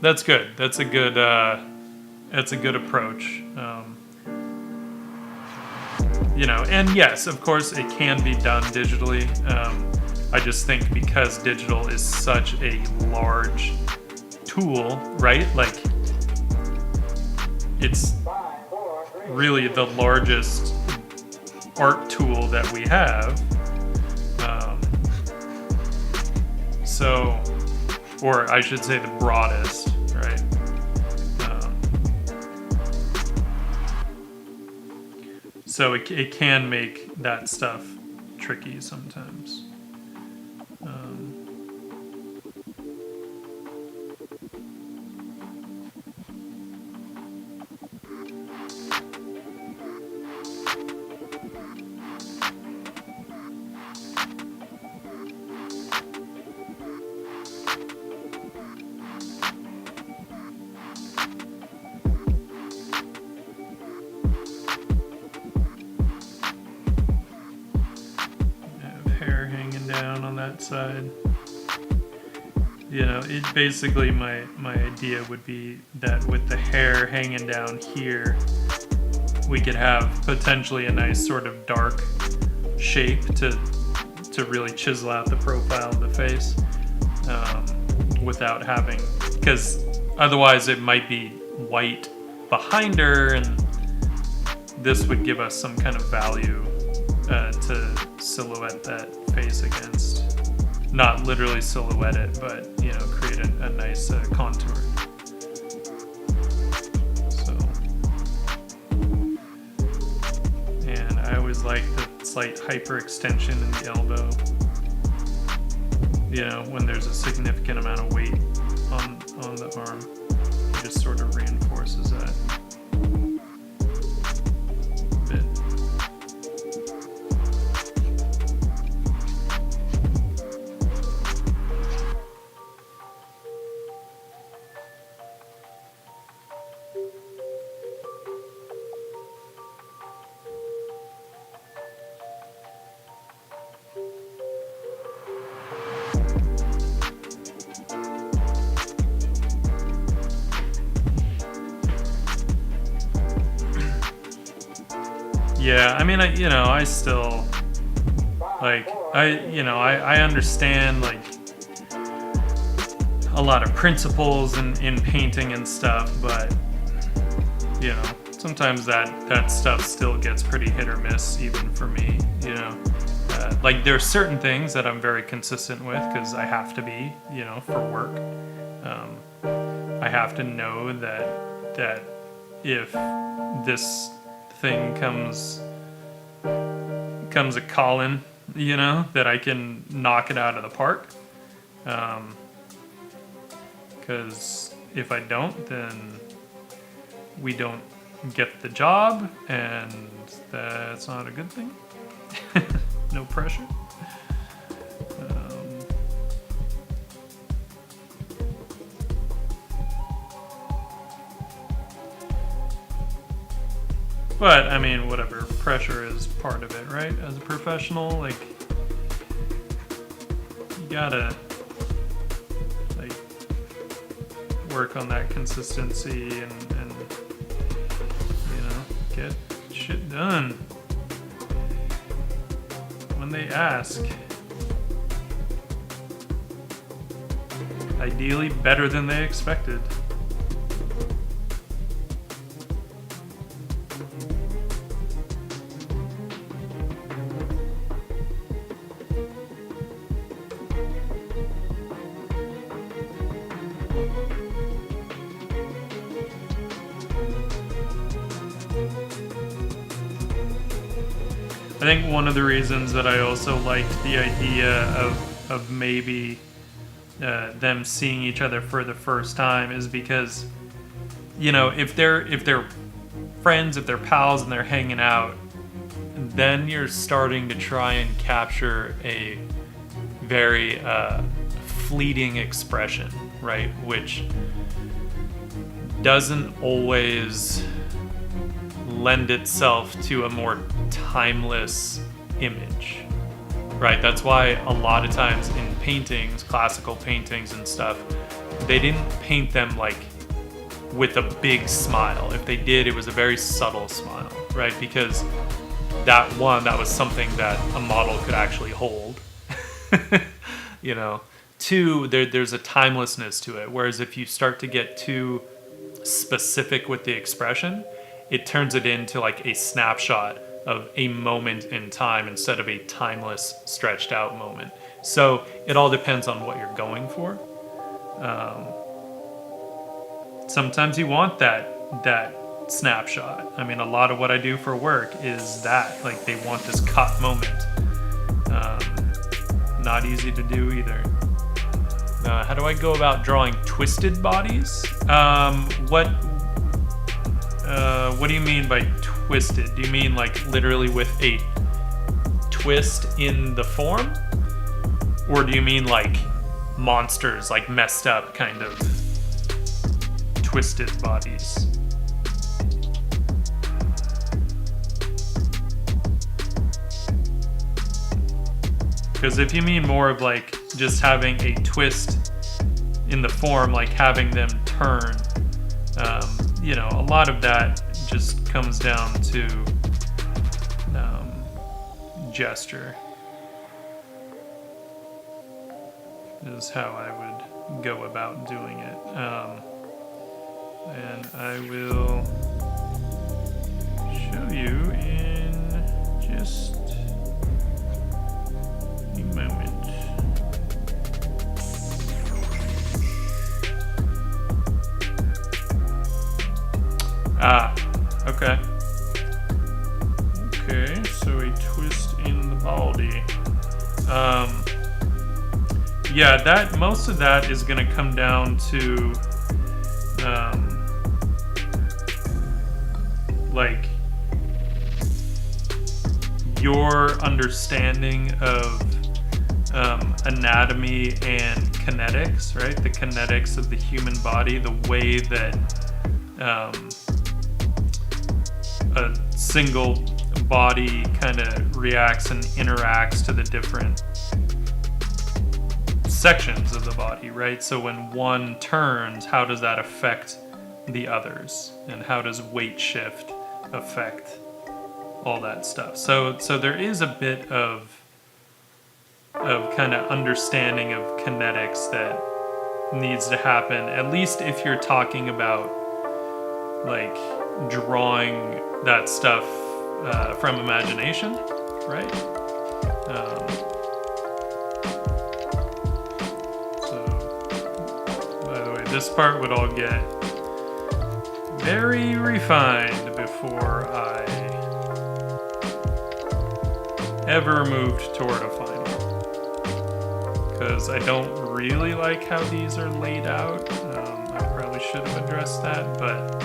That's good. That's a good approach. And yes, of course, it can be done digitally. I just think because digital is such a large tool, right? Like, it's really the largest art tool that we have. Or I should say the broadest, right? So it can make that stuff tricky sometimes. Side. It basically my idea would be that with the hair hanging down here, we could have potentially a nice sort of dark shape to really chisel out the profile of the face, without having, because otherwise it might be white behind her, and this would give us some kind of value to silhouette that face against. Not literally silhouette it, but create a nice contour. So, and I always like the slight hyperextension in the elbow. When there's a significant amount of weight on the arm, it just sort of reinforces that a bit. Yeah, I mean, I Like, I understand, like, a lot of principles in painting and stuff, but, sometimes that stuff still gets pretty hit or miss, even for me, Like, there are certain things that I'm very consistent with, because I have to be, for work. I have to know that if this thing comes a calling, that I can knock it out of the park. Because if I don't, then we don't get the job, and that's not a good thing. No pressure. But, I mean, whatever. Pressure is part of it, right? As a professional, like, you gotta, like, work on that consistency and get shit done when they ask. Ideally better than they expected. I think one of the reasons that I also liked the idea of maybe them seeing each other for the first time is because, if they're friends, if they're pals and they're hanging out, then you're starting to try and capture a very fleeting expression, right? Which doesn't always lend itself to a more timeless image, right? That's why a lot of times in paintings, classical paintings and stuff, they didn't paint them like with a big smile. If they did, it was a very subtle smile, right? Because that was something that a model could actually hold. Two, there's a timelessness to it, whereas if you start to get too specific with the expression, it turns it into like a snapshot of a moment in time instead of a timeless, stretched out moment. So it all depends on what you're going for. Sometimes you want that snapshot. I mean, a lot of what I do for work is that. Like, they want this cut moment. Not easy to do either. How do I go about drawing twisted bodies? What do you mean by twisted? Do you mean like literally with a twist in the form? Or do you mean like monsters, like messed up kind of twisted bodies? Because if you mean more of like just having a twist in the form, like having them turn, a lot of that just comes down to gesture, is how I would go about doing it. And I will show you in just a moment. Okay. Okay, so a twist in the body. Yeah, most of that is going to come down to like your understanding of anatomy and kinetics, right? The kinetics of the human body, the way that a single body kind of reacts and interacts to the different sections of the body, right? So when one turns, how does that affect the others? And how does weight shift affect all that stuff? So there is a bit of of kind of understanding of kinetics that needs to happen, at least if you're talking about like drawing that stuff from imagination, right? So, by the way, this part would all get very refined before I ever moved toward a final, because I don't really like how these are laid out. I probably should have addressed that, but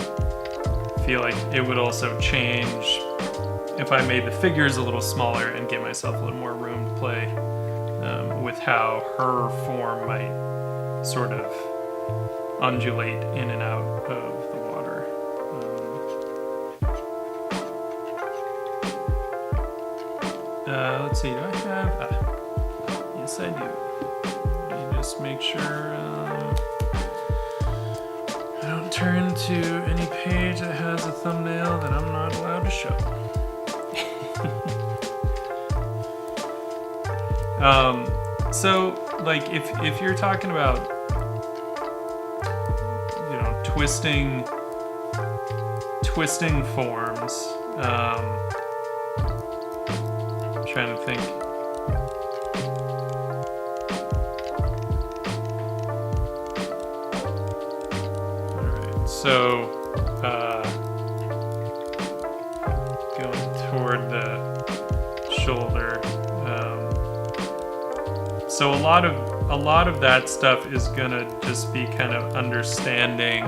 I feel like it would also change if I made the figures a little smaller and give myself a little more room to play with how her form might sort of undulate in and out of the water. Let's see, do I have... yes, I do. Let me just make sure I don't turn to any page that has a thumbnail that I'm not allowed to show. So, like, if you're talking about, you know, twisting forms, I'm trying to think. All right, so going toward the shoulder. So a lot of that stuff is gonna just be kind of understanding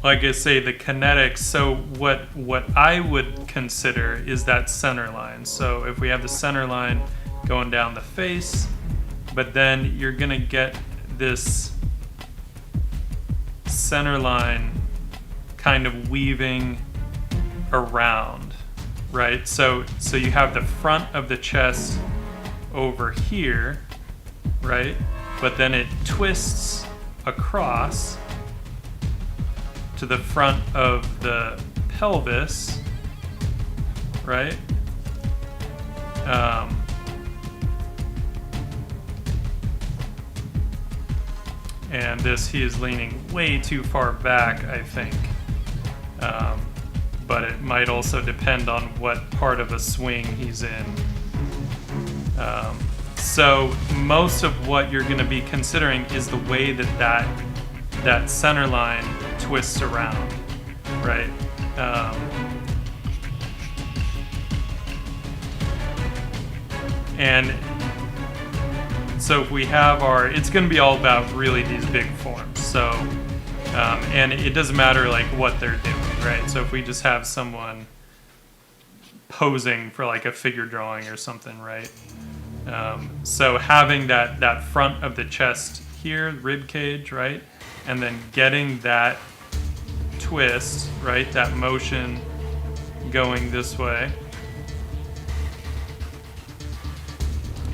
like I say, the kinetics. So what I would consider is that center line. So if we have the center line going down the face, but then you're gonna get this center line kind of weaving around, right? So you have the front of the chest over here, right? But then it twists across to the front of the pelvis, right? And this, he is leaning way too far back, I think. But it might also depend on what part of a swing he's in. So most of what you're going to be considering is the way that center line twists around, right? And so if we have it's going to be all about really these big forms. So, and it doesn't matter like what they're doing, right? So if we just have someone posing for like a figure drawing or something, right? So having that front of the chest here, rib cage, right? And then getting that twist, right? That motion going this way.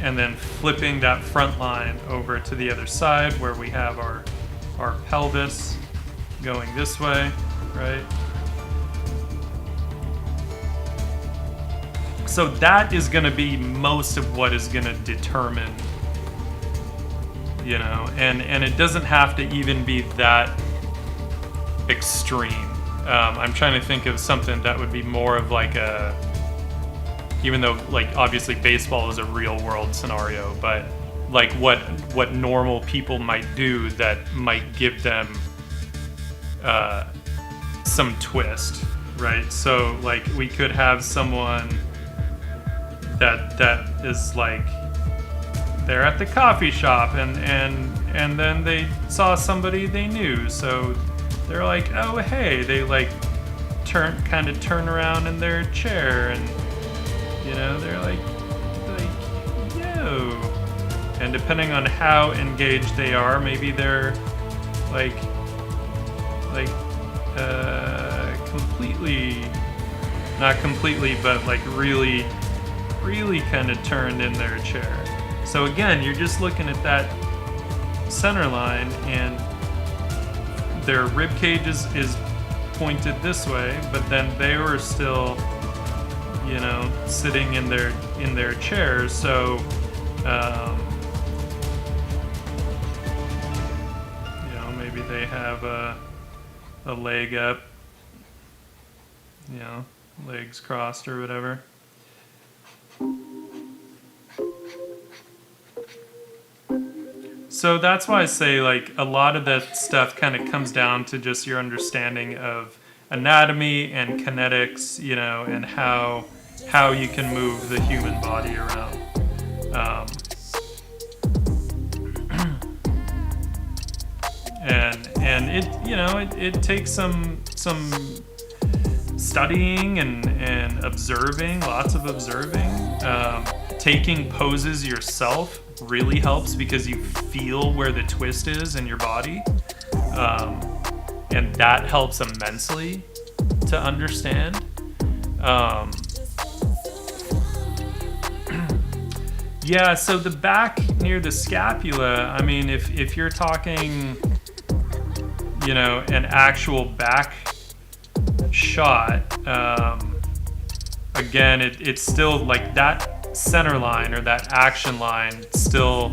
And then flipping that front line over to the other side where we have our pelvis going this way, right? So that is going to be most of what is going to determine, you know, and it doesn't have to even be that extreme. I'm trying to think of something that would be more of like even though like obviously baseball is a real world scenario, but like what normal people might do that might give them some twist, right? So like we could have someone that is like they're at the coffee shop and then they saw somebody they knew, so they're like, oh hey, they like kind of turn around in their chair, and you know, they're like yo. And depending on how engaged they are, maybe they're like completely, not completely, but like really kind of turned in their chair. So again, you're just looking at that center line, and their rib cage is pointed this way, but then they were still, you know, sitting in their chairs. So you know, maybe they have a leg up, you know, legs crossed or whatever. So that's why I say, like, a lot of that stuff kind of comes down to just your understanding of anatomy and kinetics, you know, and how you can move the human body around. And it, you know, it takes some studying and observing, lots of observing. Taking poses yourself really helps because you feel where the twist is in your body. And that helps immensely to understand. Yeah, so the back near the scapula, I mean, if you're talking, you know, an actual back shot, again, it's still like that center line or that action line still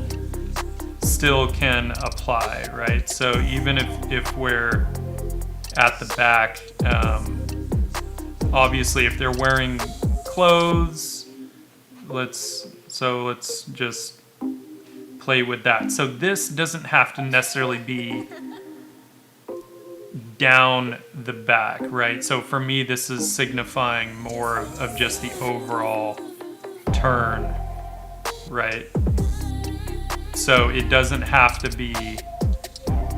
can apply, right? So even if we're at the back, obviously if they're wearing clothes, let's just play with that. So this doesn't have to necessarily be down the back, right? So for me, this is signifying more of just the overall turn, right? So it doesn't have to be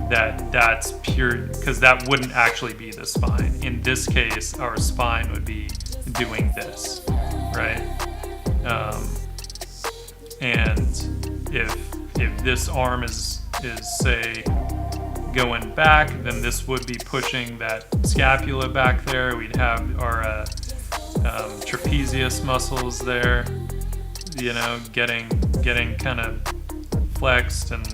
that's pure, because that wouldn't actually be the spine. In this case, our spine would be doing this, right? And if this arm is say going back, then this would be pushing that scapula back there. We'd have our trapezius muscles there, you know, getting kind of flexed, and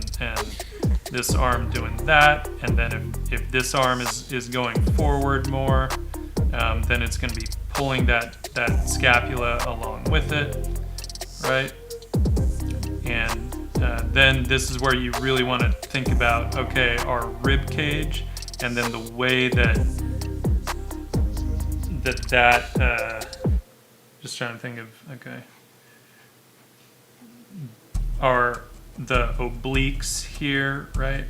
this arm doing that. And then if this arm is going forward more, then it's going to be pulling that scapula along with it, right? And then this is where you really want to think about, okay, our rib cage, and then the way that just trying to think of, okay, are the obliques here, right?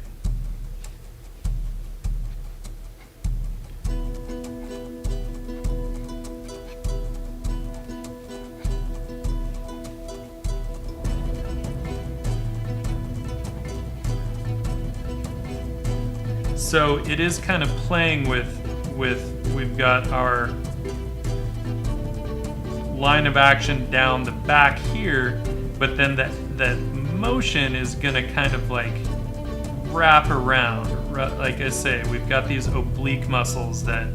So it is kind of playing with we've got our line of action down the back here, but then that motion is gonna kind of like wrap around. Like I say, we've got these oblique muscles that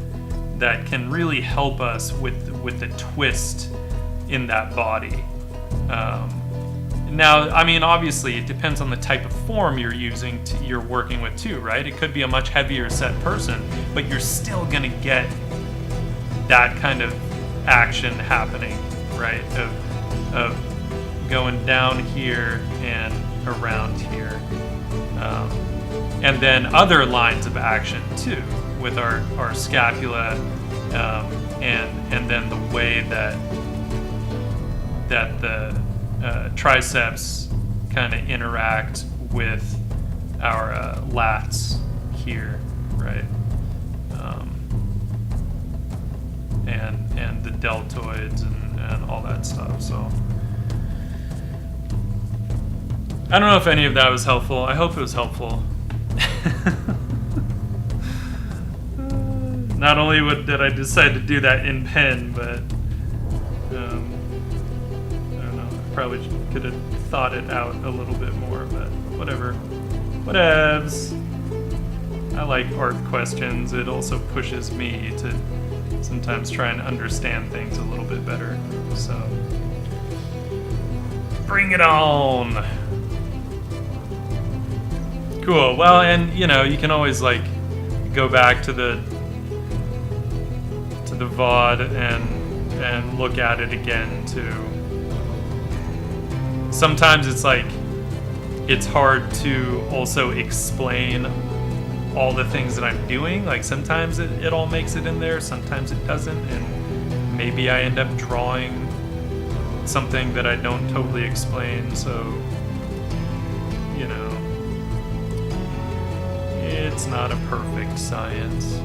can really help us with the twist in that body. Now, I mean, obviously, it depends on the type of form you're working with too, right? It could be a much heavier set person, but you're still gonna get that kind of action happening, right? Of going down here and around here, and then other lines of action too, with our scapula, and then the way that the triceps kind of interact with our lats here, right? And the deltoids and all that stuff. So I don't know if any of that was helpful. I hope it was helpful. not only did I decide to do that in pen, but I don't know. I probably could have thought it out a little bit more, but whatever. Whatevs. I like art questions. It also pushes me to sometimes try and understand things a little bit better. So, bring it on. Cool. Well, and you know, you can always like go back to the VOD and look at it again too. Sometimes it's like it's hard to also explain all the things that I'm doing. Like sometimes it all makes it in there, sometimes it doesn't, and maybe I end up drawing something that I don't totally explain. So, you know, it's not a perfect science.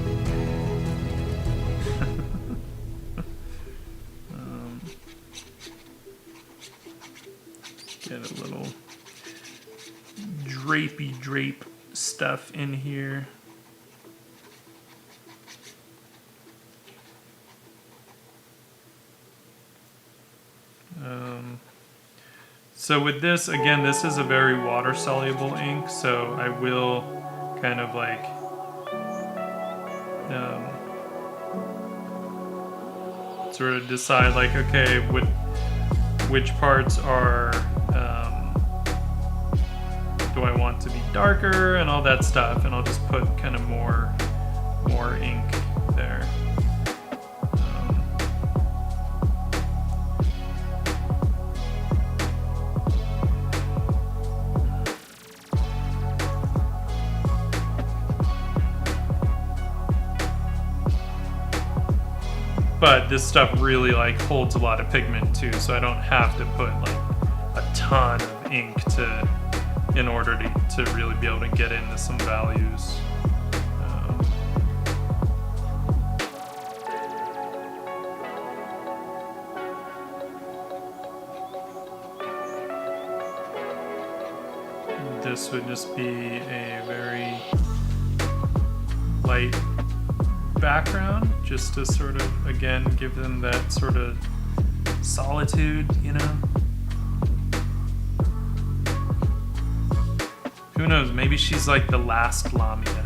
Get a little drape stuff in here. So with this, again, this is a very water soluble ink, so I will kind of like sort of decide like, okay, which parts are do I want to be darker and all that stuff, and I'll just put kind of more ink there. But this stuff really like holds a lot of pigment too, so I don't have to put like a ton of ink in order to really be able to get into some values. This would just be a very light background, just to sort of, again, give them that sort of solitude, you know? Who knows, maybe she's like the last Lamia.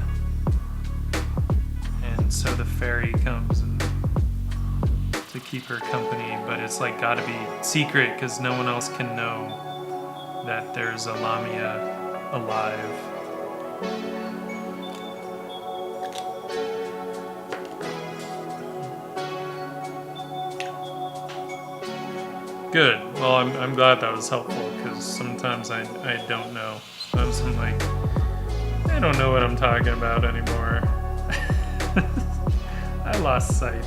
And so the fairy comes to keep her company, but it's like gotta be secret because no one else can know that there's a Lamia alive. Good. Well, I'm glad that was helpful because sometimes I don't know. Sometimes I'm like, I don't know what I'm talking about anymore. I lost sight.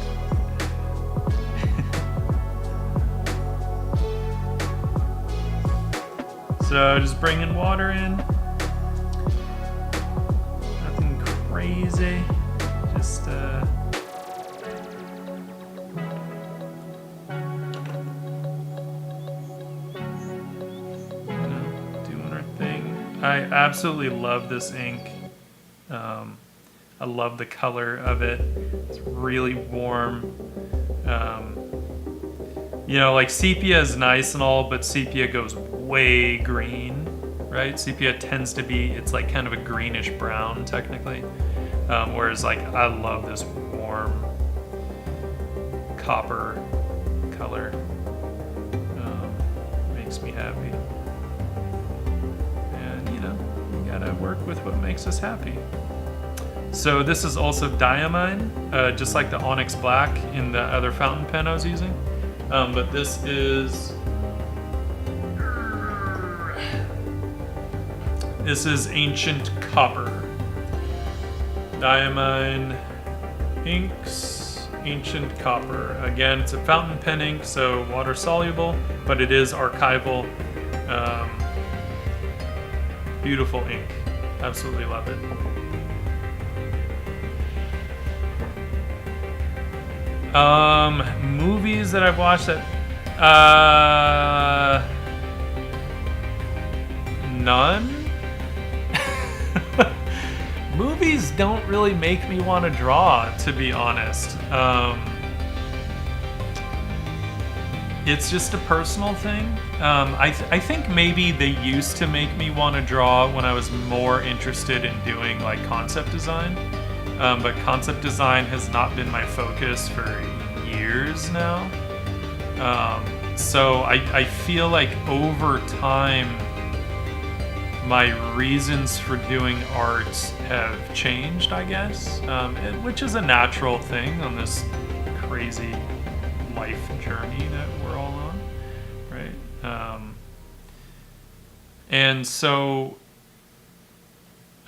So just bringing water in. Nothing crazy. Just I absolutely love this ink. I love the color of it. It's really warm. You know, like sepia is nice and all, but sepia goes way green, right? Sepia tends to be, it's like kind of a greenish brown technically. Whereas like I love this warm copper color. Makes me happy. Gotta work with what makes us happy. So this is also diamine, just like the onyx black in the other fountain pen I was using. But this is ancient copper. Diamine inks, ancient copper. Again, it's a fountain pen ink, so water soluble, but it is archival. Beautiful ink. Absolutely love it. Movies that I've watched that none. Movies don't really make me want to draw, to be honest. It's just a personal thing. I think maybe they used to make me want to draw when I was more interested in doing like concept design. But concept design has not been my focus for years now. So I feel like over time, my reasons for doing art have changed, I guess, which is a natural thing on this crazy life journey that we're all on, right? And so,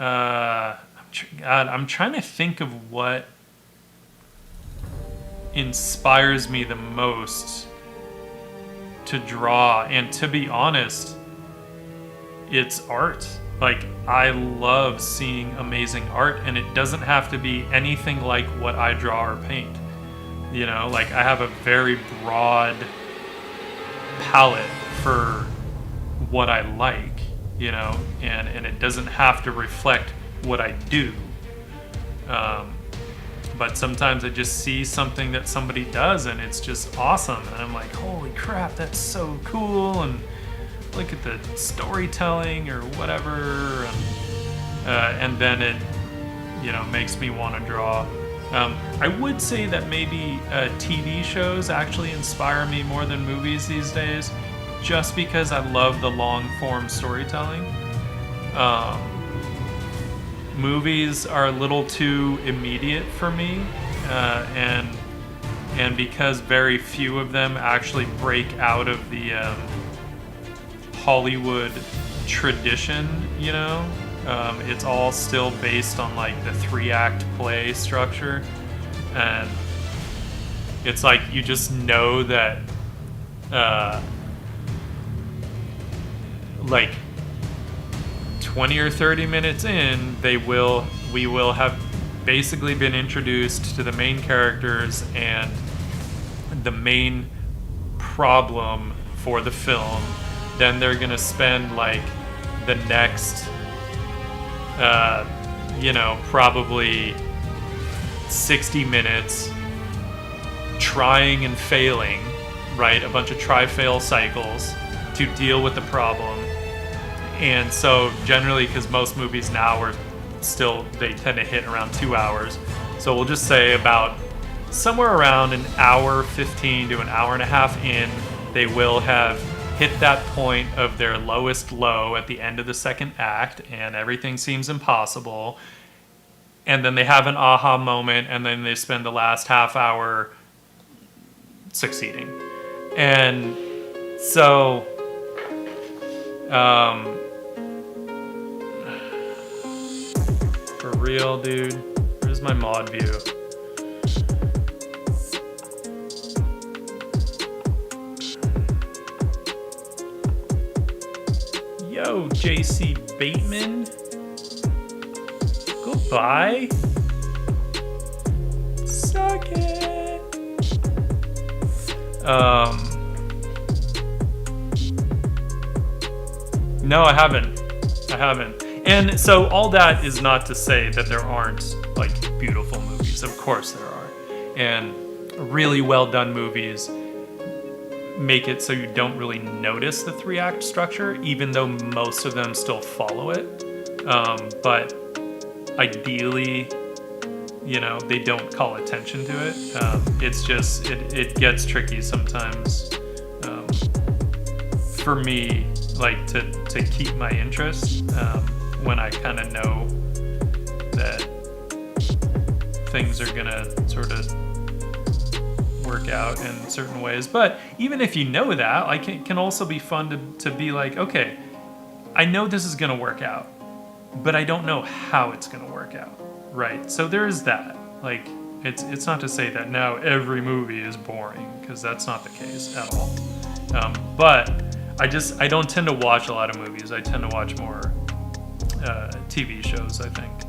I'm trying to think of what inspires me the most to draw, and to be honest, it's art. Like, I love seeing amazing art, and it doesn't have to be anything like what I draw or paint. You know, like, I have a very broad palette for what I like, you know, and it doesn't have to reflect what I do. But sometimes I just see something that somebody does and it's just awesome, and I'm like, holy crap, that's so cool, and look at the storytelling or whatever, and then it, you know, makes me want to draw. I would say that maybe TV shows actually inspire me more than movies these days, just because I love the long form storytelling. Movies are a little too immediate for me, and because very few of them actually break out of the Hollywood tradition, you know, it's all still based on like the 3-act play structure, and it's like you just know that like 20 or 30 minutes in, we will have basically been introduced to the main characters and the main problem for the film. Then they're gonna spend like the next probably 60 minutes trying and failing, right? A bunch of try-fail cycles to deal with the problem. And so generally, because most movies now they tend to hit around 2 hours. So we'll just say about somewhere around an hour 15 to an hour and a half in, they will have hit that point of their lowest low at the end of the second act, and everything seems impossible. And then they have an aha moment, and then they spend the last half hour succeeding. And so for real, dude, where's my mod view? Yo, JC Bateman. Goodbye. Suck it. No, I haven't. And so all that is not to say that there aren't like beautiful movies. Of course there are. And really well done movies make it so you don't really notice the 3-act structure, even though most of them still follow it. But ideally, you know, they don't call attention to it. It's just, it gets tricky sometimes for me, like to keep my interest when I kind of know that things are gonna sort of work out in certain ways. But even if you know that, like, it can also be fun to be like, okay, I know this is gonna work out, but I don't know how it's gonna work out, right? So there's that. Like, it's not to say that now every movie is boring, because that's not the case at all. But I don't tend to watch a lot of movies. I tend to watch more TV shows, I think.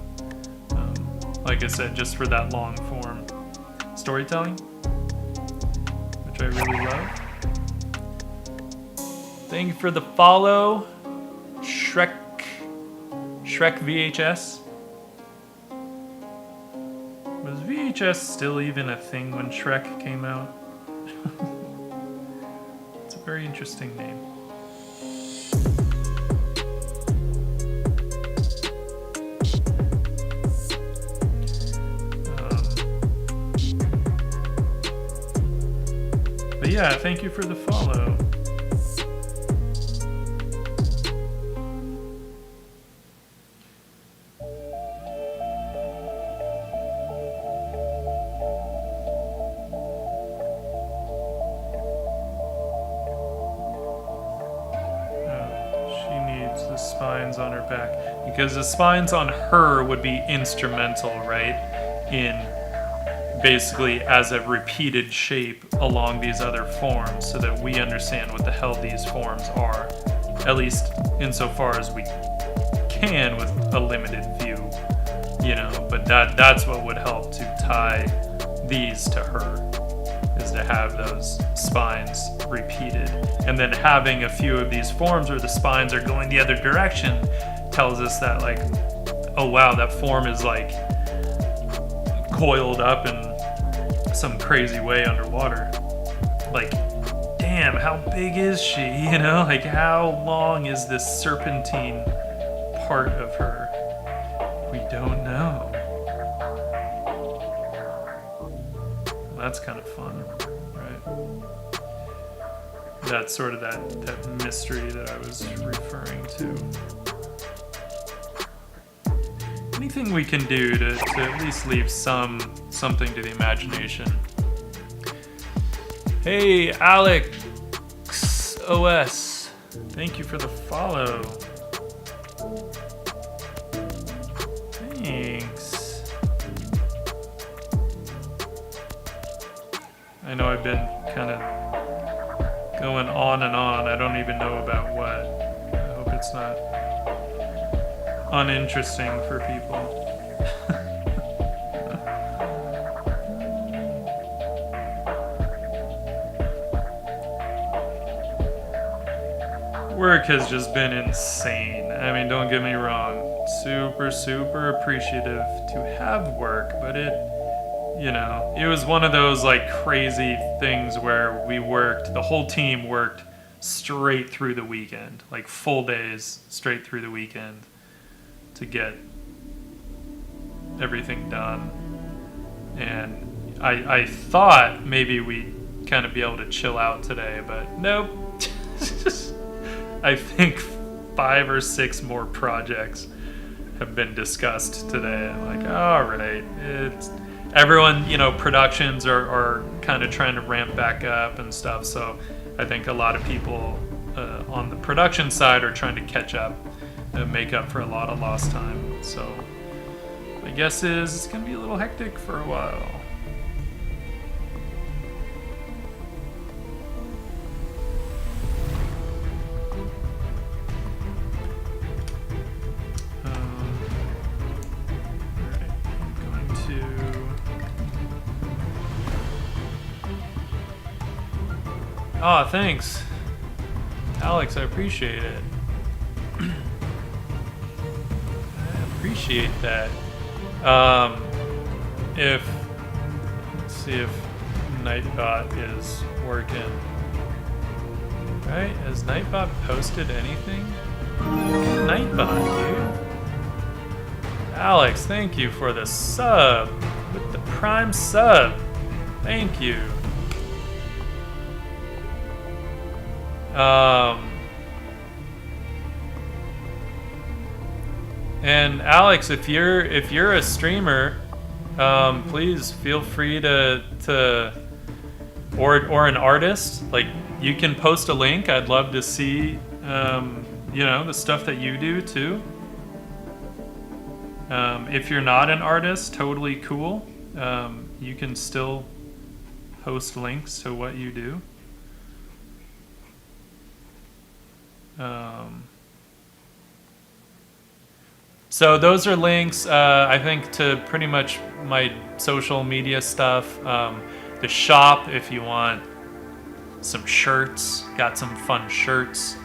Like I said, just for that long form storytelling, which I really love. Thank you for the follow, Shrek VHS. Was VHS still even a thing when Shrek came out? It's a very interesting name. But yeah, thank you for the follow. Spines on her back, because the spines on her would be instrumental, right, in basically as a repeated shape along these other forms, so that we understand what the hell these forms are, at least insofar as we can with a limited view, you know. But that's what would help to tie these to her, is to have those spines repeated. And then having a few of these forms where the spines are going the other direction tells us that, like, oh wow, that form is like coiled up in some crazy way underwater. Like, damn, how big is she? You know, like, how long is this serpentine part of her? We don't know. That's kind of fun, right? That's sort of that mystery that I was referring to. Anything we can do to at least leave something to the imagination. Hey, Alex OS, thank you for the follow. Thanks. I know I've been kind of going on and on. I don't even know about what. I hope it's not uninteresting for people. Work has just been insane. I mean, don't get me wrong. Super, super appreciative to have work, but you know, it was one of those like crazy things where the whole team worked straight through the weekend, like full days straight through the weekend to get everything done. And I thought maybe we'd kind of be able to chill out today, but nope. I think 5 or 6 more projects have been discussed today. I'm like, all right, everyone, you know, productions are kind of trying to ramp back up and stuff. So I think a lot of people on the production side are trying to catch up and make up for a lot of lost time. So my guess is it's going to be a little hectic for a while. Oh, thanks, Alex. I appreciate it. I appreciate that. Let's see if Nightbot is working. Right? Has Nightbot posted anything? Nightbot, dude. Alex, thank you for the sub with the Prime sub. Thank you. And Alex, if you're a streamer, please feel free to or an artist, like, you can post a link. I'd love to see you know, the stuff that you do too. If you're not an artist, totally cool. You can still post links to what you do. So those are links, I think, to pretty much my social media stuff. The shop, if you want some shirts, got some fun shirts.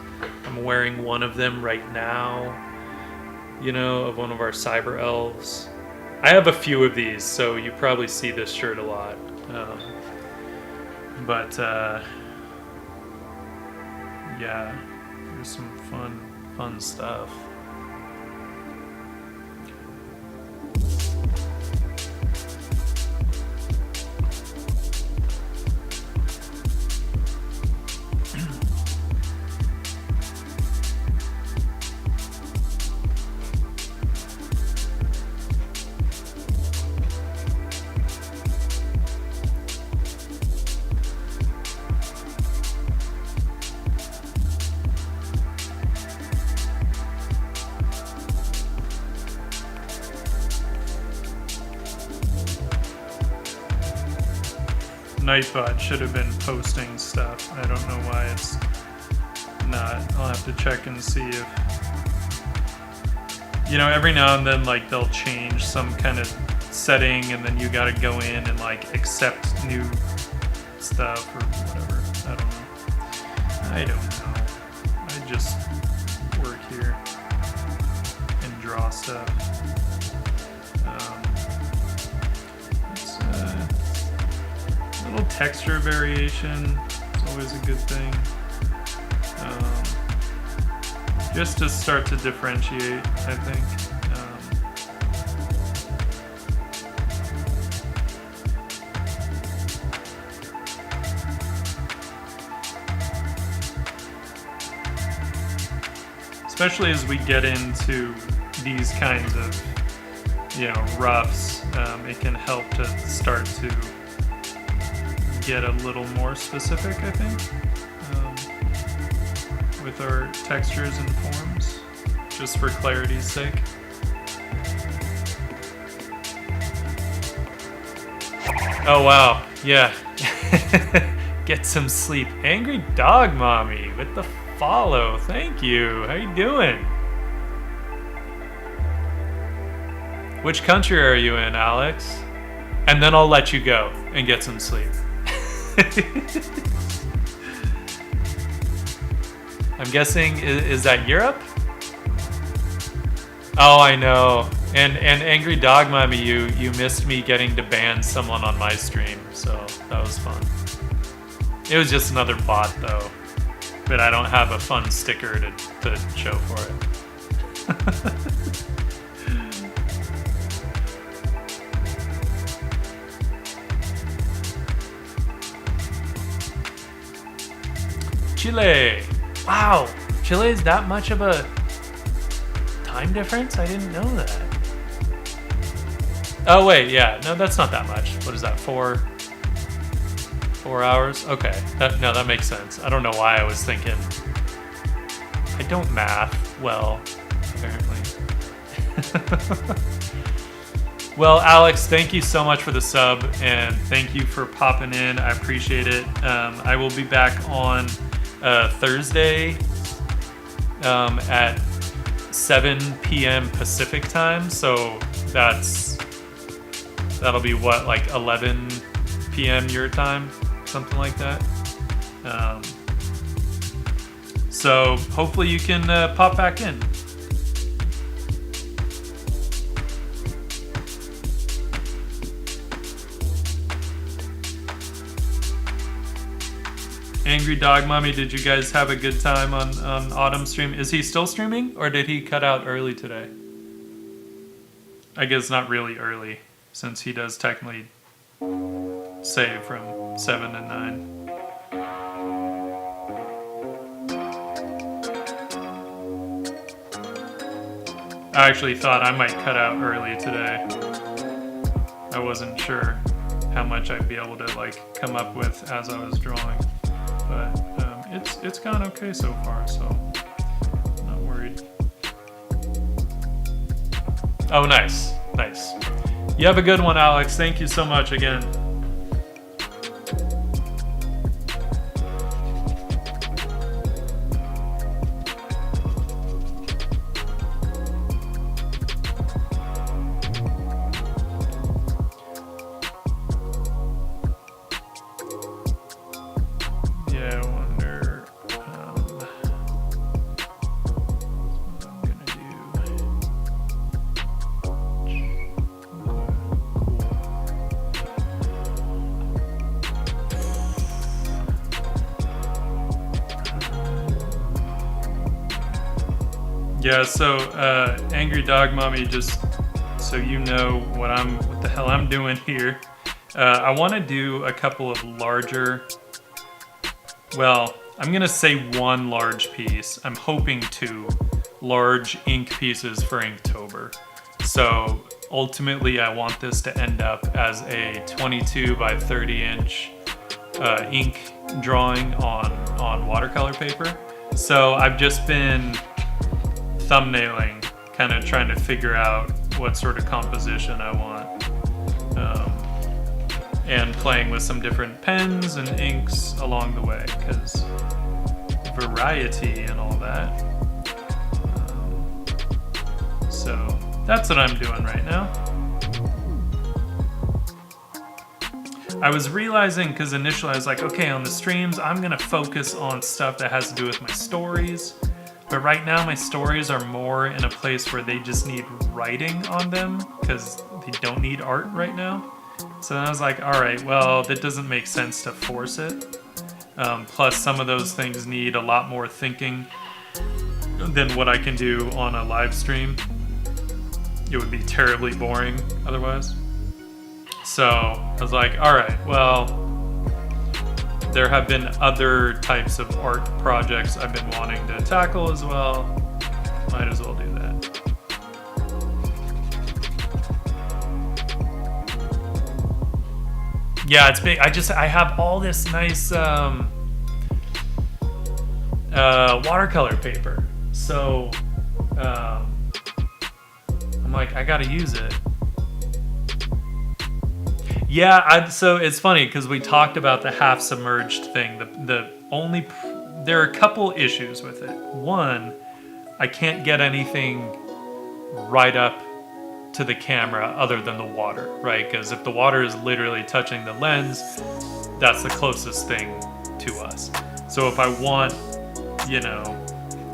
I'm wearing one of them right now, you know, of one of our cyber elves. I have a few of these, so you probably see this shirt a lot. But yeah, there's some fun stuff. Nightbot should have been posting stuff. I don't know why it's not. I'll have to check and see if, you know, every now and then like they'll change some kind of setting and then you gotta go in and like accept new stuff or whatever. I don't know. I just work here and draw stuff. Little texture variation is always a good thing. Just to start to differentiate, I think. Especially as we get into these kinds of, you know, roughs, it can help to start to get a little more specific, I think, with our textures and forms, just for clarity's sake. Oh wow, yeah. Get some sleep. Angry Dog Mommy with the follow. Thank you. How you doing? Which country are you in, Alex? And then I'll let you go and get some sleep. I'm guessing, is that Europe? Oh, I know. And Angry Dog Mommy, you missed me getting to ban someone on my stream, so that was fun. It was just another bot though, but I don't have a fun sticker to show for it. Chile. Wow, Chile is that much of a time difference? I didn't know that. Oh wait, yeah, no, that's not that much. What is that? 4 hours? Okay, that makes sense. I don't know why I was thinking. I don't math well, apparently. Well, Alex, thank you so much for the sub, and thank you for popping in. I appreciate it. I will be back on Thursday at 7 p.m. Pacific time, so that'll be what, like 11 p.m. your time, something like that. So hopefully you can pop back in. Angry Dog Mommy, did you guys have a good time on Autumn's stream? Is he still streaming, or did he cut out early today? I guess not really early, since he does technically save from 7 to 9. I actually thought I might cut out early today. I wasn't sure how much I'd be able to like come up with as I was drawing. But it's gone okay so far, so not worried. Oh, nice. You have a good one, Alex. Thank you so much again. Yeah, so Angry Dog Mommy, just so you know what the hell I'm doing here. I want to do a couple of larger. Well, I'm gonna say one large piece. I'm hoping 2 large ink pieces for Inktober. So ultimately, I want this to end up as a 22 by 30 inch ink drawing on watercolor paper. So I've just been thumbnailing, kind of trying to figure out what sort of composition I want, and playing with some different pens and inks along the way, because variety and all that. So that's what I'm doing right now. I was realizing, because initially I was like, okay, on the streams, I'm going to focus on stuff that has to do with my stories. But right now, my stories are more in a place where they just need writing on them, because they don't need art right now. So then I was like, all right, well, that doesn't make sense to force it. Plus, some of those things need a lot more thinking than what I can do on a live stream. It would be terribly boring otherwise. So I was like, all right, well, there have been other types of art projects I've been wanting to tackle as well. Might as well do that. Yeah, it's big. I have all this nice watercolor paper. So I'm like, I gotta use it. Yeah, so it's funny because we talked about the half submerged thing. There are a couple issues with it. One, I can't get anything right up to the camera other than the water, right? Because if the water is literally touching the lens, that's the closest thing to us. So if I want,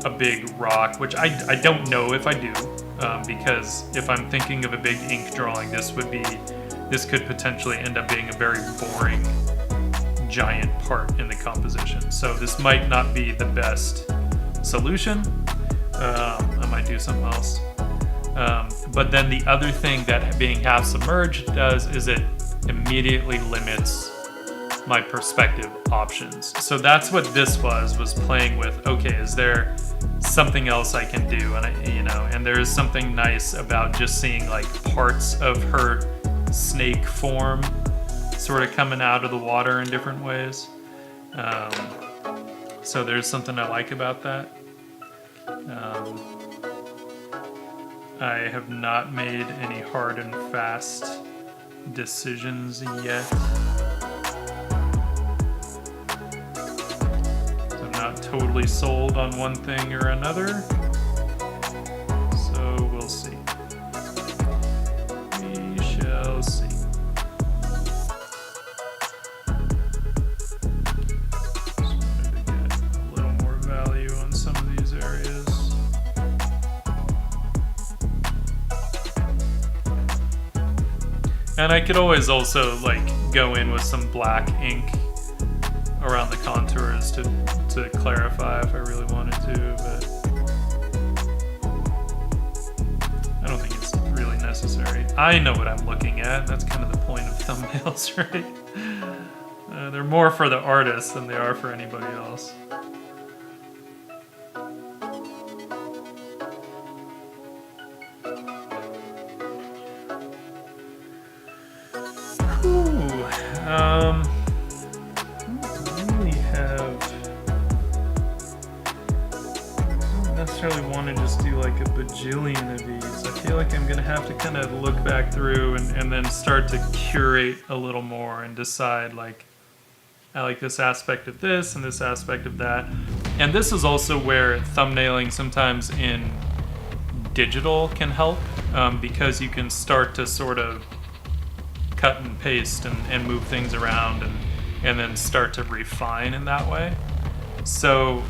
a big rock, which I don't know if I do, because if I'm thinking of a big ink drawing, this could potentially end up being a very boring giant part in the composition. So this might not be the best solution. I might do something else. But then the other thing that being half submerged does is it immediately limits my perspective options. So that's what this was playing with, okay, is there something else I can do? And there is something nice about just seeing like parts of her snake form sort of coming out of the water in different ways. So there's something I like about that. I have not made any hard and fast decisions yet. So I'm not totally sold on one thing or another. So we'll see. We shall see. And I could always also go in with some black ink around the contours to clarify if I really wanted to, but I don't think it's really necessary. I know what I'm looking at. That's kind of the point of thumbnails, right? They're more for the artist than they are for anybody else. Bajillion of these. I feel like I'm gonna have to kind of look back through and then start to curate a little more and decide I like this aspect of this and this aspect of that. And this is also where thumbnailing sometimes in digital can help, because you can start to sort of cut and paste and move things around and then start to refine in that way. So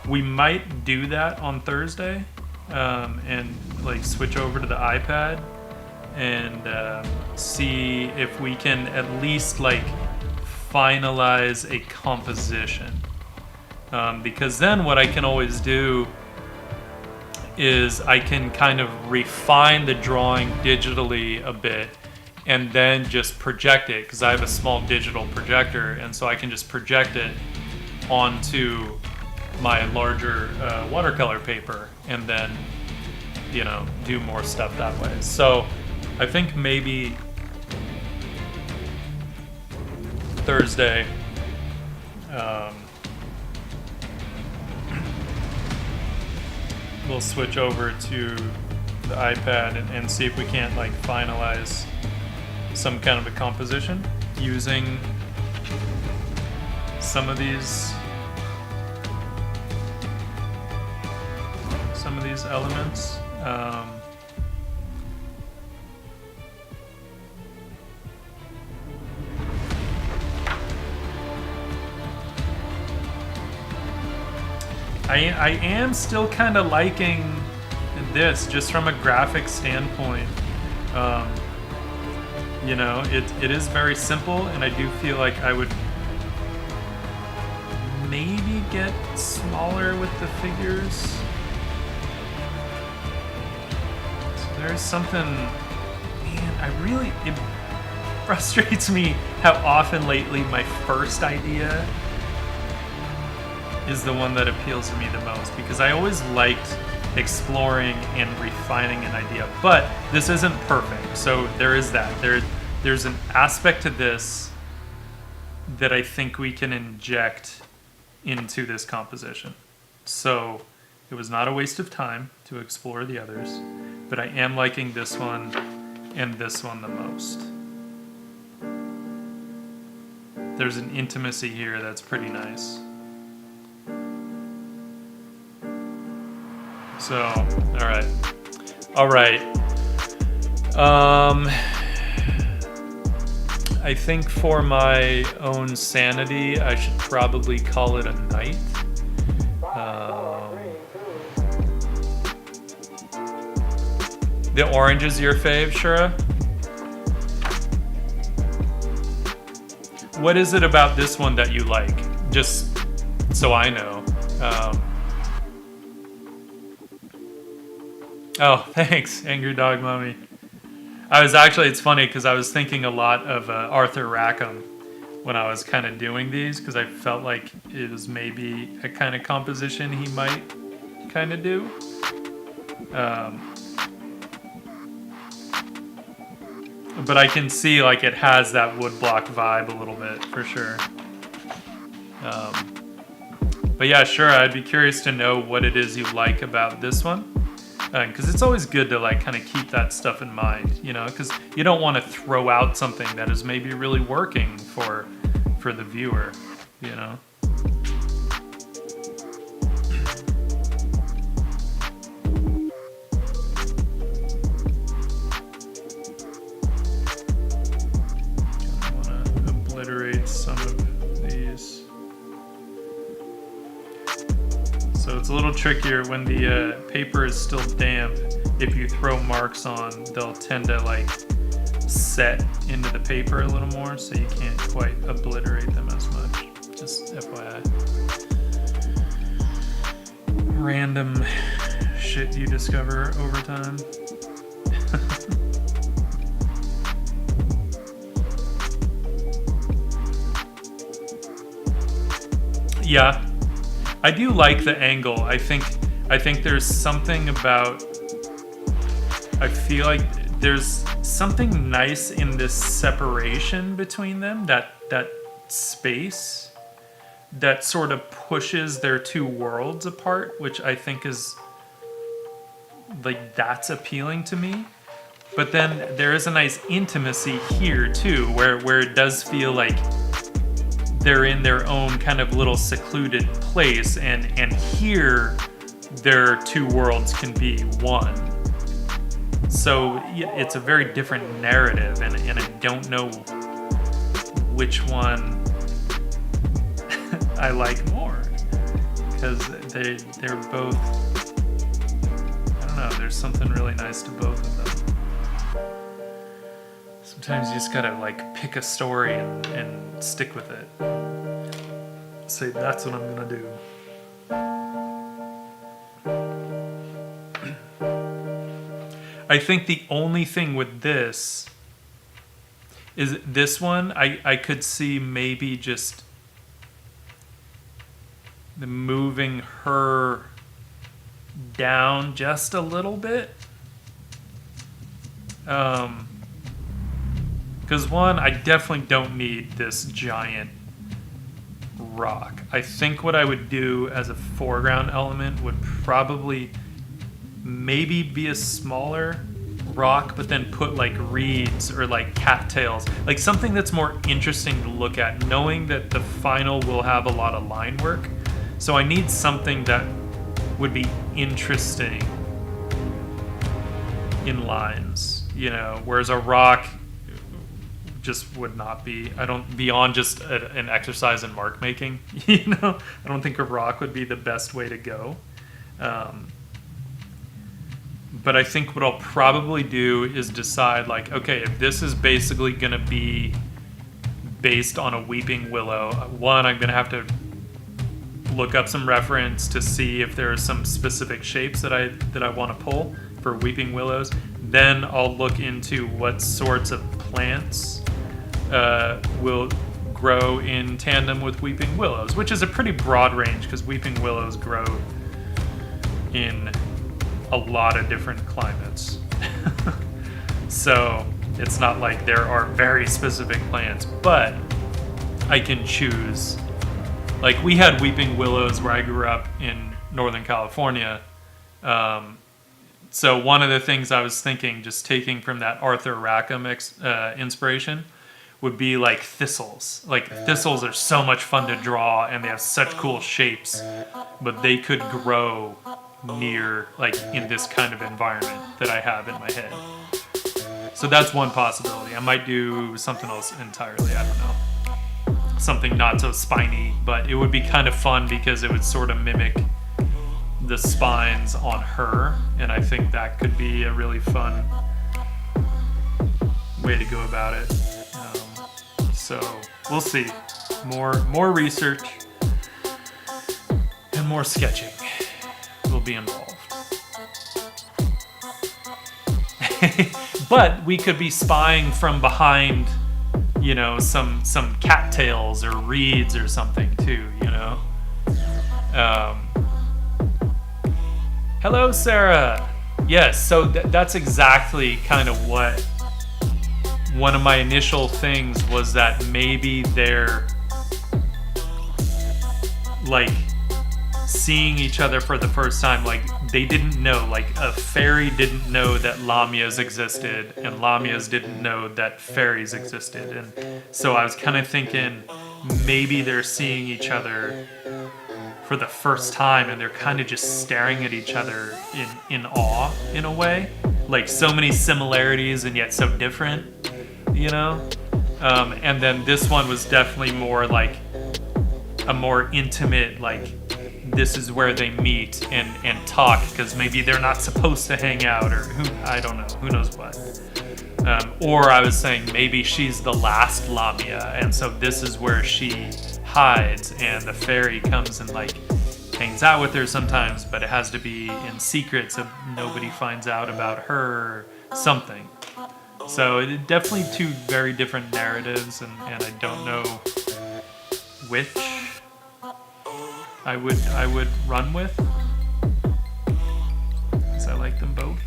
we might do that on Thursday, and switch over to the iPad and see if we can at least finalize a composition. Because then what I can always do is I can kind of refine the drawing digitally a bit and then just project it, because I have a small digital projector, and so I can just project it onto my larger watercolor paper and then, you know, do more stuff that way. So I think maybe Thursday, we'll switch over to the iPad and see if we can't like finalize some kind of a composition using some of these elements. I am still kind of liking this, just from a graphic standpoint. You know, it is very simple, and I do feel like I would maybe get smaller with the figures. So there's something, man, it frustrates me how often lately my first idea is the one that appeals to me the most, because I always liked exploring and refining an idea, but this isn't perfect. So there is that. There's an aspect to this that I think we can inject into this composition. So it was not a waste of time to explore the others, but I am liking this one and this one the most. There's an intimacy here that's pretty nice. So, all right. I think for my own sanity, I should probably call it a night. The orange is your fave, Shura? What is it about this one that you like? Just so I know. Oh, thanks, Angry Dog Mummy. It's funny because I was thinking a lot of Arthur Rackham when I was kind of doing these, because I felt like it was maybe a kind of composition he might kind of do. But I can see like it has that woodblock vibe a little bit for sure. But yeah, sure, I'd be curious to know what it is you like about this one. Because it's always good to like kind of keep that stuff in mind, you know, because you don't want to throw out something that is maybe really working for the viewer, you know. I want to obliterate some of these. So it's a little trickier when the paper is still damp. If you throw marks on, they'll tend to like set into the paper a little more, so you can't quite obliterate them as much. Just FYI. Random shit you discover over time. Yeah. I do like the angle. I think there's something about, I feel like there's something nice in this separation between them, that space that sort of pushes their two worlds apart, which I think is like, that's appealing to me. But then there is a nice intimacy here too, where it does feel like they're in their own kind of little secluded place, and here their two worlds can be one. So it's a very different narrative, and I don't know which one I like more, because they're both, I don't know, there's something really nice to both of them. Sometimes you just gotta like pick a story and stick with it. Say, that's what I'm gonna do. I think the only thing with this is this one, I could see maybe just moving her down just a little bit. Because one, I definitely don't need this giant rock. I think what I would do as a foreground element would probably maybe be a smaller rock, but then put like reeds or like cattails, like something that's more interesting to look at, knowing that the final will have a lot of line work. So I need something that would be interesting in lines, you know, whereas a rock just would not be. I don't, beyond just an exercise in mark making, you know, I don't think a rock would be the best way to go. But I think what I'll probably do is decide, like, okay, if this is basically going to be based on a weeping willow, one, I'm going to have to look up some reference to see if there are some specific shapes that I want to pull for weeping willows. Then I'll look into what sorts of plants will grow in tandem with weeping willows, which is a pretty broad range because weeping willows grow in a lot of different climates. So it's not like there are very specific plants, but I can choose. Like, we had weeping willows where I grew up in Northern California. So one of the things I was thinking, just taking from that Arthur Rackham inspiration, would be like thistles. Like, thistles are so much fun to draw and they have such cool shapes, but they could grow near, like, in this kind of environment that I have in my head. So that's one possibility. I might do something else entirely, I don't know. Something not so spiny, but it would be kind of fun because it would sort of mimic the spines on her, and I think that could be a really fun way to go about it. So we'll see. More research and more sketching will be involved. But we could be spying from behind, you know, some cattails or reeds or something too, you know. Hello, Sarah. Yes, so that's exactly kind of what one of my initial things was, that maybe they're like seeing each other for the first time. Like, they didn't know, like a fairy didn't know that lamias existed, and lamias didn't know that fairies existed. And so I was kind of thinking maybe they're seeing each other for the first time and they're kind of just staring at each other in awe, in a way. Like, so many similarities and yet so different, you know? And then this one was definitely more like a more intimate, like, this is where they meet and talk, because maybe they're not supposed to hang out, or I don't know, who knows what. Or I was saying maybe she's the last lamia, and so this is where she hides, and the fairy comes and like hangs out with her sometimes, but it has to be in secret so nobody finds out about her, something. So it definitely two very different narratives, and I don't know which I would run with, because I like them both.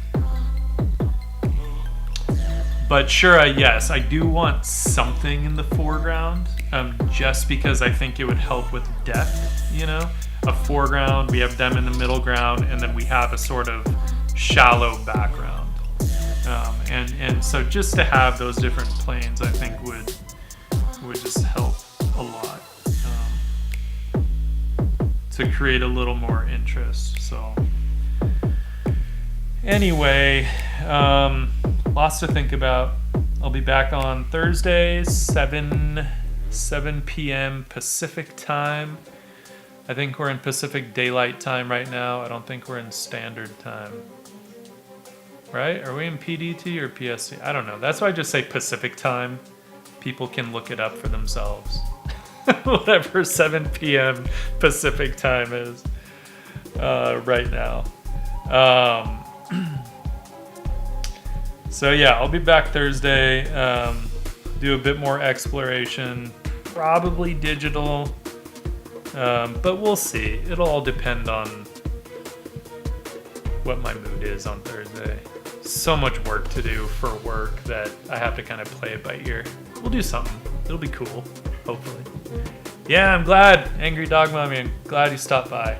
But sure, yes, I do want something in the foreground, just because I think it would help with depth, you know? A foreground, we have them in the middle ground, and then we have a sort of shallow background. And so just to have those different planes, I think would just help a lot, to create a little more interest. So anyway, lots to think about. I'll be back on Thursday, 7 p.m. Pacific time. I think we're in Pacific Daylight Time right now. I don't think we're in Standard Time. Right? Are we in PDT or PST? I don't know. That's why I just say Pacific Time. People can look it up for themselves. Whatever 7 p.m. Pacific Time is right now. So yeah, I'll be back Thursday. Do a bit more exploration, probably digital, but we'll see. It'll all depend on what my mood is on Thursday. So much work to do for work that I have to kind of play it by ear. We'll do something. It'll be cool, hopefully. Yeah, I'm glad, Angry Dog Mommy. I'm glad you stopped by.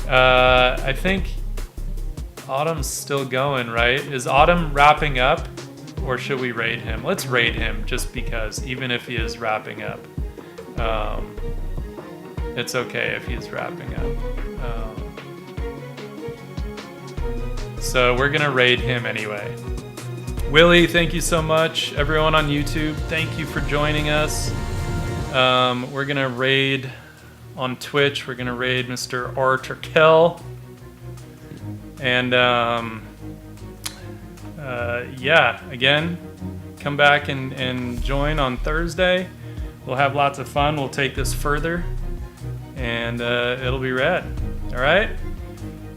I think Autumn's still going, right? Is Autumn wrapping up, or should we raid him? Let's raid him, just because, even if he is wrapping up. It's okay if he's wrapping up. So we're gonna raid him anyway. Willie, thank you so much. Everyone on YouTube, thank you for joining us. We're gonna raid on Twitch. We're gonna raid Mr. R. Turkel. And yeah, again, come back and join on Thursday. We'll have lots of fun. We'll take this further, and it'll be rad. All right?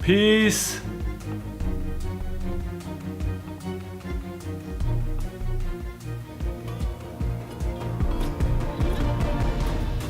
Peace.